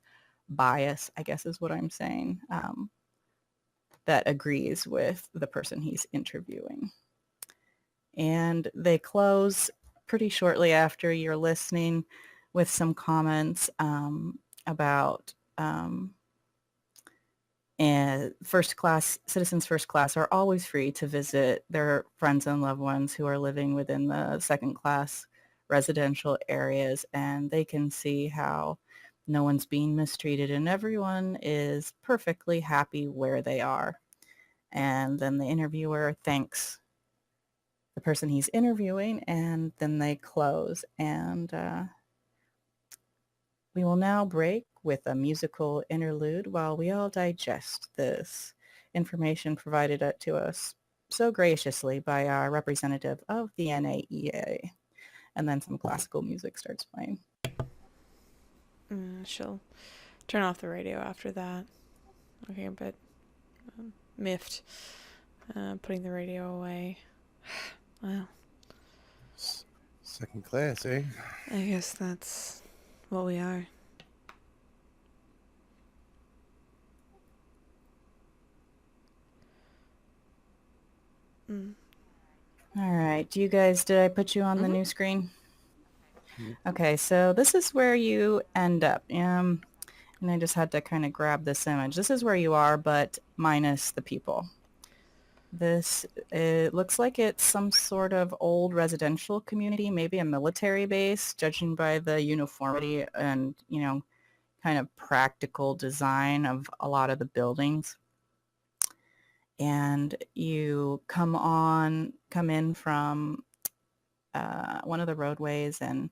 S1: bias, I guess is what I'm saying, that agrees with the person he's interviewing. And they close pretty shortly after you're listening with some comments about and citizens first class are always free to visit their friends and loved ones who are living within the second class residential areas, and they can see how no one's being mistreated and everyone is perfectly happy where they are. And then the interviewer thanks the person he's interviewing, and then they close. And we will now break with a musical interlude while we all digest this information provided to us so graciously by our representative of the NAEA. And then some classical music starts playing.
S2: She'll turn off the radio after that. Okay, a bit miffed, putting the radio away. Well,
S4: Second class, eh?
S2: I guess that's what we are.
S1: All right. Did I put you on the new screen? Okay, so this is where you end up. And I just had to kind of grab this image. This is where you are, but minus the people. It looks like it's some sort of old residential community, maybe a military base, judging by the uniformity and, kind of practical design of a lot of the buildings. And you come in from one of the roadways, and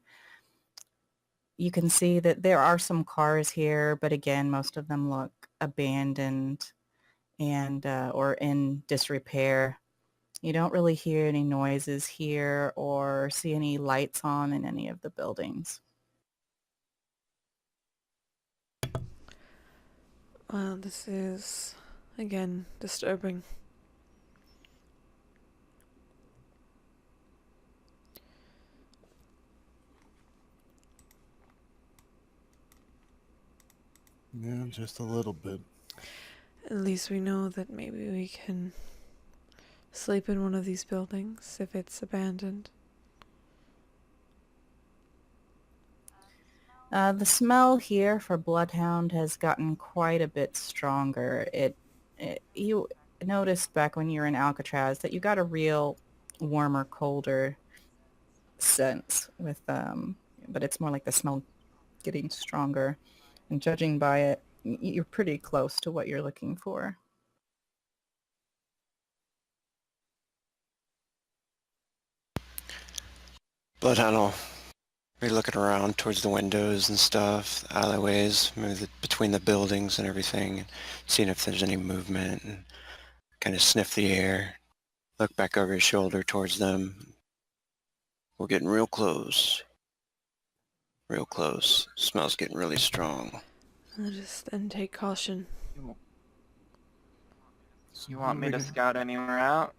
S1: you can see that there are some cars here, but again, most of them look abandoned and or in disrepair. You don't really hear any noises here or see any lights on in any of the buildings.
S2: Well, this is, again, disturbing.
S4: Yeah, just a little bit.
S2: At least we know that maybe we can sleep in one of these buildings if it's abandoned.
S1: The smell here for Bloodhound has gotten quite a bit stronger. You noticed back when you were in Alcatraz that you got a real warmer, colder sense with but it's more like the smell getting stronger. And judging by it, you're pretty close to what you're looking for.
S5: Bloodhound will be looking around towards the windows and stuff, the alleyways, maybe between the buildings and everything, seeing if there's any movement, and kind of sniff the air, look back over his shoulder towards them. We're getting real close. Real close. Smells getting really strong.
S2: I'll just then take caution.
S3: You want me to scout anywhere out?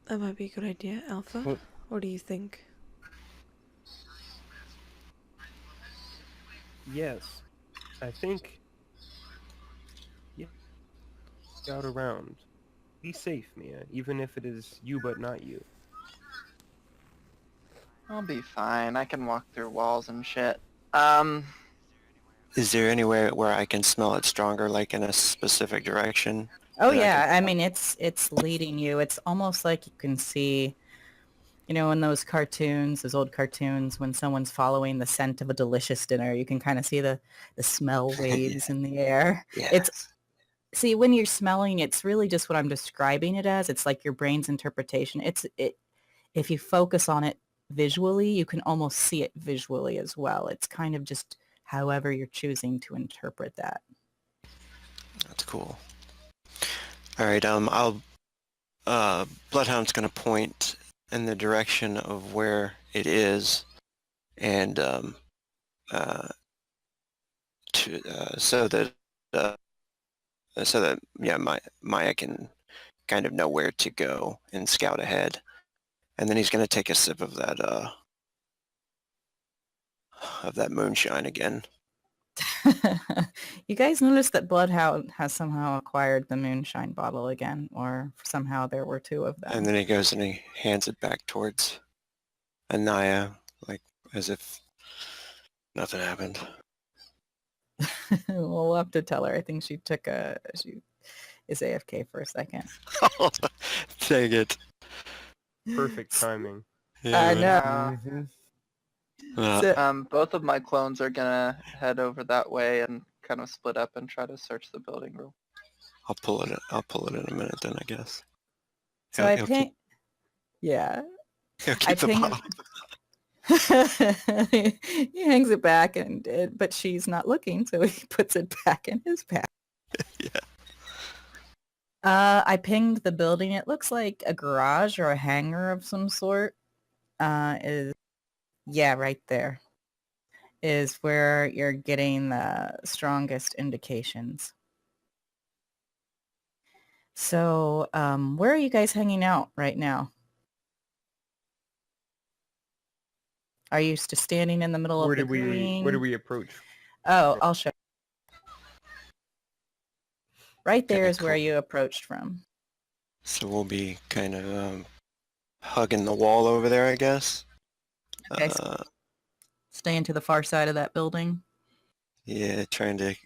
S2: That might be a good idea, Alpha.
S4: What?
S2: What do you think?
S6: Yes, I think. Yeah, scout around. Be safe, Mia, even if it is you but not you.
S3: I'll be fine. I can walk through walls and shit.
S5: Is there anywhere where I can smell it stronger, like in a specific direction?
S1: Oh
S5: that I
S1: yeah,
S5: can-
S1: I mean it's leading you. It's almost like you can see, you know, in those cartoons, those old cartoons, when someone's following the scent of a delicious dinner, you can kind of see the smell waves in the air.
S5: Yes.
S1: See, when you're smelling, it's really just what I'm describing it as. It's like your brain's interpretation. If you focus on it visually, you can almost see it visually as well. It's kind of just however you're choosing to interpret that.
S5: That's cool. All right, Bloodhound's gonna point in the direction of where it is, and so that yeah, Maya can kind of know where to go and scout ahead, and then he's gonna take a sip of that moonshine again.
S1: You guys notice that Bloodhound has somehow acquired the moonshine bottle again, or somehow there were two of them.
S5: And then he goes and he hands it back towards Anaya, like as if nothing happened.
S1: Well, we'll have to tell her. I think she is AFK for a second.
S5: Dang it.
S6: Perfect timing.
S1: I know.
S4: Mhm.
S1: So-
S3: Both of my clones are gonna head over that way and kind of split up and try to search the building room.
S5: I'll pull it in a minute then, I guess.
S1: So I
S5: He'll
S1: ping. Yeah.
S5: He'll
S1: I
S5: keep the
S1: ping.
S5: bottle.
S1: He hangs it back, but she's not looking, so he puts it back in his bag.
S5: Yeah.
S1: I pinged the building. It looks like a garage or a hangar of some sort. Right there is where you're getting the strongest indications. So, where are you guys hanging out right now? Are you just standing in the middle
S6: Where
S1: of the
S6: did we?
S1: green?
S6: Where did we approach?
S1: Oh, I'll show. Right there
S5: Okay,
S1: is where
S5: cool.
S1: you approached from.
S5: So we'll be kind of hugging the wall over there, I guess.
S1: Okay, so staying to the far side of that building.
S5: Yeah, trying to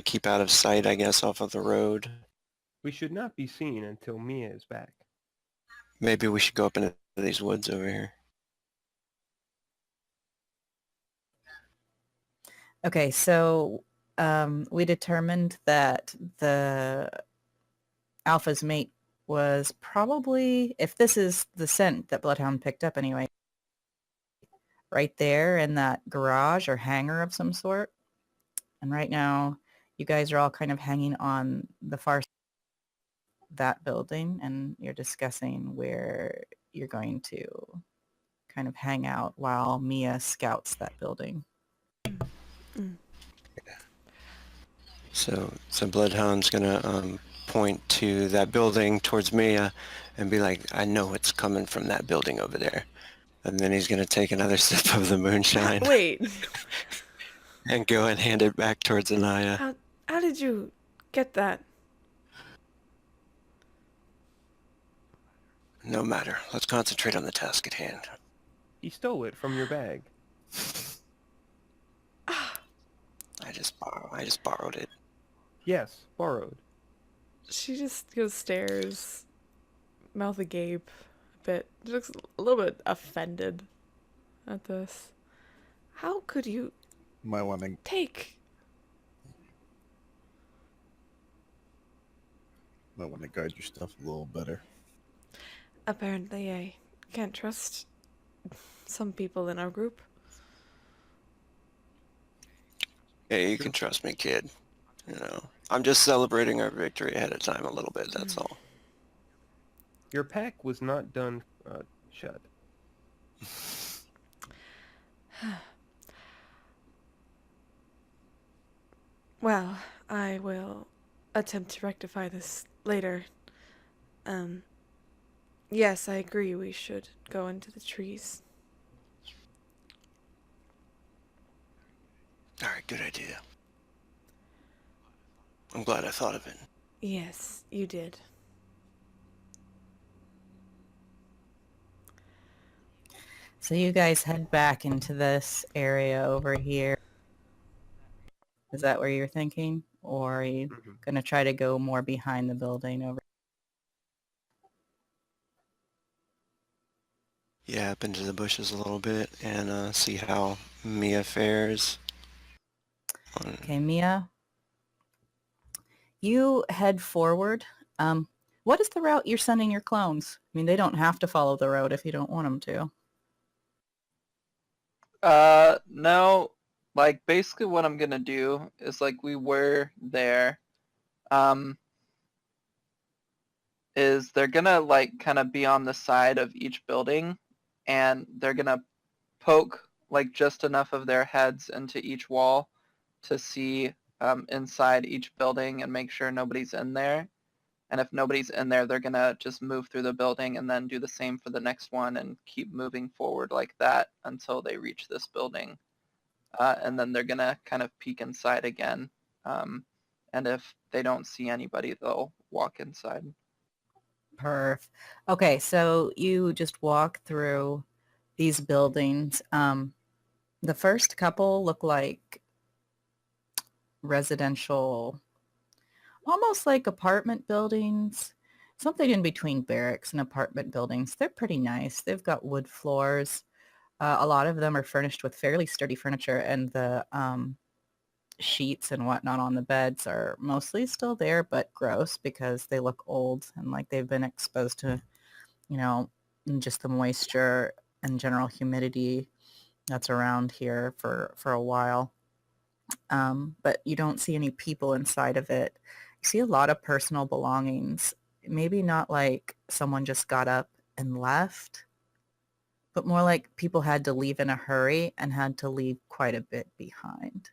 S5: keep out of sight, I guess, off of the road.
S6: We should not be seen until Mia is back.
S5: Maybe we should go up into these woods over here.
S1: Okay, so we determined that the alpha's mate was probably, if this is the scent that Bloodhound picked up anyway, right there in that garage or hangar of some sort. And right now, you guys are all kind of hanging on the far side of that building, and you're discussing where you're going to kind of hang out while Mia scouts that building.
S5: So Bloodhound's gonna point to that building towards Mia and be like, I know it's coming from that building over there. And then he's gonna take another sip of the moonshine
S2: Wait,
S5: and go and hand it back towards Anaya.
S2: how did you get that?
S5: No matter. Let's concentrate on the task at hand.
S6: He stole it from your bag.
S5: I just borrowed it.
S6: Yes, borrowed.
S2: She just goes stares mouth agape, a bit, just a little bit offended at this. How could you
S4: Might want to
S2: take?
S4: guard your stuff a little better.
S2: Apparently, I can't trust some people in our group.
S5: Hey, you can trust me, kid. You know, I'm just celebrating our victory ahead of time a little bit, that's all.
S6: Your pack was not done shut.
S2: Well, I will attempt to rectify this later. Yes, I agree we should go into the trees.
S5: All right, good idea. I'm glad I thought of it.
S2: Yes, you did.
S1: So you guys head back into this area over here. Is that where you're thinking? Or are you
S6: Mm-hmm.
S1: going to try to go more behind the building over?
S5: Yeah, up into the bushes a little bit and see how Mia fares.
S1: Okay, Mia, you head forward. What is the route you're sending your clones? I mean, they don't have to follow the road if you don't want them to.
S3: No, like basically what I'm gonna do is like we were there. Um, is they're gonna like kind of be on the side of each building, and they're gonna poke like just enough of their heads into each wall to see inside each building and make sure nobody's in there. And if nobody's in there, they're gonna just move through the building and then do the same for the next one and keep moving forward like that until they reach this building. And then they're gonna kind of peek inside again. And if they don't see anybody, they'll walk inside.
S1: Perf. Okay, so you just walk through these buildings. The first couple look like residential, almost like apartment buildings, something in between barracks and apartment buildings. They're pretty nice. They've got wood floors. A lot of them are furnished with fairly sturdy furniture, and the sheets and whatnot on the beds are mostly still there, but gross because they look old and like they've been exposed to, you know, just the moisture and general humidity that's around here for a while. But you don't see any people inside of it. You see a lot of personal belongings. Maybe not like someone just got up and left, but more like people had to leave in a hurry and had to leave quite a bit behind.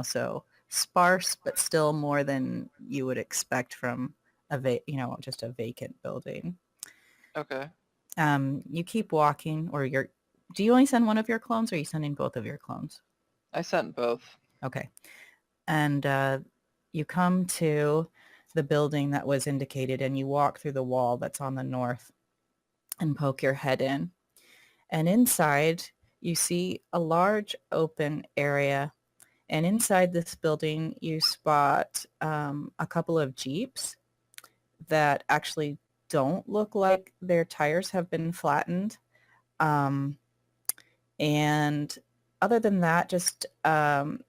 S1: So sparse, but still more than you would expect from just a vacant building.
S3: Okay.
S1: You keep walking, do you only send one of your clones, or are you sending both of your clones?
S3: I sent both.
S1: Okay. And you come to the building that was indicated, and you walk through the wall that's on the north and poke your head in. And inside, you see a large open area. And inside this building, you spot a couple of Jeeps that actually don't look like their tires have been flattened. And other than that, just some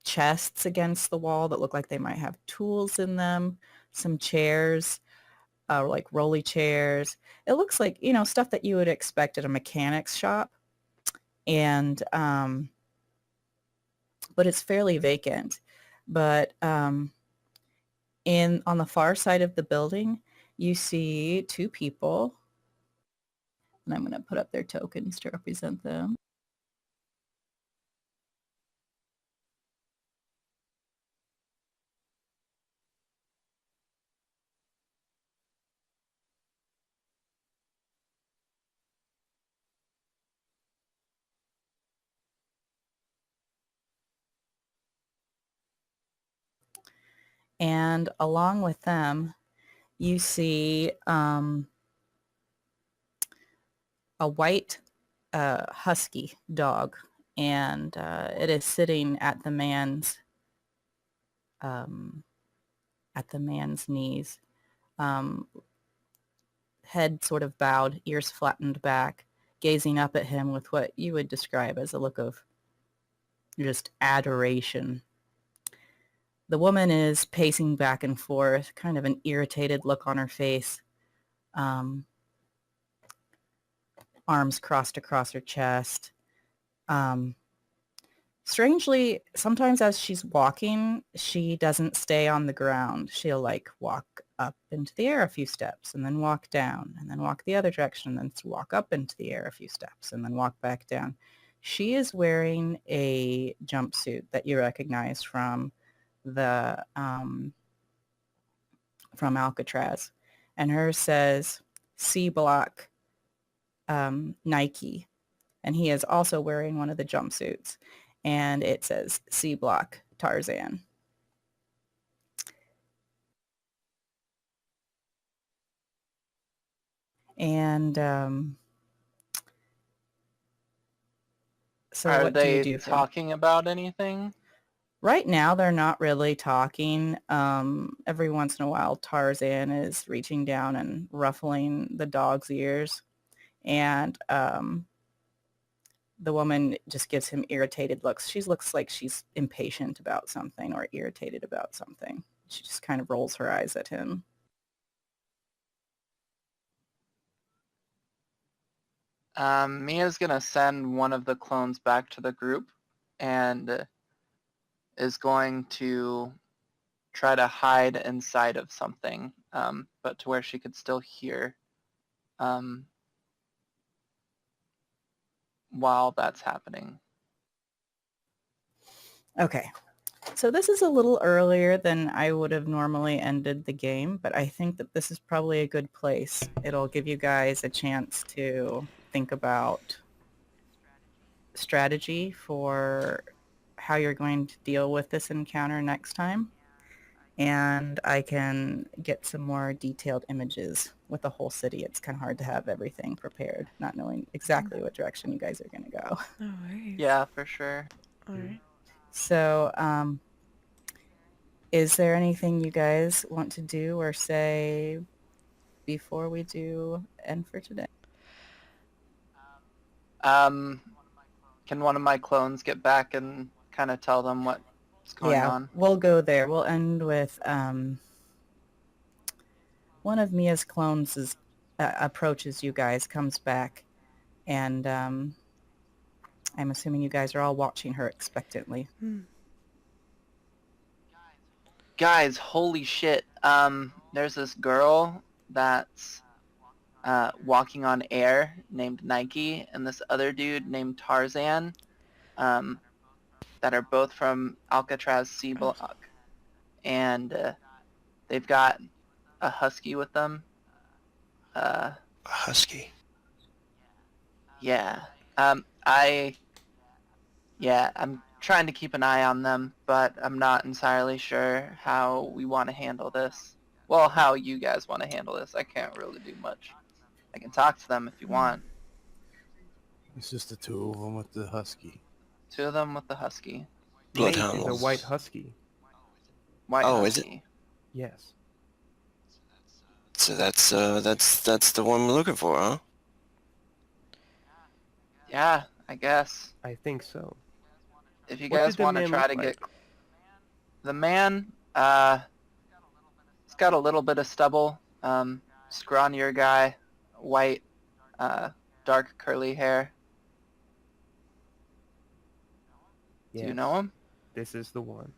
S1: chests against the wall that look like they might have tools in them, some chairs, like rolly chairs. It looks like, stuff that you would expect at a mechanic's shop. And, but it's fairly vacant. But on the far side of the building, you see two people, and I'm going to put up their tokens to represent them. And along with them, you see a white husky dog, and it is sitting at the man's knees. um, head sort of bowed, ears flattened back, gazing up at him with what you would describe as a look of just adoration. The woman is pacing back and forth, kind of an irritated look on her face, um, arms crossed across her chest. Um, Strangely, sometimes as she's walking, she doesn't stay on the ground. She'll like walk up into the air a few steps and then walk down and then walk the other direction and then walk up into the air a few steps and then walk back down. She is wearing a jumpsuit that you recognize the from Alcatraz, and hers says C Block Nike, and he is also wearing one of the jumpsuits, and it says C Block Tarzan. And so
S3: Are
S1: what do you
S3: they
S1: do from
S3: talking about anything?
S1: right now? They're not really talking. Every once in a while, Tarzan is reaching down and ruffling the dog's ears, and the woman just gives him irritated looks. She looks like she's impatient about something or irritated about something. She just kind of rolls her eyes at him.
S3: Mia's gonna send one of the clones back to the group and is going to try to hide inside of something, but to where she could still hear while that's happening.
S1: Okay. So this is a little earlier than I would have normally ended the game, but I think that this is probably a good place. It'll give you guys a chance to think about strategy for how you're going to deal with this encounter next time. And I can get some more detailed images with the whole city. It's kind of hard to have everything prepared, not knowing exactly what direction you guys are going to go.
S2: No worries.
S3: Yeah, for sure.
S2: All right.
S1: So, is there anything you guys want to do or say before we do end for today?
S3: Um, can one of my clones get back and kind of tell them what's going
S1: Yeah,
S3: on?
S1: we'll go there. We'll end with one of Mia's clones approaches you guys, comes back, and I'm assuming you guys are all watching her expectantly.
S3: Guys, holy shit. There's this girl that's walking on air named Nike, and this other dude named Tarzan, that are both from Alcatraz C Block. And they've got a husky with them.
S5: A husky.
S3: Yeah. I'm trying to keep an eye on them, but I'm not entirely sure how we want to handle this. Well, how you guys want to handle this. I can't really do much. I can talk to them if you want.
S4: It's just the two of them with the husky.
S3: Two of them with the husky.
S6: Mate
S5: Bloodhound
S6: is a
S5: was-
S6: white husky.
S3: White
S5: Oh, is
S3: husky.
S6: Yes.
S5: So that's the one we're looking for, huh?
S3: Yeah, I guess.
S6: I think so.
S3: If you
S6: What
S3: guys
S6: did the
S3: want to
S6: man
S3: try
S6: look
S3: to
S6: like?
S3: get... The man, he's got a little bit of stubble. Scrawnier guy. White, dark curly hair.
S6: Yes.
S3: Do you know him?
S6: This is the one.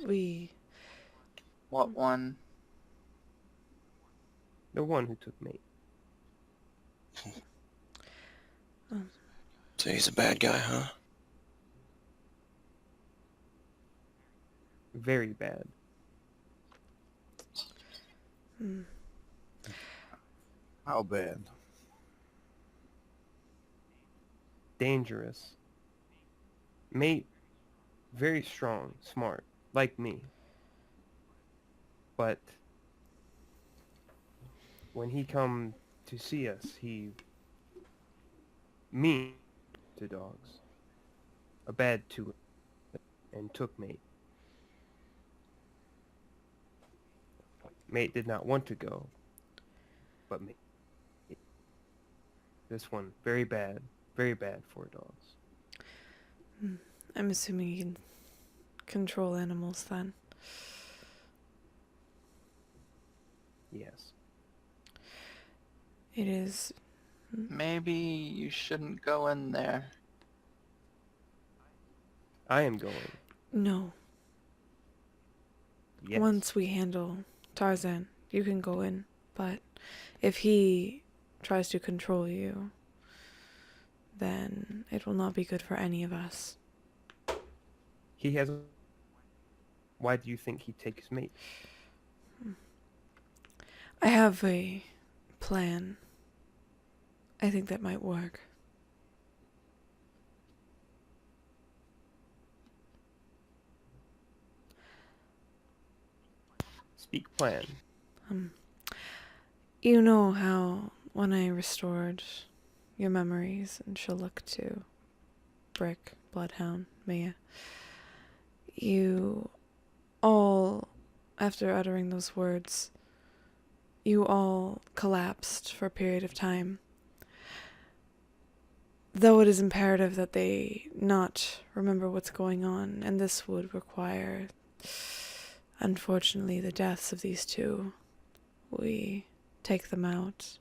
S2: We
S3: What one?
S6: The one who took mate.
S5: So he's a bad guy, huh?
S6: Very bad.
S4: How bad?
S6: Dangerous. Mate, very strong, smart, like me. But when he come to see us, he mean to dogs. A bad to and took mate. Mate did not want to go, but this one very bad for dogs.
S2: I'm assuming you can control animals then.
S6: Yes.
S2: It is...
S3: Maybe you shouldn't go in there.
S6: I am going.
S2: No.
S6: Yes.
S2: Once we handle Tarzan, you can go in. But if he tries to control you, then it will not be good for any of us.
S6: He has. Why do you think he takes Mate?
S2: I have a plan. I think that might work.
S6: Speak plan.
S2: You know how when I restored your memories and shall look to Brick, Bloodhound, Maya, you all, after uttering those words, you all collapsed for a period of time. Though it is imperative that they not remember what's going on, and this would require, unfortunately, the deaths of these two, we take them out.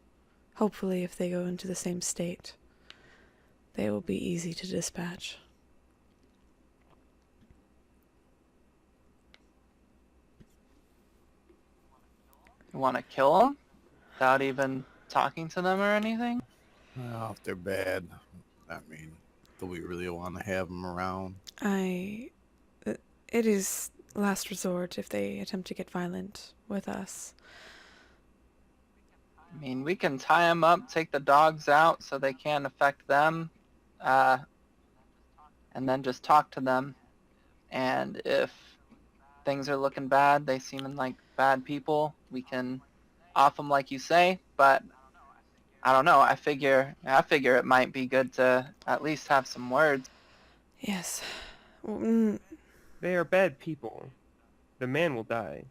S2: Hopefully, if they go into the same state, they will be easy to dispatch.
S3: You want to kill them without even talking to them or anything?
S4: Well, if they're bad, I mean, do we really want to have them around?
S2: It is last resort if they attempt to get violent with us.
S3: I mean, we can tie them up, take the dogs out so they can't affect them, and then just talk to them. And if things are looking bad, they seem like bad people, we can off them like you say. But I don't know. I figure it might be good to at least have some words.
S2: Yes.
S6: They are bad people. The man will die.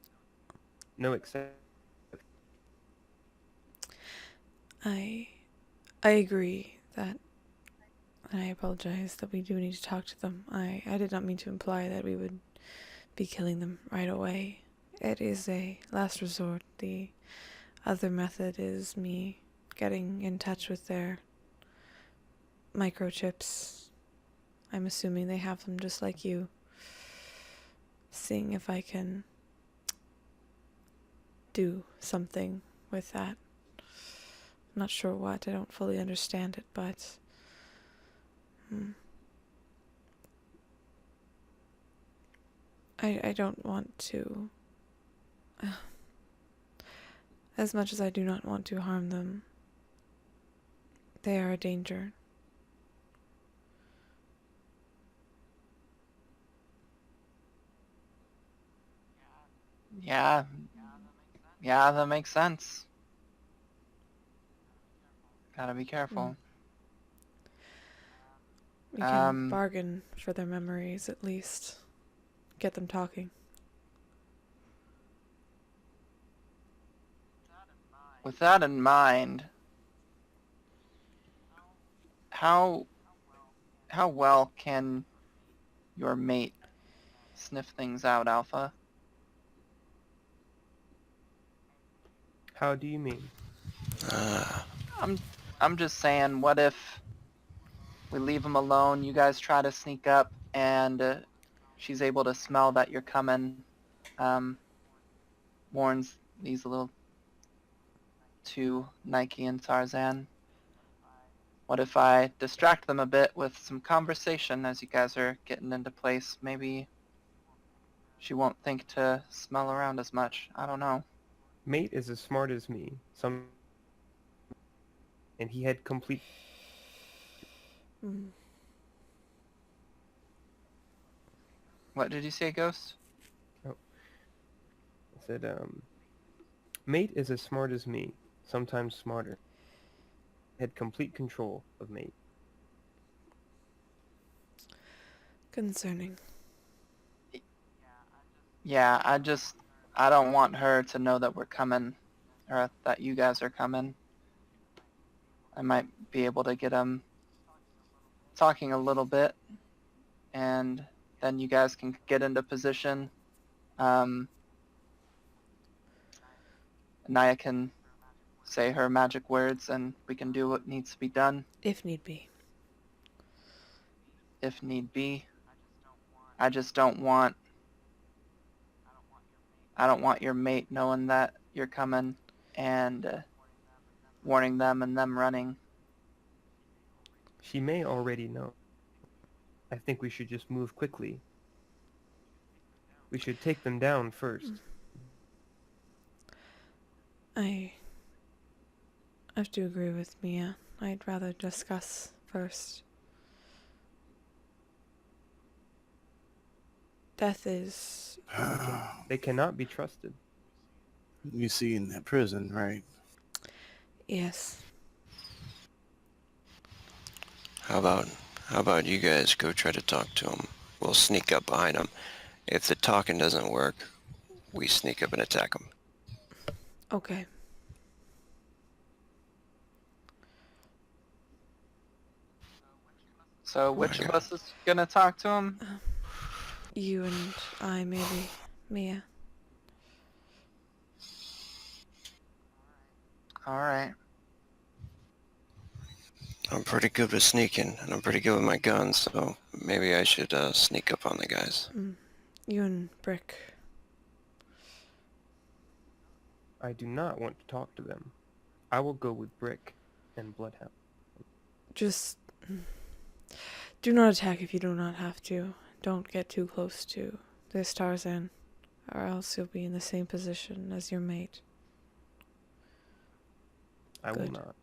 S6: No exception.
S2: I agree that, and I apologize that we do need to talk to them. I did not mean to imply that we would be killing them right away. It is a last resort. The other method is me getting in touch with their microchips. I'm assuming they have them just like you. Seeing if I can do something with that. I'm not sure what. I don't fully understand it, but I don't want to. As much as I do not want to harm them, they are a danger.
S3: Yeah, that makes sense. Gotta be careful.
S2: We can bargain for their memories at least. Get them talking.
S3: With that in mind, how well can your mate sniff things out, Alpha?
S6: How do you mean?
S3: I'm just saying, what if we leave him alone, you guys try to sneak up, and she's able to smell that you're coming, warns these little two, Nike and Tarzan. What if I distract them a bit with some conversation as you guys are getting into place? Maybe she won't think to smell around as much. I don't know.
S6: Mate is as smart as me. And he had complete.
S3: What did you say, Ghost?
S6: Oh, I said, Mate is as smart as me, sometimes smarter. Had complete control of Mate.
S2: Concerning.
S3: Yeah, I just I don't want her to know that we're coming, or that you guys are coming. I might be able to get them talking a little bit, and then you guys can get into position. Naya can say her magic words, and we can do what needs to be done
S2: If need be.
S3: if need be. I just don't want your mate knowing that you're coming and warning them and them running.
S6: She may already know. I think we should just move quickly. We should take them down first.
S2: I have to agree with Mia. I'd rather discuss first. Death is...
S6: They cannot be trusted.
S4: You see in that prison, right?
S2: Yes.
S5: How about you guys go try to talk to him? We'll sneak up behind him. If the talking doesn't work, we sneak up and attack him.
S2: Okay.
S3: So which of us is gonna talk to him?
S2: You and I, maybe. Mia.
S3: All right.
S5: I'm pretty good with sneaking, and I'm pretty good with my guns, so maybe I should sneak up on the guys.
S2: You and Brick.
S6: I do not want to talk to them. I will go with Brick and Bloodhound.
S2: Just... do not attack if you do not have to. Don't get too close to this Tarzan, or else you'll be in the same position as your mate.
S6: I will
S2: Good.
S6: not.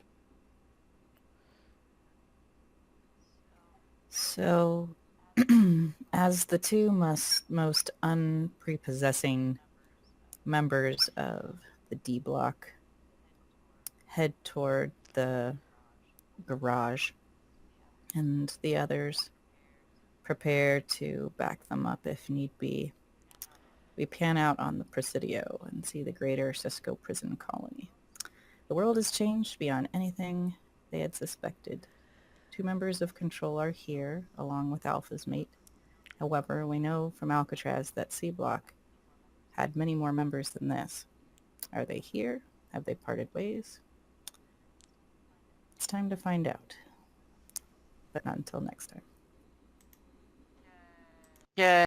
S1: So, as the two most unprepossessing members of the D block head toward the garage, and the others prepare to back them up if need be, we pan out on the Presidio and see the greater Cisco prison colony. The world has changed beyond anything they had suspected. 2 members of Control are here, along with Alpha's mate. However, we know from Alcatraz that C Block had many more members than this. Are they here? Have they parted ways? It's time to find out. But not until next time.
S3: Yay.